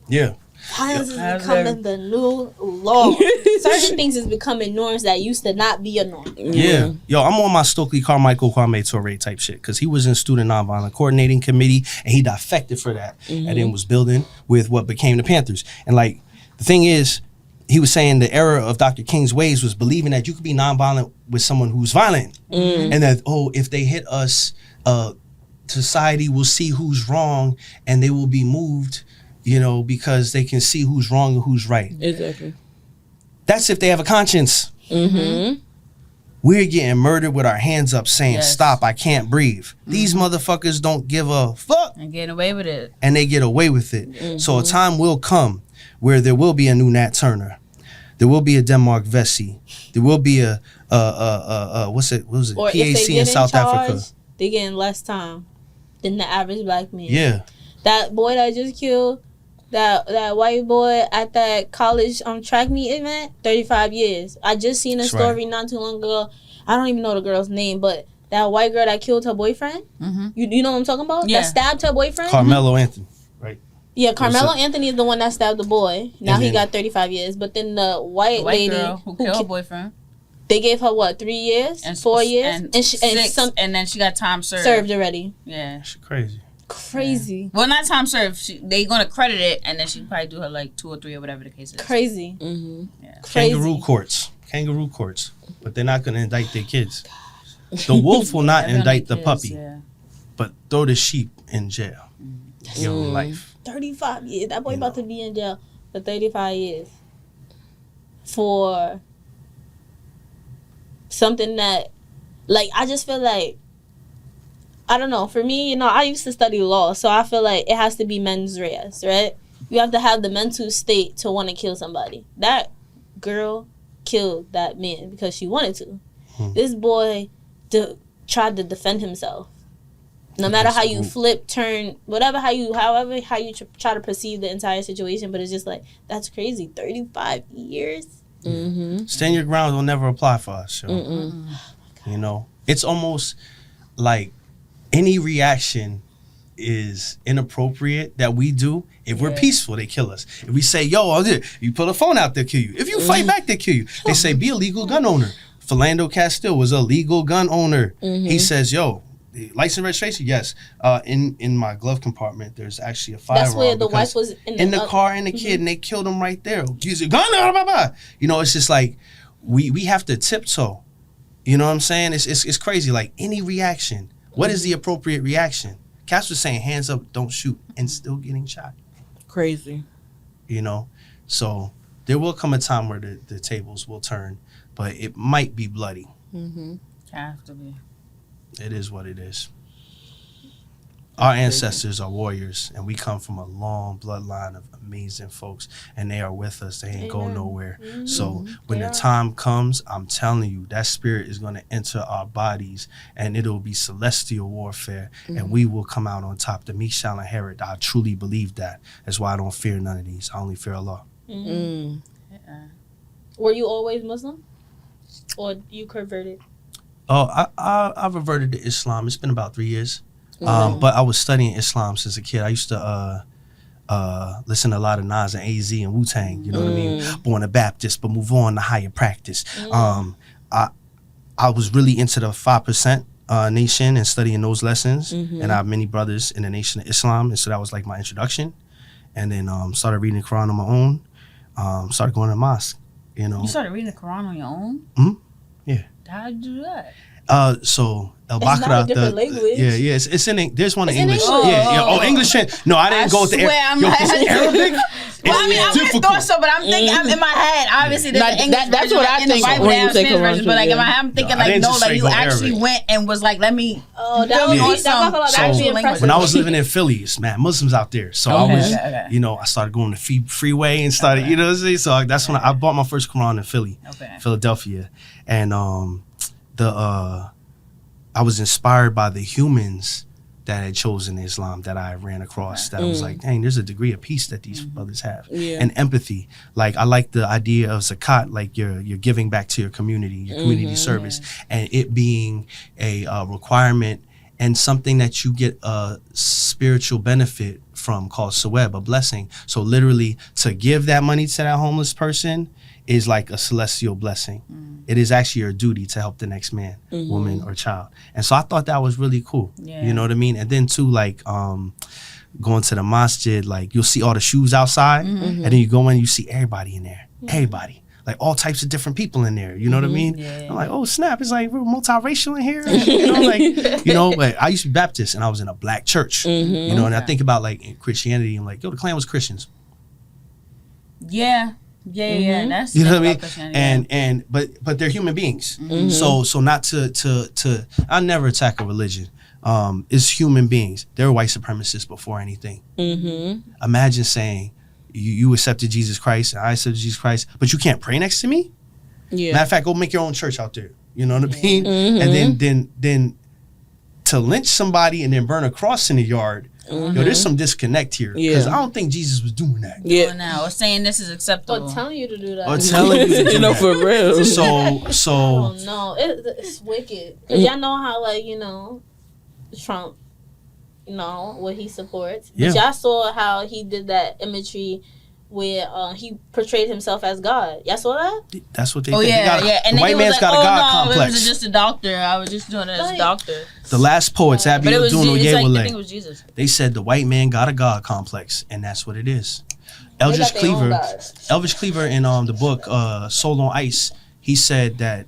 Speaker 7: yeah.
Speaker 2: Violence is becoming the new law. Certain things is becoming norms that used to not be a norm.
Speaker 7: Yeah. Yo, I'm on my Stokely Carmichael Kwame Toure type shit because he was in Student Nonviolent Coordinating Committee and he defected for that and then was building with what became the Panthers. And like, the thing is, he was saying the era of Dr. King's ways was believing that you could be nonviolent with someone who's violent. And that, if they hit us, society will see who's wrong and they will be moved, you know, because they can see who's wrong and who's right.
Speaker 3: Exactly.
Speaker 7: That's if they have a conscience. We're getting murdered with our hands up saying, stop, I can't breathe. These motherfuckers don't give a fuck.
Speaker 4: And getting away with it.
Speaker 7: And they get away with it. So a time will come where there will be a new Nat Turner. There will be a Denmark Vesey. There will be a what was it?
Speaker 2: Or if they
Speaker 7: PAC
Speaker 2: get
Speaker 7: in South
Speaker 2: charge,
Speaker 7: Africa.
Speaker 2: they getting less time than the average black man.
Speaker 7: Yeah.
Speaker 2: That boy that just killed that white boy at that college track meet event, 35 years. I just seen a
Speaker 7: That's
Speaker 2: story
Speaker 7: right.
Speaker 2: not too long ago. I don't even know the girl's name, but that white girl that killed her boyfriend. You know what I'm talking about?
Speaker 4: Yeah.
Speaker 2: That stabbed her boyfriend.
Speaker 7: Carmelo Anthony, right?
Speaker 2: Yeah, Carmelo Anthony is the one that stabbed the boy. Now
Speaker 7: And
Speaker 2: he
Speaker 7: then-
Speaker 2: got 35 years. But then the white
Speaker 4: White
Speaker 2: lady
Speaker 4: girl who killed her boyfriend.
Speaker 2: they gave her what, 3 years,
Speaker 4: And
Speaker 2: 4 years,
Speaker 4: and
Speaker 2: and
Speaker 4: six, and then she got time
Speaker 2: served already.
Speaker 4: Yeah.
Speaker 7: Shit crazy.
Speaker 2: Crazy,
Speaker 4: Well, not time served. They gonna credit it, and then she probably do her like 2 or 3 or whatever the case is.
Speaker 2: crazy, crazy.
Speaker 7: Kangaroo courts. But they're not gonna indict their kids. The wolf will not
Speaker 4: Everyone
Speaker 7: indict the
Speaker 4: kids,
Speaker 7: puppy,
Speaker 4: yeah.
Speaker 7: but throw the sheep in jail. Give them life.
Speaker 2: 35 years. That boy about to be in jail for 35 years for something that, like, I just feel like, I don't know. For me, you know, I used to study law, so I feel like it has to be mens res, right? You have to have the mental state to want to kill somebody. That girl killed that man because she wanted to. This boy tried to defend himself. No matter how you flip, turn, however you try to perceive the entire situation, but it's just like, that's crazy. 35 years.
Speaker 7: Stand your ground will never apply for us. Yo. You know, it's almost like any reaction is inappropriate that we do. If we're peaceful, they kill us. If we say, yo, you put a phone out, they'll kill you. If you fight back, they kill you. They say, be a legal gun owner. Philando Castile was a legal gun owner. He says, yo, license registration, yes. In my glove compartment, there's actually a firearm.
Speaker 2: That's where the wife was
Speaker 7: in the car and the kid, and they killed him right there. Use a gun, blah, blah, blah. You know, it's just like we have to tiptoe. You know what I'm saying? It's crazy. Like any reaction, what is the appropriate reaction? Cass was saying hands up, don't shoot, and still getting shot.
Speaker 3: Crazy.
Speaker 7: You know, so there will come a time where the tables will turn, but it might be bloody.
Speaker 4: Have to be.
Speaker 7: It is what it is. Our ancestors are warriors, and we come from a long bloodline of amazing folks, and they are with us. They ain't go nowhere. So when the time comes, I'm telling you, that spirit is going to enter our bodies, and it'll be celestial warfare, and we will come out on top. The meek shall inherit. I truly believe that. That's why I don't fear none of these. I only fear Allah.
Speaker 2: Were you always Muslim? Or you converted?
Speaker 7: Oh, I reverted to Islam. It's been about 3 years. But I was studying Islam since a kid. I used to listen to a lot of Nas and AZ and Wu-Tang, you know what I mean? Born a Baptist, but move on to higher practice. I was really into the 5% nation and studying those lessons. And I have many brothers in the Nation of Islam, and so that was like my introduction. And then started reading the Quran on my own. Started going to the mosque, you know.
Speaker 4: You started reading the Quran on your own?
Speaker 7: Yeah.
Speaker 4: How'd you do that?
Speaker 7: So El
Speaker 2: It's not a
Speaker 7: Bakra,
Speaker 2: different language.
Speaker 7: yeah, it's in there's one in English.
Speaker 2: English?
Speaker 7: Yeah. Oh, English. No, I didn't go with the
Speaker 4: I'm
Speaker 7: Yo,
Speaker 4: like,
Speaker 7: this is Arabic.
Speaker 4: Well, I mean, I would have thought so, but I'm thinking, I'm in my head, obviously, there's an English
Speaker 3: that's
Speaker 4: version,
Speaker 3: what I
Speaker 4: in the
Speaker 3: think
Speaker 4: Bible,
Speaker 3: when
Speaker 4: they
Speaker 3: you
Speaker 4: have
Speaker 3: say
Speaker 4: Spanish
Speaker 3: Quran
Speaker 4: version, but like,
Speaker 3: too,
Speaker 4: in my head, I'm thinking,
Speaker 7: I
Speaker 4: like,
Speaker 7: didn't
Speaker 4: no,
Speaker 7: just
Speaker 4: like,
Speaker 7: straight
Speaker 4: you
Speaker 7: go
Speaker 4: actually
Speaker 7: Arabic.
Speaker 4: went and was like, let me.
Speaker 2: Oh, that
Speaker 4: Feel
Speaker 2: would
Speaker 4: me
Speaker 2: be,
Speaker 4: on
Speaker 2: that
Speaker 4: some
Speaker 2: would be
Speaker 4: actual
Speaker 2: impressive.
Speaker 7: When I was living in Philly, it's mad Muslims out there. So I was, I started going to freeway and started, you know what I'm saying? So that's when I bought my first Quran in Philly, Philadelphia. And I was inspired by the humans that had chosen Islam that I ran across that I was like, dang, there's a degree of peace that these brothers have. And empathy. Like, I like the idea of zakat, like you're giving back to your community service, and it being a requirement and something that you get a spiritual benefit from, called sawab, a blessing. So literally, to give that money to that homeless person is like a celestial blessing. It is actually your duty to help the next man, woman, or child. And so I thought that was really cool. You know what I mean? And then too, like going to the masjid, like you'll see all the shoes outside, and then you go in, you see everybody in there. Everybody. Like all types of different people in there. You know what I mean? I'm like, oh snap, it's like we're multiracial in here. You know, like, you know, but I used to be Baptist and I was in a black church. You know, and I think about like in Christianity, I'm like, yo, the Klan was Christians.
Speaker 4: Yeah. That's,
Speaker 7: you know what I mean? And but they're human beings. So not to I never attack a religion. It's human beings. They're white supremacists before anything. Imagine saying you accepted Jesus Christ and I accepted Jesus Christ, but you can't pray next to me. Matter of fact, go make your own church out there. You know what I mean? And then to lynch somebody and then burn a cross in the yard. Yo, there's some disconnect here because I don't think Jesus was doing that.
Speaker 4: Or saying this is acceptable.
Speaker 2: Or telling you to do that.
Speaker 7: Or telling you to do
Speaker 3: you know,
Speaker 7: that.
Speaker 3: for real.
Speaker 7: So
Speaker 2: I don't know. It's wicked. Cause y'all know how, like, you know, Trump, you know, what he supports. But y'all saw how he did that imagery where he portrayed himself as God. Y'all saw that?
Speaker 7: That's what they
Speaker 4: think. And
Speaker 7: the white man's got a God complex.
Speaker 4: It was just a doctor. I was just doing it as a doctor.
Speaker 7: The last poets, Abby Abdul
Speaker 4: I think it was Jesus.
Speaker 7: They said the white man got a God complex, and that's what it is. Elvis Cleaver in the book Soul on Ice, he said that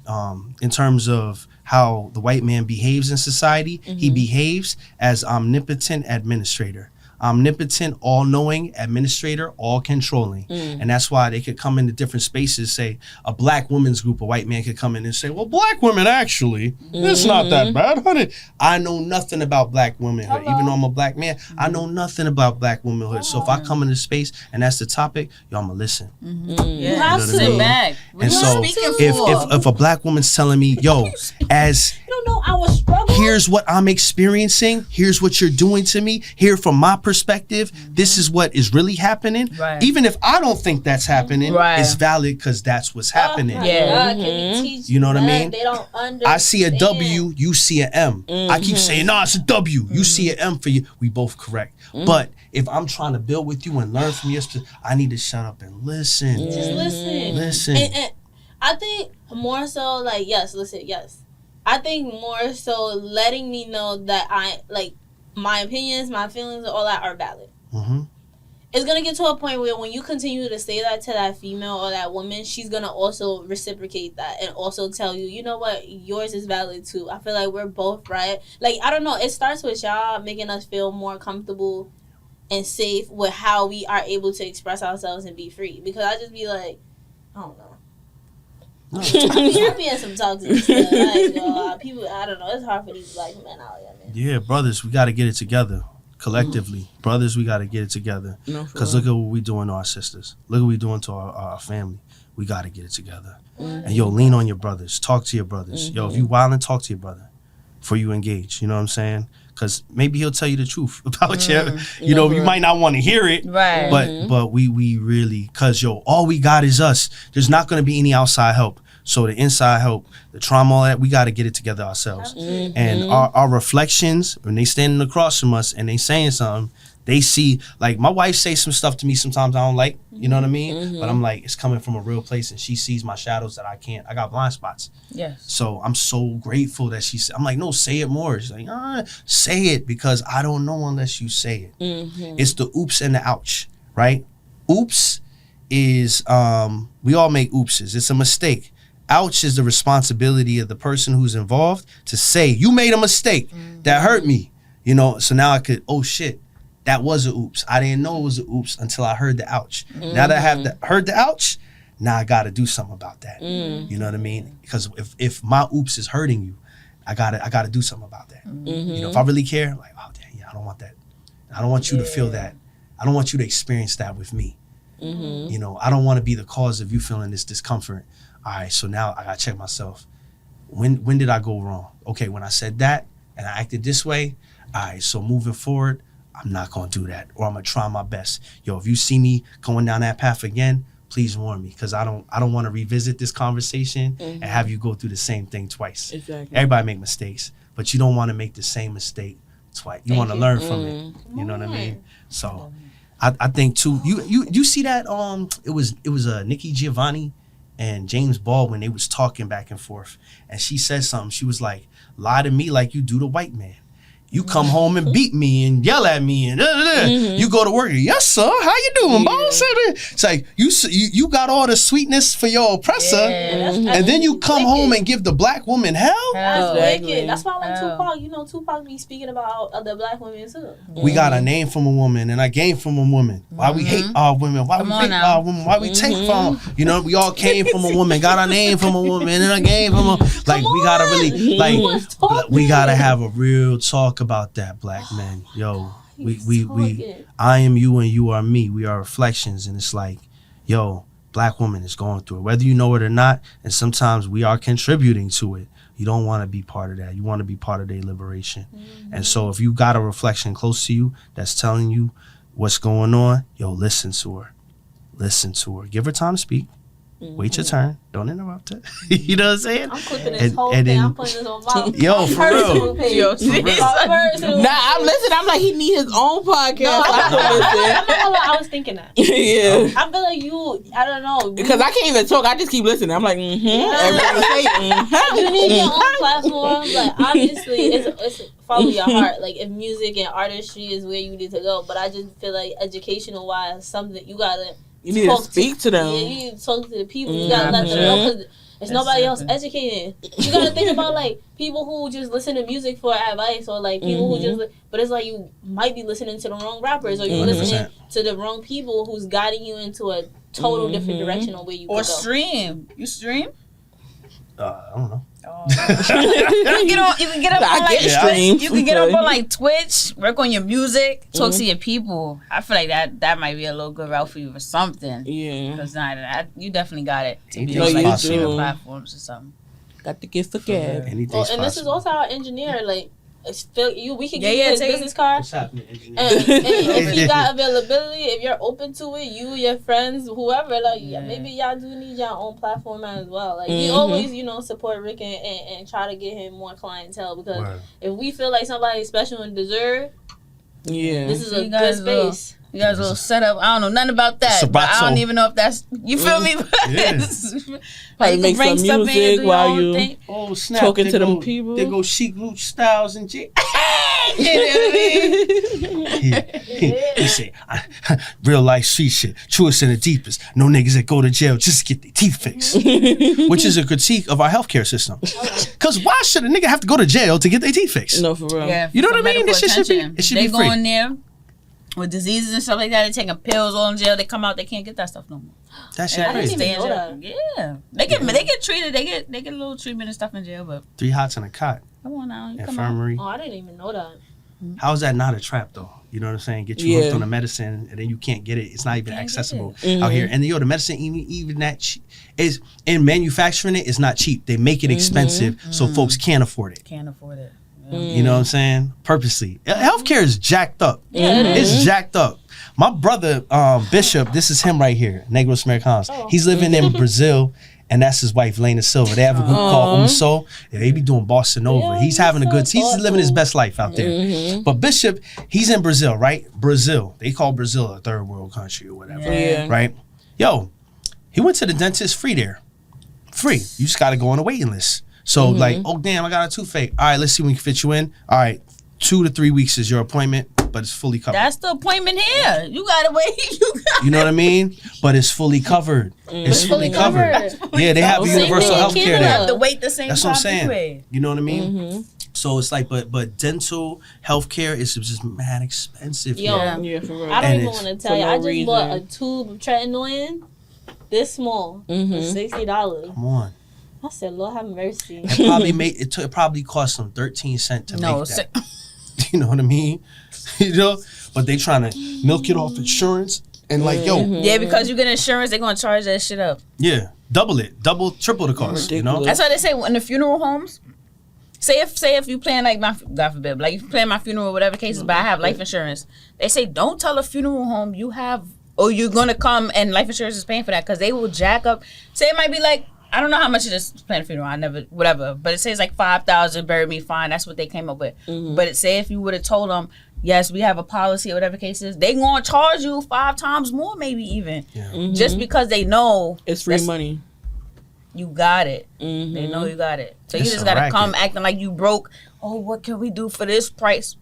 Speaker 7: in terms of how the white man behaves in society, he behaves as omnipotent administrator. Omnipotent, all-knowing, administrator, all-controlling. And that's why they could come into different spaces, say, a black women's group, a white man could come in and say, well, black women, actually, it's not that bad, honey. I know nothing about black womanhood. Even though I'm a black man, I know nothing about black womanhood. So if I come into space and that's the topic, yo, I'm going to listen.
Speaker 4: You have to sit back.
Speaker 7: And so if a black woman's telling me, yo, as...
Speaker 2: You don't know our struggle.
Speaker 7: Here's what I'm experiencing. Here's what you're doing to me. Here from my perspective, this is what is really happening. Even if I don't think that's happening, it's valid because that's what's happening. You know what I mean?
Speaker 2: They don't understand.
Speaker 7: I see a W, you see an M. I keep saying, no, it's a W. You see an M for you. We both correct. But if I'm trying to build with you and learn from you, I need to shut up and listen.
Speaker 2: Just listen.
Speaker 7: Listen.
Speaker 2: And I think more so, like, yes. I think more so letting me know that I, like, my opinions, my feelings, all that are valid. It's going to get to a point where when you continue to say that to that female or that woman, she's going to also reciprocate that and also tell you, you know what, yours is valid too. I feel like we're both right. Like, I don't know, it starts with y'all making us feel more comfortable and safe with how we are able to express ourselves and be free. Because I just be like, I don't know. I be in some toxic stuff. Like, people, I don't know. It's hard for these black men out here, man.
Speaker 7: Yeah, brothers, we got to get it together collectively. Brothers, we got to get it together. Because look at what we doing to our sisters. Look at what we doing to our family. We got to get it together. And yo, lean on your brothers. Talk to your brothers. Yo, if you wildin', talk to your brother before you engage. You know what I'm saying? Because maybe he'll tell you the truth about you. You know, you might not want to hear it. But we really, because yo, all we got is us. There's not going to be any outside help. So the inside help, the trauma, all that, we got to get it together ourselves. And our reflections, when they standing across from us and they saying something, they see, like, my wife say some stuff to me sometimes I don't like, you know what I mean? But I'm like, it's coming from a real place and she sees my shadows that I got blind spots. So I'm so grateful that I'm like, no, say it more. She's like, say it because I don't know unless you say it. It's the oops and the ouch, right? Oops is, we all make oopses. It's a mistake. Ouch is the responsibility of the person who's involved to say, you made a mistake that hurt me, you know? So now I could, oh shit, that was a oops. I didn't know it was a oops until I heard the ouch. Now that I have heard the ouch, now I got to do something about that. You know what I mean? Because if my oops is hurting you, I got to do something about that. You know, if I really care, like, oh damn, yeah, I don't want that. I don't want you to feel that. I don't want you to experience that with me. You know, I don't want to be the cause of you feeling this discomfort. All right, so now I got to check myself. When did I go wrong? Okay, when I said that and I acted this way. All right, so moving forward, I'm not gonna do that, or I'm gonna try my best. Yo, if you see me going down that path again, please warn me, because I don't want to revisit this conversation and have you go through the same thing twice.
Speaker 3: Exactly.
Speaker 7: Everybody make mistakes, but you don't want to make the same mistake twice. You want to learn from it. You know what I mean? So, I think too. You see that? It was Nikki Giovanni and James Baldwin. They was talking back and forth, and she said something. She was like, "Lie to me like you do the white man. You come home and beat me and yell at me and you go to work. Yes, sir. How you doing, boss? It's like you got all the sweetness for your oppressor, and then you come home and give the black woman hell.
Speaker 2: That's
Speaker 3: Exactly.
Speaker 2: wicked. That's why I like Tupac. You know, Tupac be speaking about other black women too.
Speaker 7: We got a name from a woman and I gain from a woman. Why we hate our women? Why we hate our women? Why we take from them? You know, we all came from a woman, got our name from a woman, and I gained from a. Like we gotta really we gotta have a real talk about that, black men. Yo, we I am you and you are me. We are reflections, and it's like, yo, black woman is going through it, whether you know it or not, and sometimes we are contributing to it. You don't want to be part of that. You want to be part of their liberation. And so if you got a reflection close to you that's telling you what's going on, yo, listen to her. Listen to her. Give her time to speak. Wait your turn. Don't interrupt her. You know what I'm saying?
Speaker 2: I'm clipping this whole thing. I'm putting this on my
Speaker 7: yo, for real.
Speaker 3: Nah, I'm listening. I'm like, he need his own podcast.
Speaker 2: No,
Speaker 3: I'm gonna listen.
Speaker 2: I was thinking that.
Speaker 3: Yeah.
Speaker 2: I feel like you, I don't know.
Speaker 3: Because I can't even talk. I just keep listening. I'm like, Everybody say,
Speaker 2: You need your own platform. Like, obviously, it's follow your heart. Like, if music and artistry is where you need to go. But I just feel like educational-wise, something you gotta...
Speaker 3: You need to speak to them.
Speaker 2: Yeah, you need to talk to the people. You gotta let them know, because there's nobody else educating. You gotta think about, like, people who just listen to music for advice, or like people who just, but it's like you might be listening to the wrong rappers, or you're listening to the wrong people who's guiding you into a total different direction on where you
Speaker 4: or
Speaker 2: could go.
Speaker 4: Stream. You stream?
Speaker 7: I don't know.
Speaker 4: You can get up on like
Speaker 3: streams.
Speaker 4: you can get up on like Twitch, work on your music, talk to your people. I feel like that might be a little good route for you for something.
Speaker 3: Yeah.
Speaker 4: Because you definitely got it to be
Speaker 7: Anything's
Speaker 4: on like
Speaker 7: possible.
Speaker 4: streaming platforms or something.
Speaker 3: Got the gift for gab.
Speaker 7: Anything's
Speaker 2: And this is
Speaker 7: possible.
Speaker 2: also our engineer. Like, we can give
Speaker 4: Yeah,
Speaker 2: you his
Speaker 4: take-
Speaker 2: business card.
Speaker 7: What's happening, engineer?
Speaker 2: And if you got availability, if you're open to it, you, your friends, whoever, like, maybe y'all do need your own platform as well. Like, we always, support Rick and try to get him more clientele, because if we feel like somebody's special and deserve, this is
Speaker 4: So
Speaker 2: a
Speaker 4: you
Speaker 2: good
Speaker 4: guys
Speaker 2: space.
Speaker 4: You guys a little setup. I don't know nothing about that. But I don't even know if that's, you feel me?
Speaker 3: Probably
Speaker 4: you
Speaker 3: make
Speaker 4: bring
Speaker 3: some
Speaker 4: stuff in,
Speaker 3: music
Speaker 4: do your
Speaker 3: while
Speaker 4: own
Speaker 3: you
Speaker 4: thing.
Speaker 7: Oh, snap.
Speaker 3: talking
Speaker 7: They
Speaker 3: to them
Speaker 7: go-
Speaker 3: people.
Speaker 7: They go Chic Luch Styles and J.
Speaker 4: You know what I mean?
Speaker 7: He said, real life street shit, truest and the deepest. No niggas that go to jail just to get their teeth fixed. Which is a critique of our healthcare system. Because why should a nigga have to go to jail to get their teeth fixed?
Speaker 3: No, for real.
Speaker 4: Yeah,
Speaker 7: You know
Speaker 4: for
Speaker 7: what I mean?
Speaker 4: medical
Speaker 7: This shit should be-
Speaker 4: attention.
Speaker 7: it should
Speaker 4: they
Speaker 7: be free.
Speaker 4: go in there with diseases and stuff like that. They're taking pills all in jail. They come out, they can't get that stuff no more.
Speaker 7: That shit
Speaker 2: I didn't
Speaker 7: crazy.
Speaker 2: even
Speaker 4: Stay in
Speaker 2: know
Speaker 4: jail.
Speaker 2: that.
Speaker 4: Yeah, they get treated. They get a little treatment and stuff in jail. But
Speaker 7: 3 hots in a cot,
Speaker 4: come on now, you come out.
Speaker 7: infirmary.
Speaker 2: Oh, I didn't even know that.
Speaker 7: How is that not a trap though? You know what I'm saying? Get you hooked on the medicine and then you can't get it. It's not even accessible out here. And the medicine, even that is in manufacturing it, it's not cheap. They make it expensive so folks can't afford it.
Speaker 4: Can't afford it.
Speaker 7: You know what I'm saying? Purposely. Healthcare is jacked up. It's jacked up. My brother, Bishop, this is him right here, Negros Americanos. He's living in Brazil, and that's his wife, Lena Silva. They have a group called Umso. Yeah, they be doing bossa nova. He's having a good, he's living his best life out there. But Bishop, he's in Brazil, right? Brazil. They call Brazil a third world country or whatever, right? Yo, he went to the dentist free there. Free. You just got to go on a waiting list. So like, oh damn, I got a toothache. All right, let's see when we can fit you in. All right, 2 to 3 weeks is your appointment, but it's fully covered.
Speaker 4: That's the appointment here. You gotta wait.
Speaker 7: You know what I mean? But it's fully covered. It's fully covered. Yeah, they have
Speaker 2: Same
Speaker 7: universal
Speaker 2: thing in
Speaker 7: health care
Speaker 2: Canada.
Speaker 7: there.
Speaker 4: have to wait the same
Speaker 7: That's
Speaker 4: time
Speaker 7: what I'm saying.
Speaker 4: anyway.
Speaker 7: You know what I mean? So it's like, but dental healthcare is just mad expensive.
Speaker 2: Yo,
Speaker 7: here.
Speaker 3: Yeah, for real.
Speaker 2: I don't
Speaker 7: And
Speaker 2: even
Speaker 7: it's
Speaker 2: want to
Speaker 3: for
Speaker 2: tell you.
Speaker 3: no
Speaker 2: I just bought a
Speaker 3: reason.
Speaker 2: tube of tretinoin, this small, for $60.
Speaker 7: Come on.
Speaker 2: I said, Lord have mercy.
Speaker 7: It probably cost them 13 cents to
Speaker 4: No,
Speaker 7: make that. You know what I mean? You know, but they trying to milk it off insurance and like, yo,
Speaker 4: yeah, because you get insurance, they're gonna charge that shit up.
Speaker 7: yeah, double, triple the cost. You know,
Speaker 3: Ridiculous.
Speaker 4: That's why they say in the funeral homes, say if you plan like my God forbid, like if you plan my funeral or whatever cases, but I have life insurance. They say don't tell a funeral home you have or you're gonna come and life insurance is paying for that because they will jack up. Say it might be like I don't know how much it is to plan a funeral. I never whatever, but it says like $5,000. Bury me fine. That's what they came up with. But it say if you would have told them yes, we have a policy or whatever case is, they gonna charge you 5 times more, maybe even, just because they know
Speaker 3: it's free money.
Speaker 4: You got it. They know you got it. So you just gotta come acting like you broke. Oh, what can we do for this price?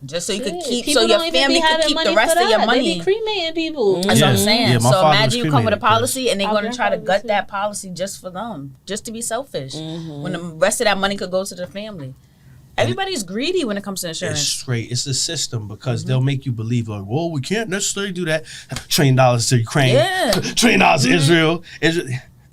Speaker 4: Just so you could keep, so your family could keep the rest of your money.
Speaker 2: They be cremating people.
Speaker 4: That's what I'm saying.
Speaker 7: Yeah, my
Speaker 4: so
Speaker 7: father
Speaker 4: imagine
Speaker 7: was
Speaker 4: you come with a
Speaker 7: cremated,
Speaker 4: policy and they're gonna try to gut that policy just for them, just to be selfish. When the rest of that money could go to the family. Everybody's greedy when it comes to insurance.
Speaker 7: It's straight. It's the system because they'll make you believe, like, well, we can't necessarily do that. $1 trillion to Ukraine.
Speaker 4: Yeah.
Speaker 7: $1 trillion to Israel.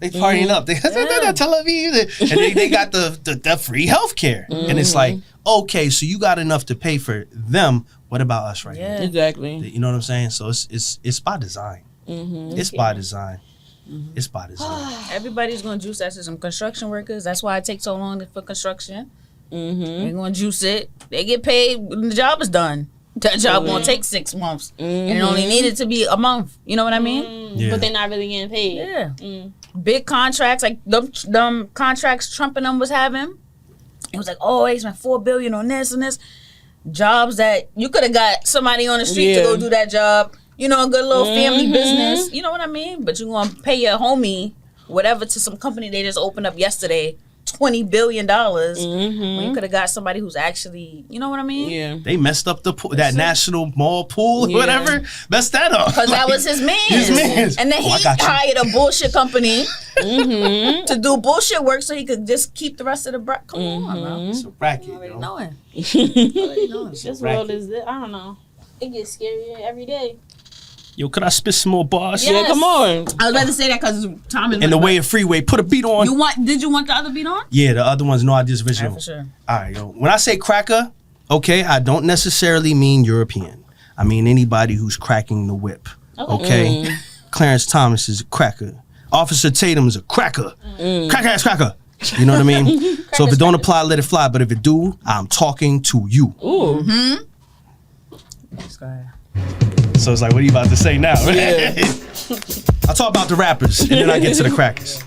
Speaker 7: They partying up. They Tel Aviv. And they got the free health care. And it's like, okay, so you got enough to pay for them. What about us right now?
Speaker 3: Exactly.
Speaker 7: You know what I'm saying? So it's by design. It's by design. It's by design.
Speaker 4: Everybody's gonna juice that system. Construction workers, that's why it takes so long for construction. They're gonna juice it. They get paid when the job is done. That job won't take 6 months. And it only needed to be a month. You know what I mean?
Speaker 7: Yeah.
Speaker 2: But they're not really getting paid.
Speaker 4: Yeah. Big contracts, like them contracts Trump and them was having. It was like, oh, they spent $4 billion on this and this. Jobs that you could have got somebody on the street to go do that job. You know, a good little family business. You know what I mean? But you're gonna pay your homie whatever to some company they just opened up yesterday. $20 billion when you could have got somebody who's actually, you know what I mean?
Speaker 3: Yeah.
Speaker 7: They messed up the pool, that national mall pool, whatever. Messed that up.
Speaker 4: Because that was his man. And then he hired a bullshit company to do bullshit work so he could just keep the rest of the Come on, bro.
Speaker 7: It's a racket,
Speaker 4: Already
Speaker 7: yo.
Speaker 4: knowing.
Speaker 2: This world is, I don't know. It gets scarier every day.
Speaker 7: Yo, could I spit some more bars?
Speaker 3: Yeah, come on.
Speaker 4: I was about to say that because time is
Speaker 7: In the way of freeway, put a beat on.
Speaker 4: Did you want the other beat on?
Speaker 7: Yeah, the other ones, no ideas original.
Speaker 4: For sure.
Speaker 7: All right, yo. When I say cracker, okay, I don't necessarily mean European. I mean anybody who's cracking the whip. Okay? Clarence Thomas is a cracker. Officer Tatum is a cracker. Cracker ass cracker. You know what I mean? So if it don't apply, let it fly. But if it do, I'm talking to you.
Speaker 3: Ooh.
Speaker 4: Let's go ahead.
Speaker 7: So it's like, what are you about to say now? I talk about the rappers, and then I get to the crackers.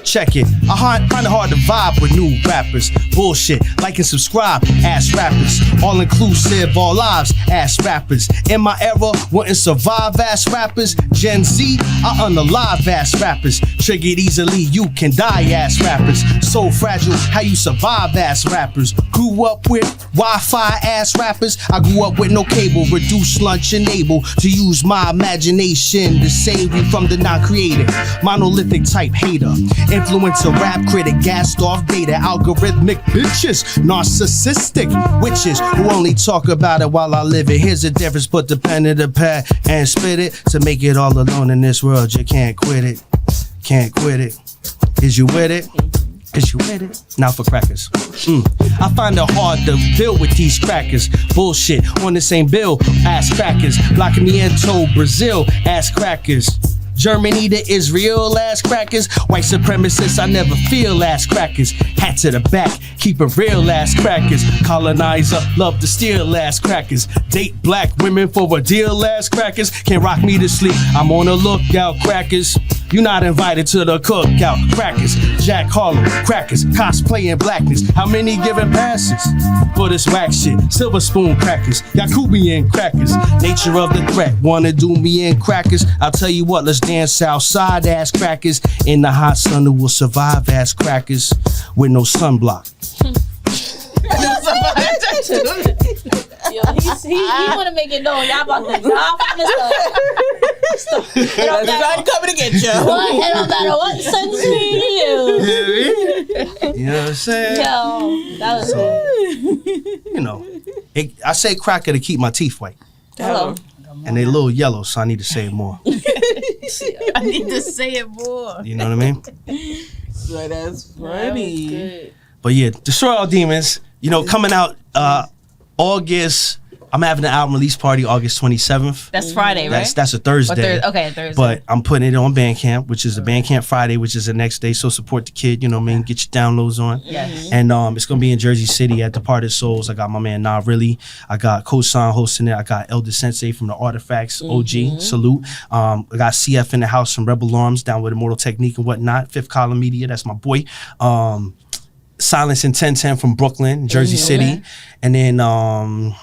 Speaker 7: Check it. I find it hard to vibe with new rappers. Bullshit. Like and subscribe, ass rappers. All inclusive, all lives, ass rappers. In my era, wouldn't survive, ass rappers. Gen Z, I unalive, ass rappers. Triggered easily, you can die, ass rappers. So fragile, how you survive, ass rappers. Grew up with Wi-Fi, ass rappers. I grew up with no cable, reduced lunch, and able to use my imagination to save you from the non-creative. Monolithic type hater. Influencer, rap critic, gassed off data, algorithmic bitches, narcissistic witches who only talk about it while I live it. Here's the difference, put the pen to the pad and spit it. To make it all alone in this world, you can't quit it. Can't quit it. Is you with it? Is you with it? Now for crackers. I find it hard to deal with these crackers. Bullshit on the same bill, ass crackers. Blocking me into Brazil, ass crackers. Germany to Israel, ass crackers. White supremacists, I never feel, ass crackers. Hat to the back, keep it real, ass crackers. Colonizer, love to steal, ass crackers. Date black women for a deal, ass crackers. Can't rock me to sleep, I'm on the lookout, crackers. You're not invited to the cookout, crackers. Jack Harlow, crackers, cosplaying blackness. How many giving passes for this whack shit? Silver spoon crackers, Yakubian crackers. Nature of the threat, wanna do me in crackers? I'll tell you what, let's dance outside, ass crackers. In the hot sun, who will survive, ass crackers. With no sunblock.
Speaker 2: Yo, he want to make it known y'all about to die from this stuff. It don't matter
Speaker 3: coming to get you.
Speaker 2: what, it don't matter what sunscreen you use.
Speaker 7: You know what I'm saying?
Speaker 2: Yo, that was good.
Speaker 7: You know, I say cracker to keep my teeth white.
Speaker 2: Hello.
Speaker 7: And they a little yellow, so I need to say it more.
Speaker 4: I need to say it more.
Speaker 7: You know what I mean?
Speaker 3: So that's funny.
Speaker 7: But yeah, Destroy All Demons, you know, coming out August I'm having an album release party August 27th.
Speaker 4: That's Friday, right?
Speaker 7: That's a Thursday.
Speaker 4: Okay, Thursday.
Speaker 7: But I'm putting it on Bandcamp, which is a Bandcamp Friday, which is the next day. So support the kid, you know what I mean? Get your downloads on.
Speaker 4: Yes.
Speaker 7: And it's going to be in Jersey City at Departed Souls. I got my man Nah Really. I got Kosan hosting it. I got Elder Sensei from the Artifacts, OG, salute. I got CF in the house from Rebel Arms down with Immortal Technique and whatnot. Fifth Column Media, that's my boy. Silence and 1010 from Brooklyn, Jersey City. And then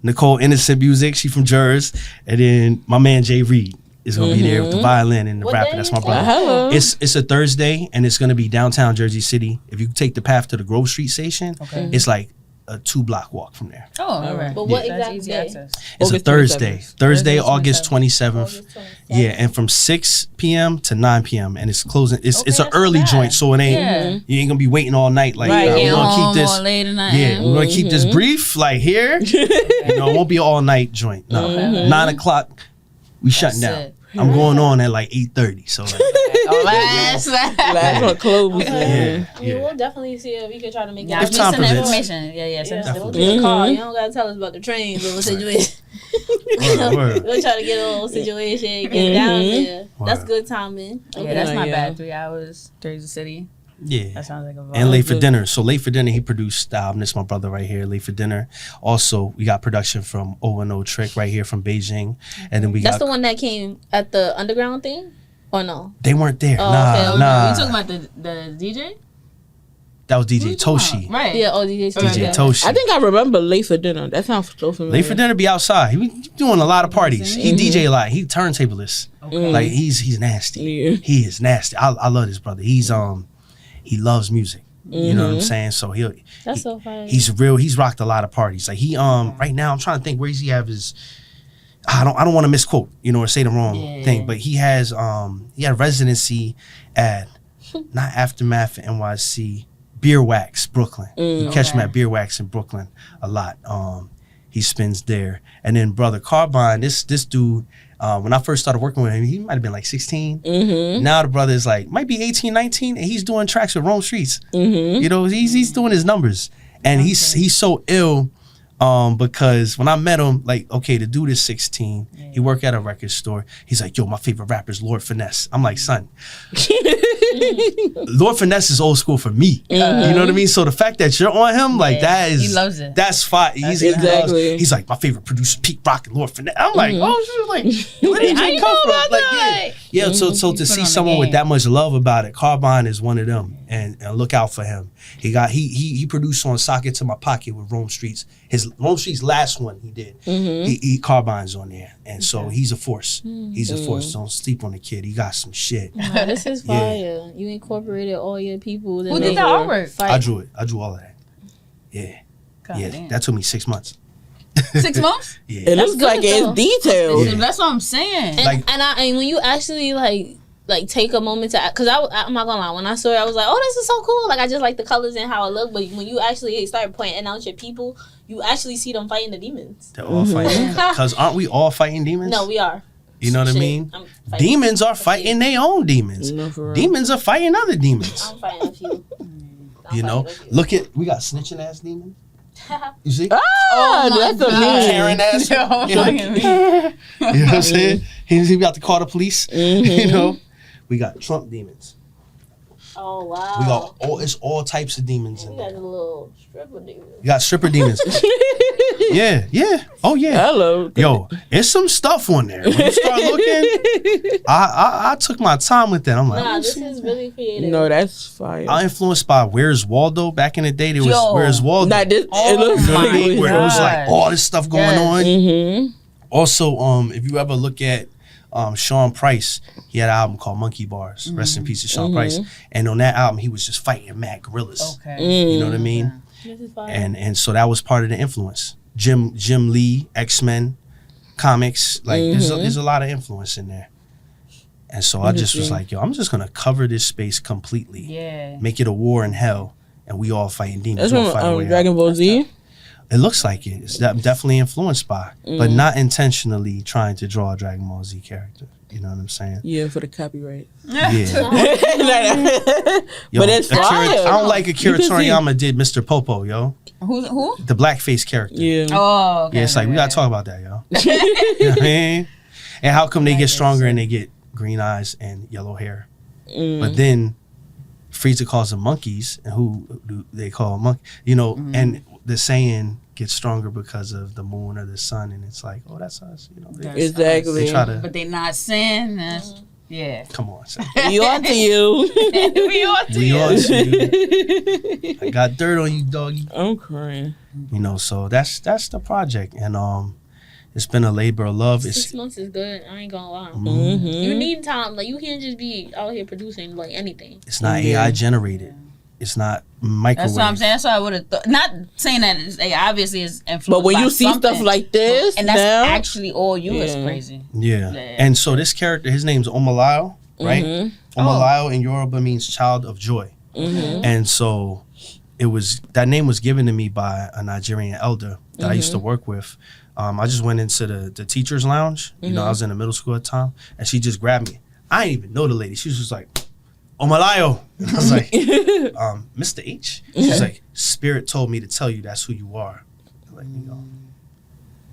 Speaker 7: Nicole Innocent Music, she from Jersey. And then my man Jay Reed is gonna be there with the violin and the
Speaker 2: What
Speaker 7: rapper.
Speaker 2: day
Speaker 7: That's
Speaker 2: is
Speaker 7: my
Speaker 2: that?
Speaker 7: brother.
Speaker 3: Hello.
Speaker 7: It's a Thursday and it's gonna be downtown Jersey City. If you take the path to the Grove Street station, it's like a 2-block walk from there.
Speaker 4: Oh, all right.
Speaker 2: But what
Speaker 4: That's
Speaker 2: exact
Speaker 4: easy
Speaker 2: day?
Speaker 4: access.
Speaker 7: It's
Speaker 3: August
Speaker 7: a Thursday.
Speaker 3: 27th.
Speaker 7: Thursday,
Speaker 4: Thursday,
Speaker 7: August 27th.
Speaker 2: August 27th.
Speaker 7: Yeah, and from 6 p.m. to 9 p.m. and it's closing. It's
Speaker 4: Okay,
Speaker 7: it's an
Speaker 4: that's not
Speaker 7: early
Speaker 4: bad.
Speaker 7: joint, so it ain't
Speaker 4: Yeah.
Speaker 7: you ain't gonna be waiting all night. Like
Speaker 3: Right,
Speaker 7: we're
Speaker 4: Getting
Speaker 7: gonna
Speaker 4: home
Speaker 7: keep this.
Speaker 4: or late at night.
Speaker 7: Yeah, we're gonna keep this brief, like here. You know, it won't be an all night joint. No, 9 o'clock, we shutting down.
Speaker 4: it.
Speaker 7: I'm going on at like 8:30. So like,
Speaker 4: Oh, last.
Speaker 3: Last one closed.
Speaker 7: yeah,
Speaker 2: I mean,
Speaker 7: yeah.
Speaker 2: we'll definitely see if we can try to make it.
Speaker 4: Yeah,
Speaker 7: If
Speaker 4: I'm
Speaker 7: time
Speaker 4: missing the
Speaker 7: permits.
Speaker 4: information. Yeah, send us
Speaker 2: Yeah,
Speaker 4: the
Speaker 2: we'll
Speaker 4: information.
Speaker 2: get a call. You don't gotta tell us about the trains or situation.
Speaker 7: Word.
Speaker 2: We'll try to get a little situation, get down there. That's
Speaker 7: Word.
Speaker 2: good timing.
Speaker 4: Yeah, that's not
Speaker 3: Yeah.
Speaker 4: bad. 3 hours, Jersey City.
Speaker 7: Yeah.
Speaker 4: That sounds like a vibe.
Speaker 7: And Late for Dinner. So Late for Dinner, he produced the album. This is my brother right here, Late for Dinner. Also, we got production from O&O Trick right here from Beijing. And then we
Speaker 2: That's
Speaker 7: got,
Speaker 2: the one that came at the underground thing, or no?
Speaker 7: they weren't there.
Speaker 2: Oh,
Speaker 7: nah,
Speaker 2: okay.
Speaker 7: nah.
Speaker 4: You talking about the DJ?
Speaker 7: That was DJ Toshi.
Speaker 4: Right.
Speaker 2: Yeah, oh, DJ.
Speaker 7: DJ
Speaker 2: Okay.
Speaker 7: Toshi.
Speaker 3: I think I remember Late for Dinner. That sounds so familiar.
Speaker 7: Late for Dinner be outside. He be doing a lot of parties. He DJ a lot. He turntablist. Like he's nasty.
Speaker 3: Yeah.
Speaker 7: He is nasty. I love this brother. He's he loves music. You know what I'm saying? So
Speaker 2: That's so funny.
Speaker 7: he's real. He's rocked a lot of parties. Like he right now I'm trying to think where does he have his. I don't want to misquote, or say the wrong thing, but he has he had residency at not Aftermath NYC, Beer Wax Brooklyn. You catch him at Beer Wax in Brooklyn a lot. He spins there, and then brother Carbine, this dude. When I first started working with him, he might have been like 16. Now the brother is like might be 18, 19, and he's doing tracks with Rome Streets. He's doing his numbers, and he's so ill. Because when I met him, like, okay, the dude is 16. He worked at a record store. He's like, yo, my favorite rapper is Lord Finesse. I'm like, son, Lord Finesse is old school for me. You know what I mean? So the fact that you're on him, like, that is...
Speaker 4: He loves it.
Speaker 7: That's fine.
Speaker 3: Exactly.
Speaker 7: He's like, my favorite producer, Pete Rock and Lord Finesse. I'm like, oh, shit, like, where did you come from? Like, yeah, so to see
Speaker 4: on the
Speaker 7: someone with
Speaker 4: game.
Speaker 7: that much love about it, Carbine is one of them. And look out for him. He produced on Socket to My Pocket with Rome Streets. His Rome Streets last one he did. He Carbine's on there. And so he's a force. He's a force. Don't sleep on the kid. He got some shit.
Speaker 2: Nah, this is fire. You incorporated all your people.
Speaker 4: Who did the artwork?
Speaker 7: I drew it. I drew all of that. Yeah.
Speaker 4: God
Speaker 7: Yeah.
Speaker 4: damn.
Speaker 7: That took me 6 months.
Speaker 4: 6 months?
Speaker 7: Yeah.
Speaker 3: It looks
Speaker 2: good,
Speaker 3: like
Speaker 2: though.
Speaker 3: it's detailed.
Speaker 7: Yeah.
Speaker 4: That's what I'm saying.
Speaker 7: Like-
Speaker 2: And when you actually like take a moment to, because I'm not gonna lie, when I saw it, I was like, oh, this is so cool. Like, I just like the colors and how it looked. But when you actually start pointing out your people, you actually see them fighting the demons.
Speaker 7: They're all fighting. Because aren't we all fighting demons?
Speaker 2: No, we are.
Speaker 7: You know what I
Speaker 2: Shit,
Speaker 7: mean?
Speaker 2: I'm fighting-
Speaker 7: Demons are fighting their own demons.
Speaker 3: No, for real.
Speaker 7: Demons are fighting other demons.
Speaker 2: I'm fighting a few. I'm
Speaker 7: You know?
Speaker 2: fighting a few.
Speaker 7: Look at, we got snitching ass demons. You see?
Speaker 3: Ah, that's a meme.
Speaker 7: Karen ass.
Speaker 4: Yo,
Speaker 7: You know?
Speaker 4: look at me.
Speaker 7: You know what I'm saying? He about to call the police. You know? We got Trump demons.
Speaker 2: Oh, wow.
Speaker 7: We got it's all types of demons in
Speaker 2: We got
Speaker 7: there.
Speaker 2: a little stripper demon.
Speaker 7: You got stripper demons. Yeah. Oh yeah.
Speaker 3: Hello.
Speaker 7: Yo, it's some stuff on there. When you start looking, I took my time with that. I'm like,
Speaker 2: Nah,
Speaker 7: oh,
Speaker 2: this
Speaker 7: shit.
Speaker 2: is really creative.
Speaker 3: No, that's fire.
Speaker 7: I'm influenced by Where's Waldo. Back in the day, there was
Speaker 4: Yo.
Speaker 7: Where's Waldo.
Speaker 3: Not this.
Speaker 4: Oh
Speaker 3: It looks
Speaker 7: You know what I mean?
Speaker 3: like
Speaker 7: Where it was like
Speaker 4: God.
Speaker 7: all this stuff going
Speaker 4: Yes.
Speaker 7: on.
Speaker 3: Mm-hmm.
Speaker 7: Also, if you ever look at Sean Price, he had an album called Monkey Bars. Rest in peace to Sean Price. And on that album, he was just fighting mad gorillas.
Speaker 4: Okay.
Speaker 7: You know what I mean?
Speaker 2: This is fire.
Speaker 7: And so that was part of the influence. Jim Lee, X-Men, comics, like there's a lot of influence in there. And so I just was like, yo, I'm just gonna cover this space completely.
Speaker 4: Yeah.
Speaker 7: Make it a war in hell, and we all fighting demons.
Speaker 3: That's
Speaker 7: We'll
Speaker 3: from
Speaker 7: fight our way out.
Speaker 3: Dragon Ball Z.
Speaker 7: It looks like it. It's definitely influenced by, but not intentionally trying to draw a Dragon Ball Z character. You know what I'm saying?
Speaker 3: Yeah, for the copyright.
Speaker 7: Yeah. Yo,
Speaker 3: But it's fire.
Speaker 7: I don't like Akira
Speaker 3: You can see-
Speaker 7: Toriyama did Mr. Popo, yo.
Speaker 4: Who?
Speaker 7: The blackface character.
Speaker 3: Yeah.
Speaker 4: Oh, okay.
Speaker 7: Yeah, it's like, we got to talk about that, yo. You know what I mean? And how come they get stronger and they get green eyes and yellow hair? But then Frieza calls them monkeys, and who do they call monkey? You know, and the saying gets stronger because of the moon or the sun, and it's like, oh, that's us. You know,
Speaker 3: Exactly.
Speaker 7: they try to.
Speaker 4: But they not sin. Yeah.
Speaker 7: Come on, son.
Speaker 3: We on to you.
Speaker 4: We ought to.
Speaker 7: We on to you. I got dirt on you, doggy.
Speaker 3: I'm crying.
Speaker 7: You know, so that's the project, and it's been a labor of love.
Speaker 2: 6 months is good. I ain't gonna lie.
Speaker 3: Mm-hmm.
Speaker 2: You need time. Like, you can't just be out here producing like anything.
Speaker 7: It's not AI generated. It's not microwave.
Speaker 4: That's what I'm saying. That's what I would have thought. Not saying that it's obviously it's influenced.
Speaker 3: But when
Speaker 4: by
Speaker 3: you see
Speaker 4: something,
Speaker 3: stuff like this,
Speaker 4: and that's
Speaker 3: now,
Speaker 4: actually all you, is
Speaker 3: Yeah.
Speaker 4: crazy.
Speaker 7: Yeah.
Speaker 4: Yeah.
Speaker 7: And so this character, his name's Omolayo, right?
Speaker 3: Mm-hmm.
Speaker 7: Omolayo in Yoruba means child of joy.
Speaker 3: Mm-hmm.
Speaker 7: And so that name was given to me by a Nigerian elder that I used to work with. I just went into the teacher's lounge. You know, I was in the middle school at the time, and she just grabbed me. I didn't even know the lady. She was just like, Omolayo. And I was like, Mr. H? She's like, Spirit told me to tell you that's who you are. Like, you know.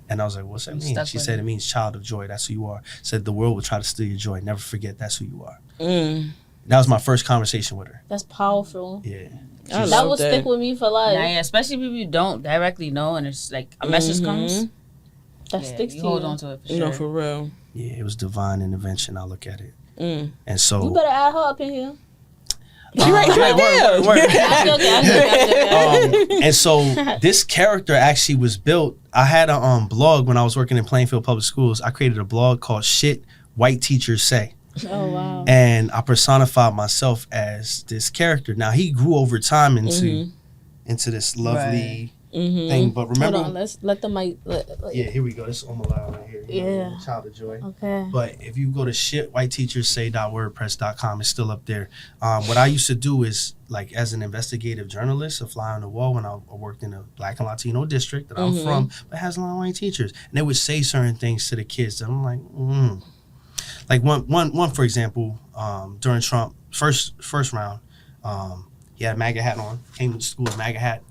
Speaker 7: And I was like, what's that mean?
Speaker 4: stuck
Speaker 7: She
Speaker 4: with
Speaker 7: said
Speaker 4: it.
Speaker 7: it means child of joy. That's who you are. Said the world will try to steal your joy. Never forget that's who you are. That was my first conversation with her.
Speaker 2: That's powerful.
Speaker 7: Yeah.
Speaker 3: I
Speaker 2: That
Speaker 3: love
Speaker 2: will stick with me for life.
Speaker 4: Nah, yeah, especially people you don't directly know, and it's like a message comes.
Speaker 2: That
Speaker 4: Yeah,
Speaker 2: sticks
Speaker 4: you
Speaker 2: to
Speaker 4: hold
Speaker 2: you.
Speaker 4: on to it for sure.
Speaker 3: No, for real.
Speaker 7: Yeah, it was divine intervention. I look at it. And so
Speaker 2: You better add her up in here.
Speaker 3: Right there.
Speaker 2: I'm joking.
Speaker 7: and so this character actually was built. I had a blog when I was working in Plainfield Public Schools. I created a blog called Shit White Teachers Say.
Speaker 2: Oh, wow.
Speaker 7: And I personified myself as this character. Now he grew over time into this lovely thing. But remember,
Speaker 2: Hold on, let's let the mic.
Speaker 7: yeah, here we go. This is Omolayo right here. You know,
Speaker 2: Yeah.
Speaker 7: Child of Joy.
Speaker 2: Okay.
Speaker 7: But if you go to shitwhiteteacherssay.wordpress.com, it's still up there. What I used to do is, like, as an investigative journalist, a fly on the wall when I worked in a Black and Latino district that I'm from, but has a lot of white teachers, and they would say certain things to the kids that I'm like, Like one for example, during Trump first round, he had a MAGA hat on, came to school with a MAGA hat.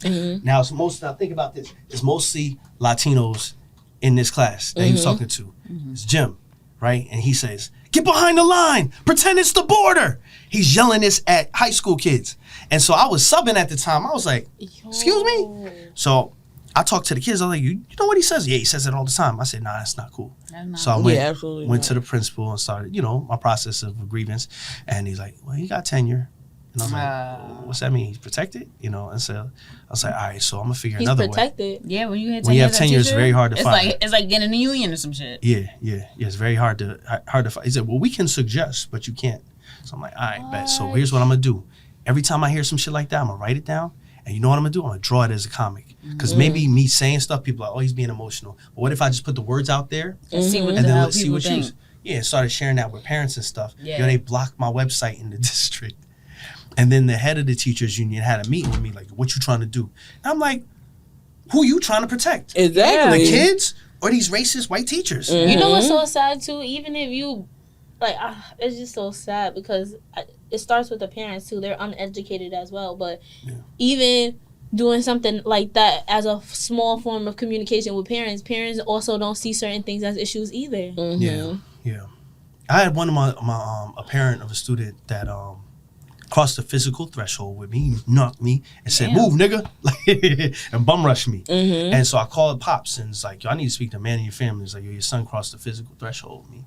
Speaker 7: Now now think about this, it's mostly Latinos in this class that he was talking to. It's Jim, right? And he says, "Get behind the line, pretend it's the border." He's yelling this at high school kids. And so I was subbing at the time. I was like, excuse me? So I talked to the kids. I was like, you know what he says? Yeah, he says it all the time. I said, nah, that's not cool. So I went to the principal and started, my process of a grievance. And he's like, well, he got tenure. And I was like, what's that mean? He's protected? And so I was like, all right, so I'm going to figure another way.
Speaker 2: He's protected.
Speaker 4: Yeah, when you
Speaker 7: have tenure, it's very hard to find.
Speaker 4: It's like getting a union or some shit.
Speaker 7: Yeah, it's very hard to find. He said, well, we can suggest, but you can't. So I'm like, all right, bet. So here's what I'm going to do. Every time I hear some shit like that, I'm going to write it down. And you know what I'm going to do? I'm going to draw it as a comic. Because maybe me saying stuff, people are like, oh, he's being emotional. But what if I just put the words out there
Speaker 4: And see what
Speaker 7: and
Speaker 4: the
Speaker 7: then
Speaker 4: hell
Speaker 7: let's see
Speaker 4: people
Speaker 7: what
Speaker 4: think.
Speaker 7: you... Yeah, and started sharing that with parents and stuff.
Speaker 4: Yeah.
Speaker 7: They blocked my website in the district. And then the head of the teachers union had a meeting with me, like, what you trying to do? And I'm like, who you trying to protect?
Speaker 3: Exactly.
Speaker 7: The kids or these racist white teachers?
Speaker 2: You know what's so sad too? Even if you, it's just so sad because it starts with the parents too. They're uneducated as well. But even doing something like that as a small form of communication with parents also don't see certain things as issues either.
Speaker 7: Yeah. I had one of my a parent of a student that crossed the physical threshold with me. He knocked me and said, "Move, nigga," and bum rushed me. And so I called Pops and it's like, yo, I need to speak to a man in your family. It's like, yo, your son crossed the physical threshold with me.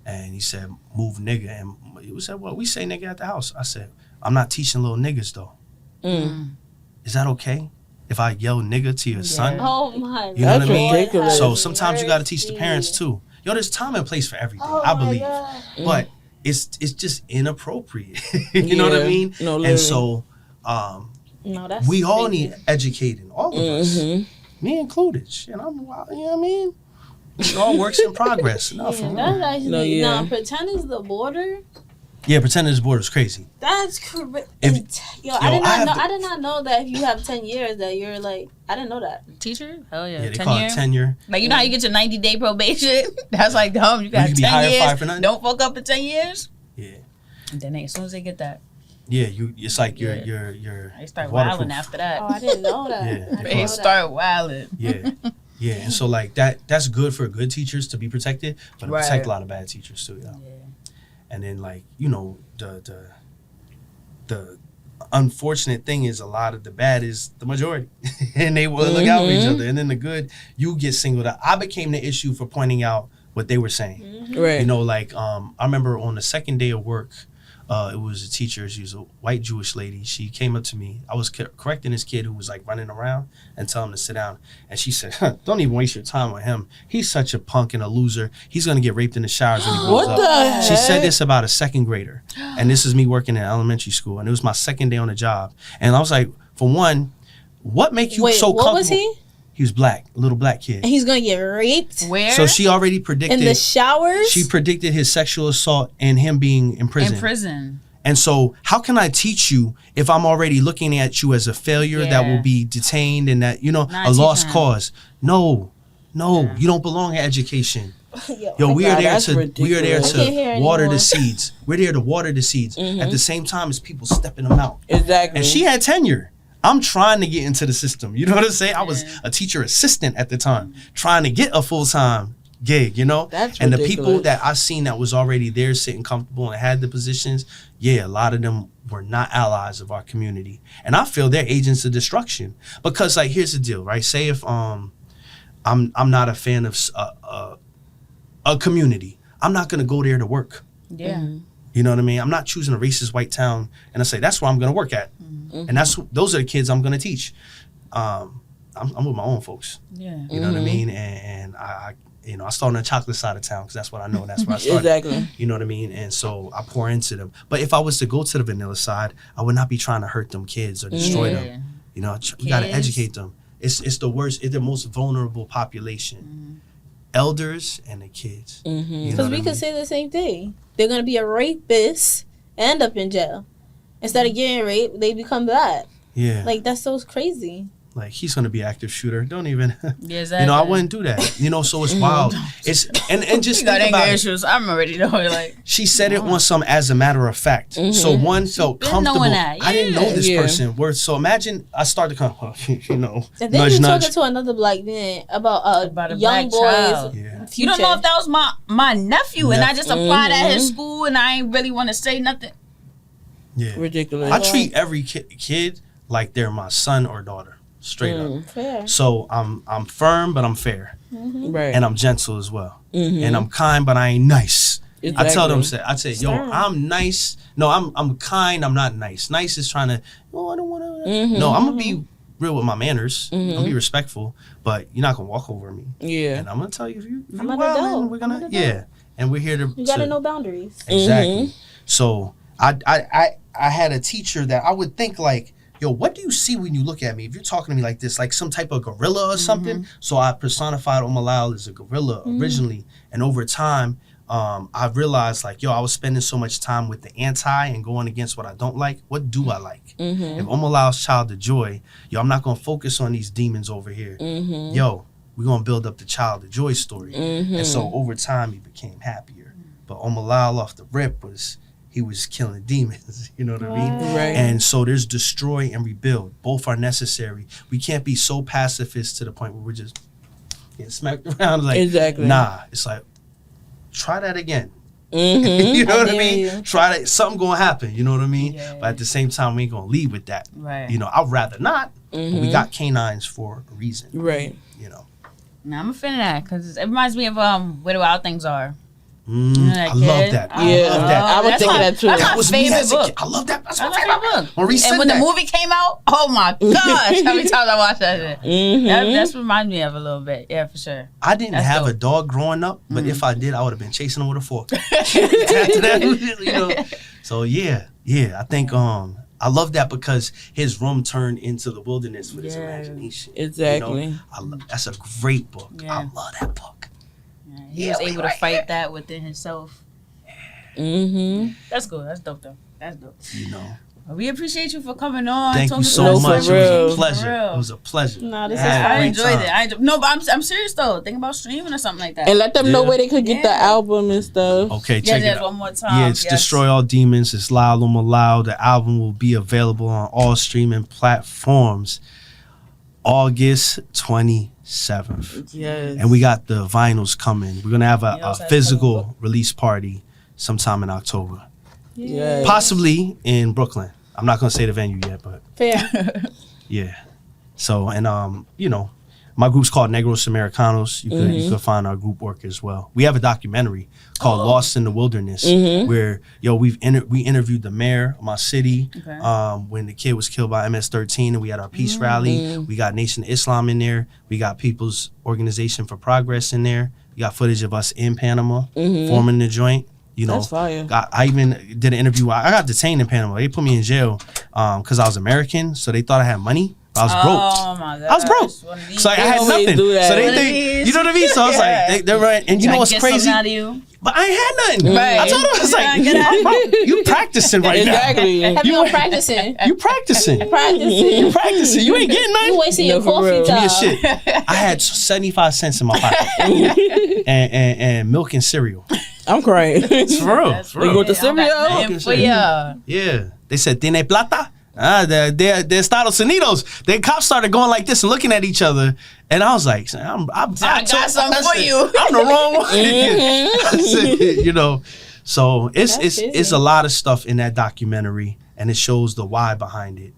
Speaker 7: And he said, "Move, nigga." And he said, "Well, we say nigga at the house." I said, "I'm not teaching little niggas though. Is that okay if I yell nigga to your son?"
Speaker 2: Oh my God.
Speaker 7: You know what I mean?
Speaker 3: ridiculous.
Speaker 7: So sometimes you got to teach the parents too. Yo, there's time and place for everything, I believe. But it's just inappropriate. You know what I mean?
Speaker 3: No,
Speaker 7: and
Speaker 3: literally.
Speaker 7: so
Speaker 2: No, that's
Speaker 7: we all
Speaker 2: crazy.
Speaker 7: need educating, all of us, me included. Shit, you know what I mean? It all works in progress. No, for real.
Speaker 2: That's actually
Speaker 3: No, yeah.
Speaker 2: pretend is the border.
Speaker 7: Yeah, pretending board was crazy.
Speaker 2: That's correct.
Speaker 7: Yo,
Speaker 2: I did not know that if you have 10 years that you're like, I didn't know that.
Speaker 4: Teacher? Hell yeah.
Speaker 7: Yeah, they call it tenure.
Speaker 4: Like, you know how you get your 90-day probation? That's like dumb. You got
Speaker 7: You can be
Speaker 4: 10
Speaker 7: hired
Speaker 4: years.
Speaker 7: fired for nothing?
Speaker 4: Don't fuck up in 10 years.
Speaker 7: Yeah.
Speaker 4: And then as soon as they get that,
Speaker 7: Yeah, it's like you're
Speaker 4: they start
Speaker 7: waterproof.
Speaker 4: wilding after that.
Speaker 2: Oh, I didn't know that.
Speaker 7: Yeah.
Speaker 2: I didn't
Speaker 4: They
Speaker 2: know that.
Speaker 4: start wilding.
Speaker 7: Yeah. Yeah, and so like that's good for good teachers to be protected, but to protect a lot of bad teachers too,
Speaker 4: Yeah.
Speaker 7: And then like, you know, the unfortunate thing is a lot of the bad is the majority. And they will look out for each other. And then the good, you get singled out. I became the issue for pointing out what they were saying.
Speaker 3: Right.
Speaker 7: You know, like I remember on the second day of work, it was a teacher. She was a white Jewish lady. She came up to me. I was correcting this kid who was like running around and telling him to sit down. And she said, don't even waste your time on him. He's such a punk and a loser. He's going to get raped in the showers when he grows
Speaker 3: What
Speaker 7: up.
Speaker 3: the heck?
Speaker 7: She said this about a second grader. And this is me working in elementary school. And it was my second day on the job. And I was like, for one, what makes you so comfortable?
Speaker 2: What was he?
Speaker 7: He was black, a little black kid.
Speaker 2: And he's gonna get raped
Speaker 4: Where?
Speaker 7: So she already predicted.
Speaker 2: in the showers.
Speaker 7: She predicted his sexual assault and him being in prison.
Speaker 4: In prison.
Speaker 7: And so how can I teach you if I'm already looking at you as a failure that will be detained and that, you know,
Speaker 4: Not
Speaker 7: a lost
Speaker 4: teaching.
Speaker 7: cause? No, you don't belong in education. Yo, we are there
Speaker 3: that's
Speaker 7: to
Speaker 3: ridiculous.
Speaker 2: I can't hear
Speaker 7: water
Speaker 2: anymore.
Speaker 7: the seeds. We're there to water the seeds at the same time as people stepping them out.
Speaker 3: Exactly.
Speaker 7: And she had tenure. I'm trying to get into the system. You know what I'm saying? I was a teacher assistant at the time, trying to get a full-time gig, you know?
Speaker 3: That's
Speaker 7: and
Speaker 3: ridiculous.
Speaker 7: the people that I seen that was already there sitting comfortable and had the positions, a lot of them were not allies of our community. And I feel they're agents of destruction. Because like here's the deal, right? Say if I'm not a fan of a community, I'm not gonna go there to work.
Speaker 4: Yeah.
Speaker 7: You know what I mean? I'm not choosing a racist white town and I say that's where I'm gonna work at. And those are the kids I'm gonna teach. I'm with my own folks.
Speaker 4: Yeah.
Speaker 7: You know what I mean? And I started on the chocolate side of town because that's what I know and that's where I started.
Speaker 3: Exactly.
Speaker 7: You know what I mean? And so I pour into them. But if I was to go to the vanilla side, I would not be trying to hurt them kids or destroy them. You know, we got to educate them. It's the worst. It's the most vulnerable population. Elders and the kids. You know
Speaker 2: Because
Speaker 7: what
Speaker 2: we
Speaker 7: I
Speaker 2: could
Speaker 7: mean?
Speaker 2: say the same thing. They're gonna be a rapist, end up in jail. Instead of getting raped, they become that.
Speaker 7: Yeah.
Speaker 2: Like that's so crazy.
Speaker 7: Like he's gonna be an active shooter. Don't even.
Speaker 4: Yeah, exactly.
Speaker 7: You know, I wouldn't do that. You know, so it's wild. It's and just
Speaker 4: You got
Speaker 7: think
Speaker 4: anger
Speaker 7: about it.
Speaker 4: issues. I'm already knowing, like.
Speaker 7: She said it on some as a matter of fact. So one felt
Speaker 4: been
Speaker 7: comfortable.
Speaker 4: knowing that.
Speaker 7: I didn't know this
Speaker 3: Yeah.
Speaker 7: person. So imagine I start to come, you know,
Speaker 2: And then
Speaker 7: nudge,
Speaker 2: you're
Speaker 7: nudge.
Speaker 2: talking to another black man about
Speaker 4: About a
Speaker 2: young
Speaker 4: black
Speaker 2: boys.
Speaker 4: child.
Speaker 7: Yeah.
Speaker 4: You don't know if that was my nephew, and I just applied at his
Speaker 2: Mm-hmm.
Speaker 4: school, and I ain't really want to say nothing.
Speaker 7: Yeah.
Speaker 3: Ridiculous.
Speaker 7: I treat every kid like they're my son or daughter, straight up.
Speaker 2: Fair.
Speaker 7: So I'm firm, but I'm fair,
Speaker 3: Right.
Speaker 7: and I'm gentle as well, and I'm kind, but I ain't nice. I tell them, I say, yo,
Speaker 2: Stern.
Speaker 7: I'm nice. No, I'm kind. I'm not nice. Nice is trying to. Oh, I don't want to. No, I'm gonna be real with my manners. I'm gonna be respectful, but you're not gonna walk over me.
Speaker 3: Yeah.
Speaker 7: And I'm gonna tell you if you
Speaker 2: I'm an
Speaker 7: well,
Speaker 2: adult.
Speaker 7: then we're gonna
Speaker 2: I'm an adult.
Speaker 7: and we're here to.
Speaker 2: You gotta
Speaker 7: to-
Speaker 2: know boundaries.
Speaker 7: Exactly. So I had a teacher that I would think like, yo, what do you see when you look at me? If you're talking to me like this, like some type of gorilla or something. So I personified Omolayo as a gorilla originally, and over time, I realized like, yo, I was spending so much time with the anti and going against what I don't like. What do I like? If Omolayo's child of joy, yo, I'm not gonna focus on these demons over here. Yo, we're gonna build up the child of joy story. And so over time, he became happier. But Omolayo off the rip he was killing demons, you know what I mean?
Speaker 3: Right.
Speaker 7: And so there's destroy and rebuild. Both are necessary. We can't be so pacifist to the point where we're just getting smacked around. Like,
Speaker 3: Exactly.
Speaker 7: nah, it's like, try that again.
Speaker 3: Mm-hmm.
Speaker 7: You know what I
Speaker 2: dare
Speaker 7: mean?
Speaker 2: you.
Speaker 7: Try that. Something gonna happen, you know what I mean?
Speaker 4: Yeah.
Speaker 7: But at the same time, we ain't gonna lead with that.
Speaker 4: Right.
Speaker 7: You know, I'd rather not, but we got canines for a reason.
Speaker 3: Right.
Speaker 7: You know.
Speaker 4: Nah, I'm a fan of that because it reminds me of Where the Wild Things Are.
Speaker 7: I
Speaker 4: That
Speaker 7: love
Speaker 4: kid.
Speaker 7: that.
Speaker 3: Yeah.
Speaker 7: I love that.
Speaker 3: I was
Speaker 4: That's
Speaker 3: thinking
Speaker 4: my-
Speaker 3: that too.
Speaker 4: that's
Speaker 7: That
Speaker 4: my
Speaker 7: was me
Speaker 4: favorite
Speaker 7: as a
Speaker 4: book.
Speaker 7: kid. I love that. That's my
Speaker 4: That's my
Speaker 7: favorite
Speaker 4: favorite
Speaker 7: book.
Speaker 4: book.
Speaker 7: Maurice
Speaker 4: And
Speaker 7: said
Speaker 4: when
Speaker 7: that.
Speaker 4: the movie came out, oh my gosh, how many times I watched that shit. That's reminds me of a little bit. Yeah, for sure.
Speaker 7: I didn't
Speaker 4: That's
Speaker 7: have
Speaker 4: dope.
Speaker 7: a dog growing up, but if I did, I would have been chasing him with a fork. After that, you know. So yeah, I think I love that because his room turned into the wilderness with his
Speaker 4: Yeah.
Speaker 7: imagination.
Speaker 3: Exactly.
Speaker 7: You know? That's a great book.
Speaker 4: Yeah.
Speaker 7: I love that book.
Speaker 4: He was able to fight that within himself.
Speaker 3: Mm-hmm.
Speaker 4: That's good. That's dope though. That's dope.
Speaker 7: You know.
Speaker 4: Well, we appreciate you for coming on.
Speaker 7: Thank you
Speaker 4: talking
Speaker 7: so
Speaker 4: to us.
Speaker 7: much.
Speaker 3: For
Speaker 7: It was
Speaker 3: real.
Speaker 7: a pleasure.
Speaker 4: For real.
Speaker 7: It was a pleasure.
Speaker 2: No, this is
Speaker 7: had a
Speaker 4: I
Speaker 7: great
Speaker 4: enjoyed
Speaker 7: time.
Speaker 4: it. No, but I'm serious though. Think about streaming or something like that.
Speaker 3: And let them know
Speaker 7: Yeah.
Speaker 3: where they could get the
Speaker 4: Yeah.
Speaker 3: album and stuff.
Speaker 7: Okay, check it
Speaker 4: yes,
Speaker 7: out.
Speaker 4: one more time.
Speaker 7: Yeah, it's
Speaker 4: yes.
Speaker 7: Destroy All Demons. It's Lyle Omolayo. The album will be available on all streaming platforms August 27th.
Speaker 3: Yes.
Speaker 7: And we got the vinyls coming. We're going to have
Speaker 4: You
Speaker 7: a
Speaker 4: also have
Speaker 7: physical release party sometime in October.
Speaker 3: Yes.
Speaker 7: Possibly in Brooklyn. I'm not going to say the venue yet, but
Speaker 2: fair.
Speaker 7: yeah. So, and, you know, my group's called Negros Americanos. You could find our group work as well. We have a documentary called Lost in the Wilderness where, we interviewed the mayor of my city when the kid was killed by MS-13, and we had our peace rally. We got Nation of Islam in there. We got People's Organization for Progress in there. We got footage of us in Panama forming the joint. You know,
Speaker 3: That's fire.
Speaker 7: I even did an interview. I got detained in Panama. They put me in jail because I was American, so they thought I had money. I was broke.
Speaker 4: Oh my god.
Speaker 7: I was broke. So I had
Speaker 3: always
Speaker 7: nothing.
Speaker 3: do that.
Speaker 7: So they
Speaker 4: One of
Speaker 7: think,
Speaker 4: these.
Speaker 7: you know what I mean? So I was like, they're right. And you know what's
Speaker 4: Get
Speaker 7: crazy?
Speaker 4: something out of you.
Speaker 7: But I ain't had nothing.
Speaker 4: Right.
Speaker 7: I told them, I was like,
Speaker 4: Get out.
Speaker 7: bro, you practicing right
Speaker 3: Exactly.
Speaker 2: Have you been practicing?
Speaker 7: now. You practicing.
Speaker 2: Practicing.
Speaker 7: You practicing. You ain't getting nothing.
Speaker 2: You wasting your
Speaker 3: for
Speaker 2: coffee
Speaker 3: real.
Speaker 7: Give me
Speaker 2: time.
Speaker 7: a shit. I had 75 cents in my pocket. and milk and cereal.
Speaker 3: I'm crying.
Speaker 7: It's for real. For
Speaker 3: You
Speaker 7: real.
Speaker 3: go to cereal?
Speaker 4: And for ya.
Speaker 7: Yeah. They said, ¿Tiene plata? De Estados Unidos. The cops started going like this and looking at each other. And I was like, I
Speaker 4: got something for
Speaker 7: said,
Speaker 4: you.
Speaker 7: I'm the wrong one. I said, you know. So it's a lot of stuff in that documentary, and it shows the why behind it.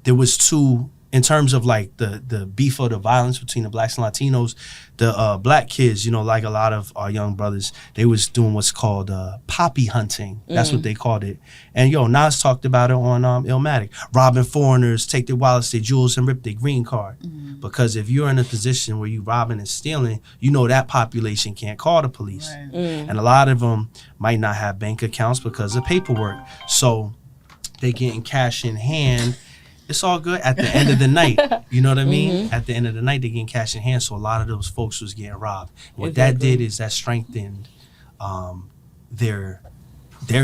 Speaker 7: There was two, in terms of like the beef or the violence between the blacks and Latinos, the black kids, you know, like a lot of our young brothers, they was doing what's called poppy hunting. That's what they called it. And Nas talked about it on Illmatic. Robbing foreigners, take their wallets, their jewels, and rip their green card. Because if you're in a position where you robbing and stealing, you know that population can't call the police.
Speaker 4: Right.
Speaker 7: And a lot of them might not have bank accounts because of paperwork. So they getting cash in hand. It's all good at the end of the night. You know what I mean? At the end of the night, they're getting cash in hand. So a lot of those folks was getting robbed. What that did is that strengthened their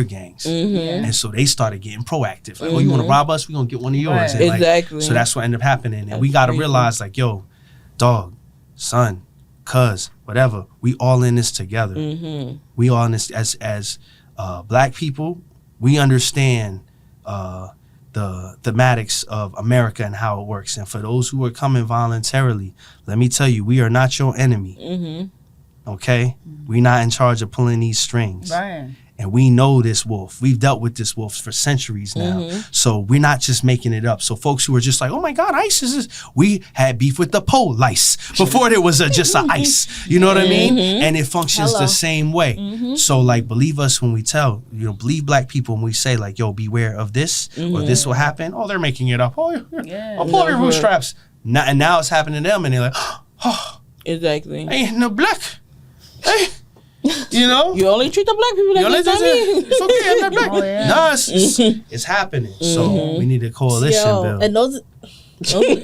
Speaker 7: gangs. And so they started getting proactive. Like, oh, you want to rob us? We're going to get one of yours.
Speaker 4: Right.
Speaker 7: And like,
Speaker 3: Exactly.
Speaker 7: so that's what ended up happening. And we got to realize, like, yo, dog, son, cuz, whatever, we all in this together. We all in this as black people. We understand the thematics of America and how it works. And for those who are coming voluntarily, let me tell you, we are not your enemy. Okay? We're not in charge of pulling these strings.
Speaker 4: Right.
Speaker 7: And we know this wolf. We've dealt with this wolf for centuries now. So we're not just making it up. So folks who are just like, oh my God, ICE is this. We had beef with the police before there was just a ICE. You know what I mean? And it functions the same way. So like, believe us when we tell, believe black people when we say like, yo, beware of this or this will happen. Oh, they're making it up. Oh, I'll pull your bootstraps. And now it's happening to them and they're like, oh,
Speaker 3: Exactly.
Speaker 7: I ain't no black. Hey. You know?
Speaker 3: You only treat the black people like that.
Speaker 7: It's okay, I'm not black.
Speaker 4: Oh, yeah.
Speaker 7: No, it's happening. So we need a coalition bill.
Speaker 2: And those,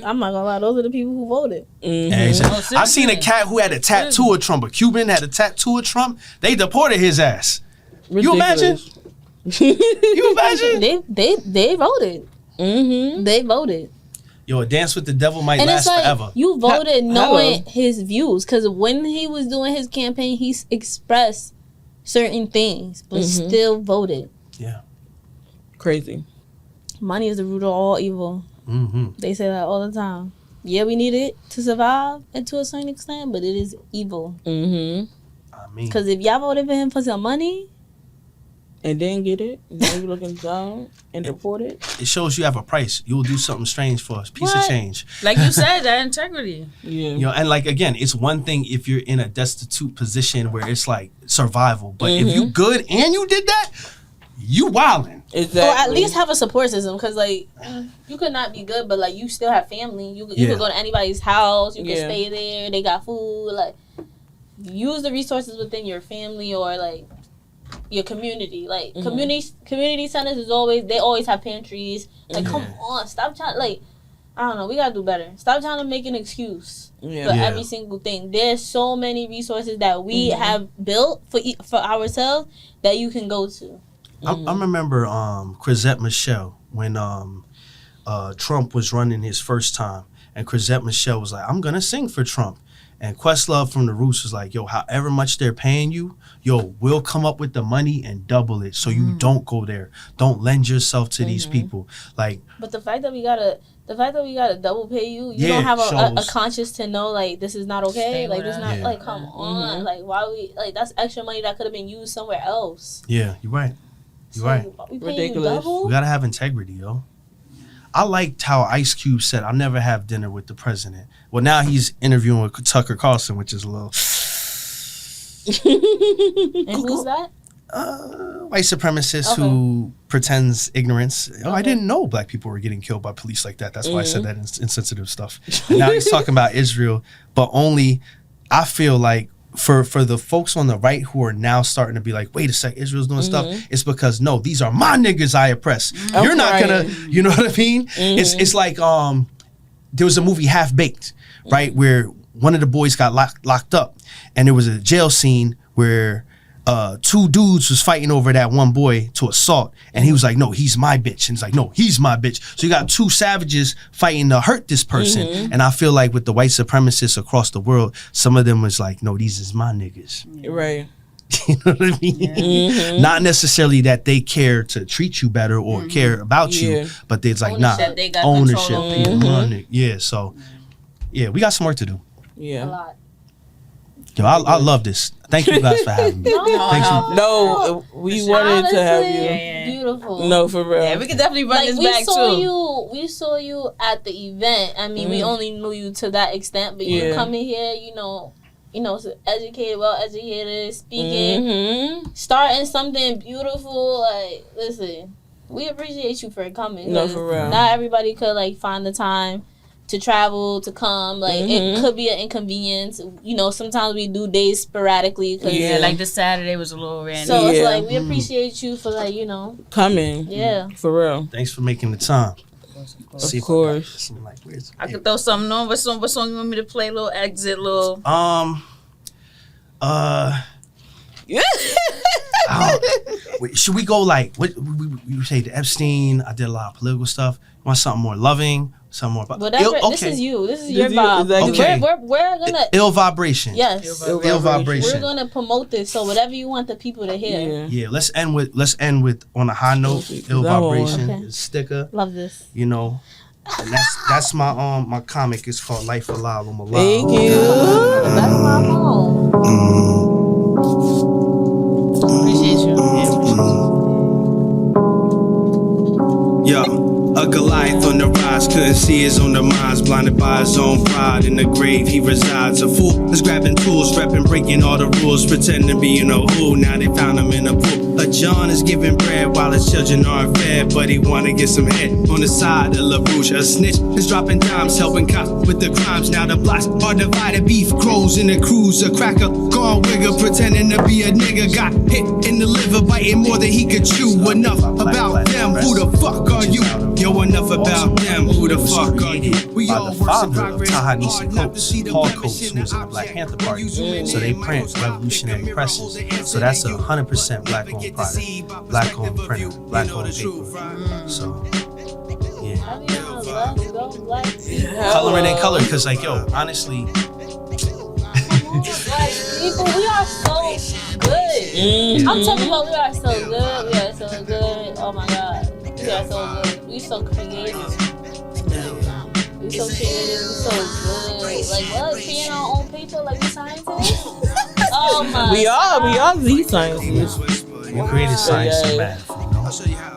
Speaker 2: I'm not gonna lie, those are the people who voted.
Speaker 7: Yeah, exactly. I seen a cat who had a tattoo of Trump. A Cuban had a tattoo of Trump. They deported his ass. You imagine? You imagine?
Speaker 2: They voted. They voted.
Speaker 7: Yo, a dance with the devil might
Speaker 2: And
Speaker 7: last
Speaker 2: it's like
Speaker 7: forever.
Speaker 2: you voted knowing
Speaker 3: Hello.
Speaker 2: his views, because when he was doing his campaign, he expressed certain things, but still voted.
Speaker 7: Yeah.
Speaker 3: Crazy.
Speaker 2: Money is the root of all evil. They say that all the time. Yeah, we need it to survive and to a certain extent, but it is evil.
Speaker 7: I mean,
Speaker 2: Because if y'all voted for him for some money,
Speaker 3: And then get it. Now you looking down and deport it.
Speaker 7: it shows you have a price. You will do something strange for a piece of
Speaker 2: What?
Speaker 7: change.
Speaker 4: Like you said, that integrity.
Speaker 3: Yeah.
Speaker 7: And like again, it's one thing if you're in a destitute position where it's like survival, but if you good and you did that, you wildin'.
Speaker 3: Exactly.
Speaker 2: or at least have a support system. Because like you could not be good, but like you still have family. You
Speaker 7: Yeah.
Speaker 2: could go to anybody's house. You can
Speaker 3: Yeah.
Speaker 2: stay there. They got food. Like use the resources within your family or like your community. Like community centers is always, they always have pantries. Like come on, stop trying. Like I don't know. We gotta do better. Stop trying to make an excuse for every single thing. There's so many resources that we have built for ourselves that you can go to.
Speaker 7: I remember Chrisette Michelle when Trump was running his first time, and Chrisette Michelle was like, "I'm gonna sing for Trump." And Questlove from the Roots was like, "Yo, however much they're paying you, we'll come up with the money and double it, so you don't go there. Don't lend yourself to these people." Like,
Speaker 2: but the fact that we gotta double pay you, you don't have a conscience to know like this is not okay. Like this not like come on, like why we like that's extra money that could have been used somewhere else.
Speaker 7: Yeah, you're right. You're right.
Speaker 2: We ridiculous.
Speaker 7: We gotta have integrity, yo. I liked how Ice Cube said, "I'll never have dinner with the president." Well, now he's interviewing with Tucker Carlson, which is a little.
Speaker 2: And who's that?
Speaker 7: White supremacist who pretends ignorance. Oh, I didn't know black people were getting killed by police like that. That's why I said that insensitive stuff. And now he's talking about Israel, but only I feel like for the folks on the right who are now starting to be like, wait a sec, Israel's doing stuff, it's because no, these are my niggas I oppress. You're not gonna, you know what I mean? It's like there was a movie Half Baked, right, where one of the boys got locked up, and there was a jail scene where two dudes was fighting over that one boy to assault, and he was like, no, he's my bitch, and he's like, no, he's my bitch. So you got two savages fighting to hurt this person, and I feel like with the white supremacists across the world, some of them was like, no, these is my niggas.
Speaker 3: Right.
Speaker 7: You know what I mean? Not necessarily that they care to treat you better or care about you, but it's like, ownership. Yeah, so yeah, we got some work to do.
Speaker 3: Yeah.
Speaker 2: A lot.
Speaker 7: Yo, I love this. Thank you guys for having me.
Speaker 3: We wanted to have you.
Speaker 2: Beautiful.
Speaker 3: No, for real.
Speaker 4: Yeah, we could definitely run this back too.
Speaker 2: We saw you at the event. I mean, we only knew you to that extent, but you coming here, you know, so educated, well educated, speaking, starting something beautiful. Like, listen, we appreciate you for coming.
Speaker 3: No, for real.
Speaker 2: Not everybody could like find the time to travel, to come. Like, it could be an inconvenience. You know, sometimes we do days sporadically.
Speaker 4: Like the Saturday was a little random.
Speaker 2: So it's like, we appreciate you for like,
Speaker 3: coming.
Speaker 2: Yeah.
Speaker 3: For real.
Speaker 7: Thanks for making the time.
Speaker 3: Of course.
Speaker 4: I could throw something on. What song you want me to play? Little exit, little.
Speaker 7: Wait, should we go like what we say the Epstein? I did a lot of political stuff. You want something more loving? Something more.
Speaker 2: Whatever. This is you. This is your vibe.
Speaker 3: Exactly.
Speaker 7: Okay.
Speaker 2: We're gonna
Speaker 7: ill vibration.
Speaker 2: Yes.
Speaker 7: Ill vibration.
Speaker 2: We're gonna promote this. So whatever you want the people to hear.
Speaker 7: Yeah. Let's end with on a high note. Ill vibration.
Speaker 2: Okay.
Speaker 7: Sticker.
Speaker 2: Love this.
Speaker 7: You know. And that's my my comic. It's called Life of Lyle Omolayo.
Speaker 3: Thank you.
Speaker 2: That's my home.
Speaker 4: Appreciate you.
Speaker 6: Yeah. A Goliath on the rise, couldn't see his own demise, blinded by his own pride. In the grave he resides. A fool is grabbing tools, repping, breaking all the rules, pretending to be you know who. Now they found him in a pool. A John is giving bread while his children aren't fed, but he wanna get some head on the side of LaRouche. A snitch is dropping dimes, helping cops with the crimes. Now the blocks are divided, beef grows in the cruise. A cracker, gone wigger, pretending to be a nigga. Got hit in the liver, biting more than he could chew. Enough about them, who the fuck are you? Yo, enough about them, who the fuck are you? We
Speaker 7: by
Speaker 6: all
Speaker 7: the
Speaker 6: work in
Speaker 7: father of
Speaker 6: progress,
Speaker 7: Ta-Nehisi
Speaker 6: hard not to
Speaker 7: Coates,
Speaker 6: see the
Speaker 7: Paul
Speaker 6: blemish
Speaker 7: Coates,
Speaker 6: in
Speaker 7: who
Speaker 6: the
Speaker 7: was in the Black
Speaker 6: object.
Speaker 7: Panther Party.
Speaker 6: You zoom in
Speaker 7: So they
Speaker 6: and
Speaker 7: print
Speaker 6: out,
Speaker 7: revolutionary
Speaker 6: pick up
Speaker 7: presses.
Speaker 6: mirrors and
Speaker 7: So that's
Speaker 6: answers.
Speaker 7: 100% black-owned product, black-owned printer, black-owned paper. So, yeah.
Speaker 2: Let's go, black people.
Speaker 7: Coloring in color, because like, yo, honestly,
Speaker 2: Black people, we are so good. I'm talking about we are so good. We are so good. Oh my God. We are so good. We so creative. We so creative. We so good. Like, what? Creating our own paper like we scientists? Oh my
Speaker 3: We are the scientists.
Speaker 7: we created science and math, you know,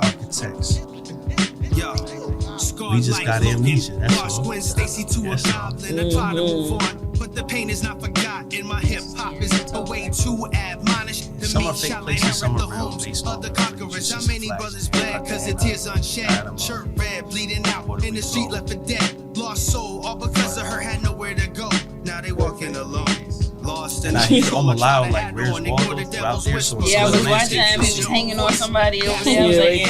Speaker 7: architects. We just got amnesia, that's all.
Speaker 6: But the pain is not forgotten. My hip hop is a way to admonish.
Speaker 7: Some are fake places, some are real based on
Speaker 6: the conquerors. How many brothers bled cause the tears unshed? Shirt red, bleeding out in the street, left for dead. Lost soul, all because of her had nowhere to go. Now they walking alone. Lost and
Speaker 7: I hear Omolayo like Where's Waldo out there. So
Speaker 4: Yeah, I was watching him. He was hanging on somebody over there. I was like,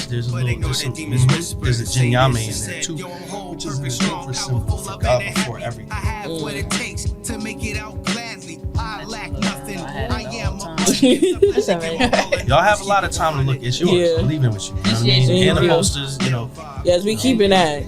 Speaker 7: It's there's a little, there's a Jinyame in there too, which is the short for symbol for God before everything.
Speaker 6: I have what it takes to make it out gladly. I lack nothing. I am
Speaker 2: That's all right.
Speaker 7: Y'all have a lot of time to look. It's yours.
Speaker 3: Yeah.
Speaker 7: I'm leaving with you. You know what I mean? And the posters, you know.
Speaker 3: Yes, we keeping that.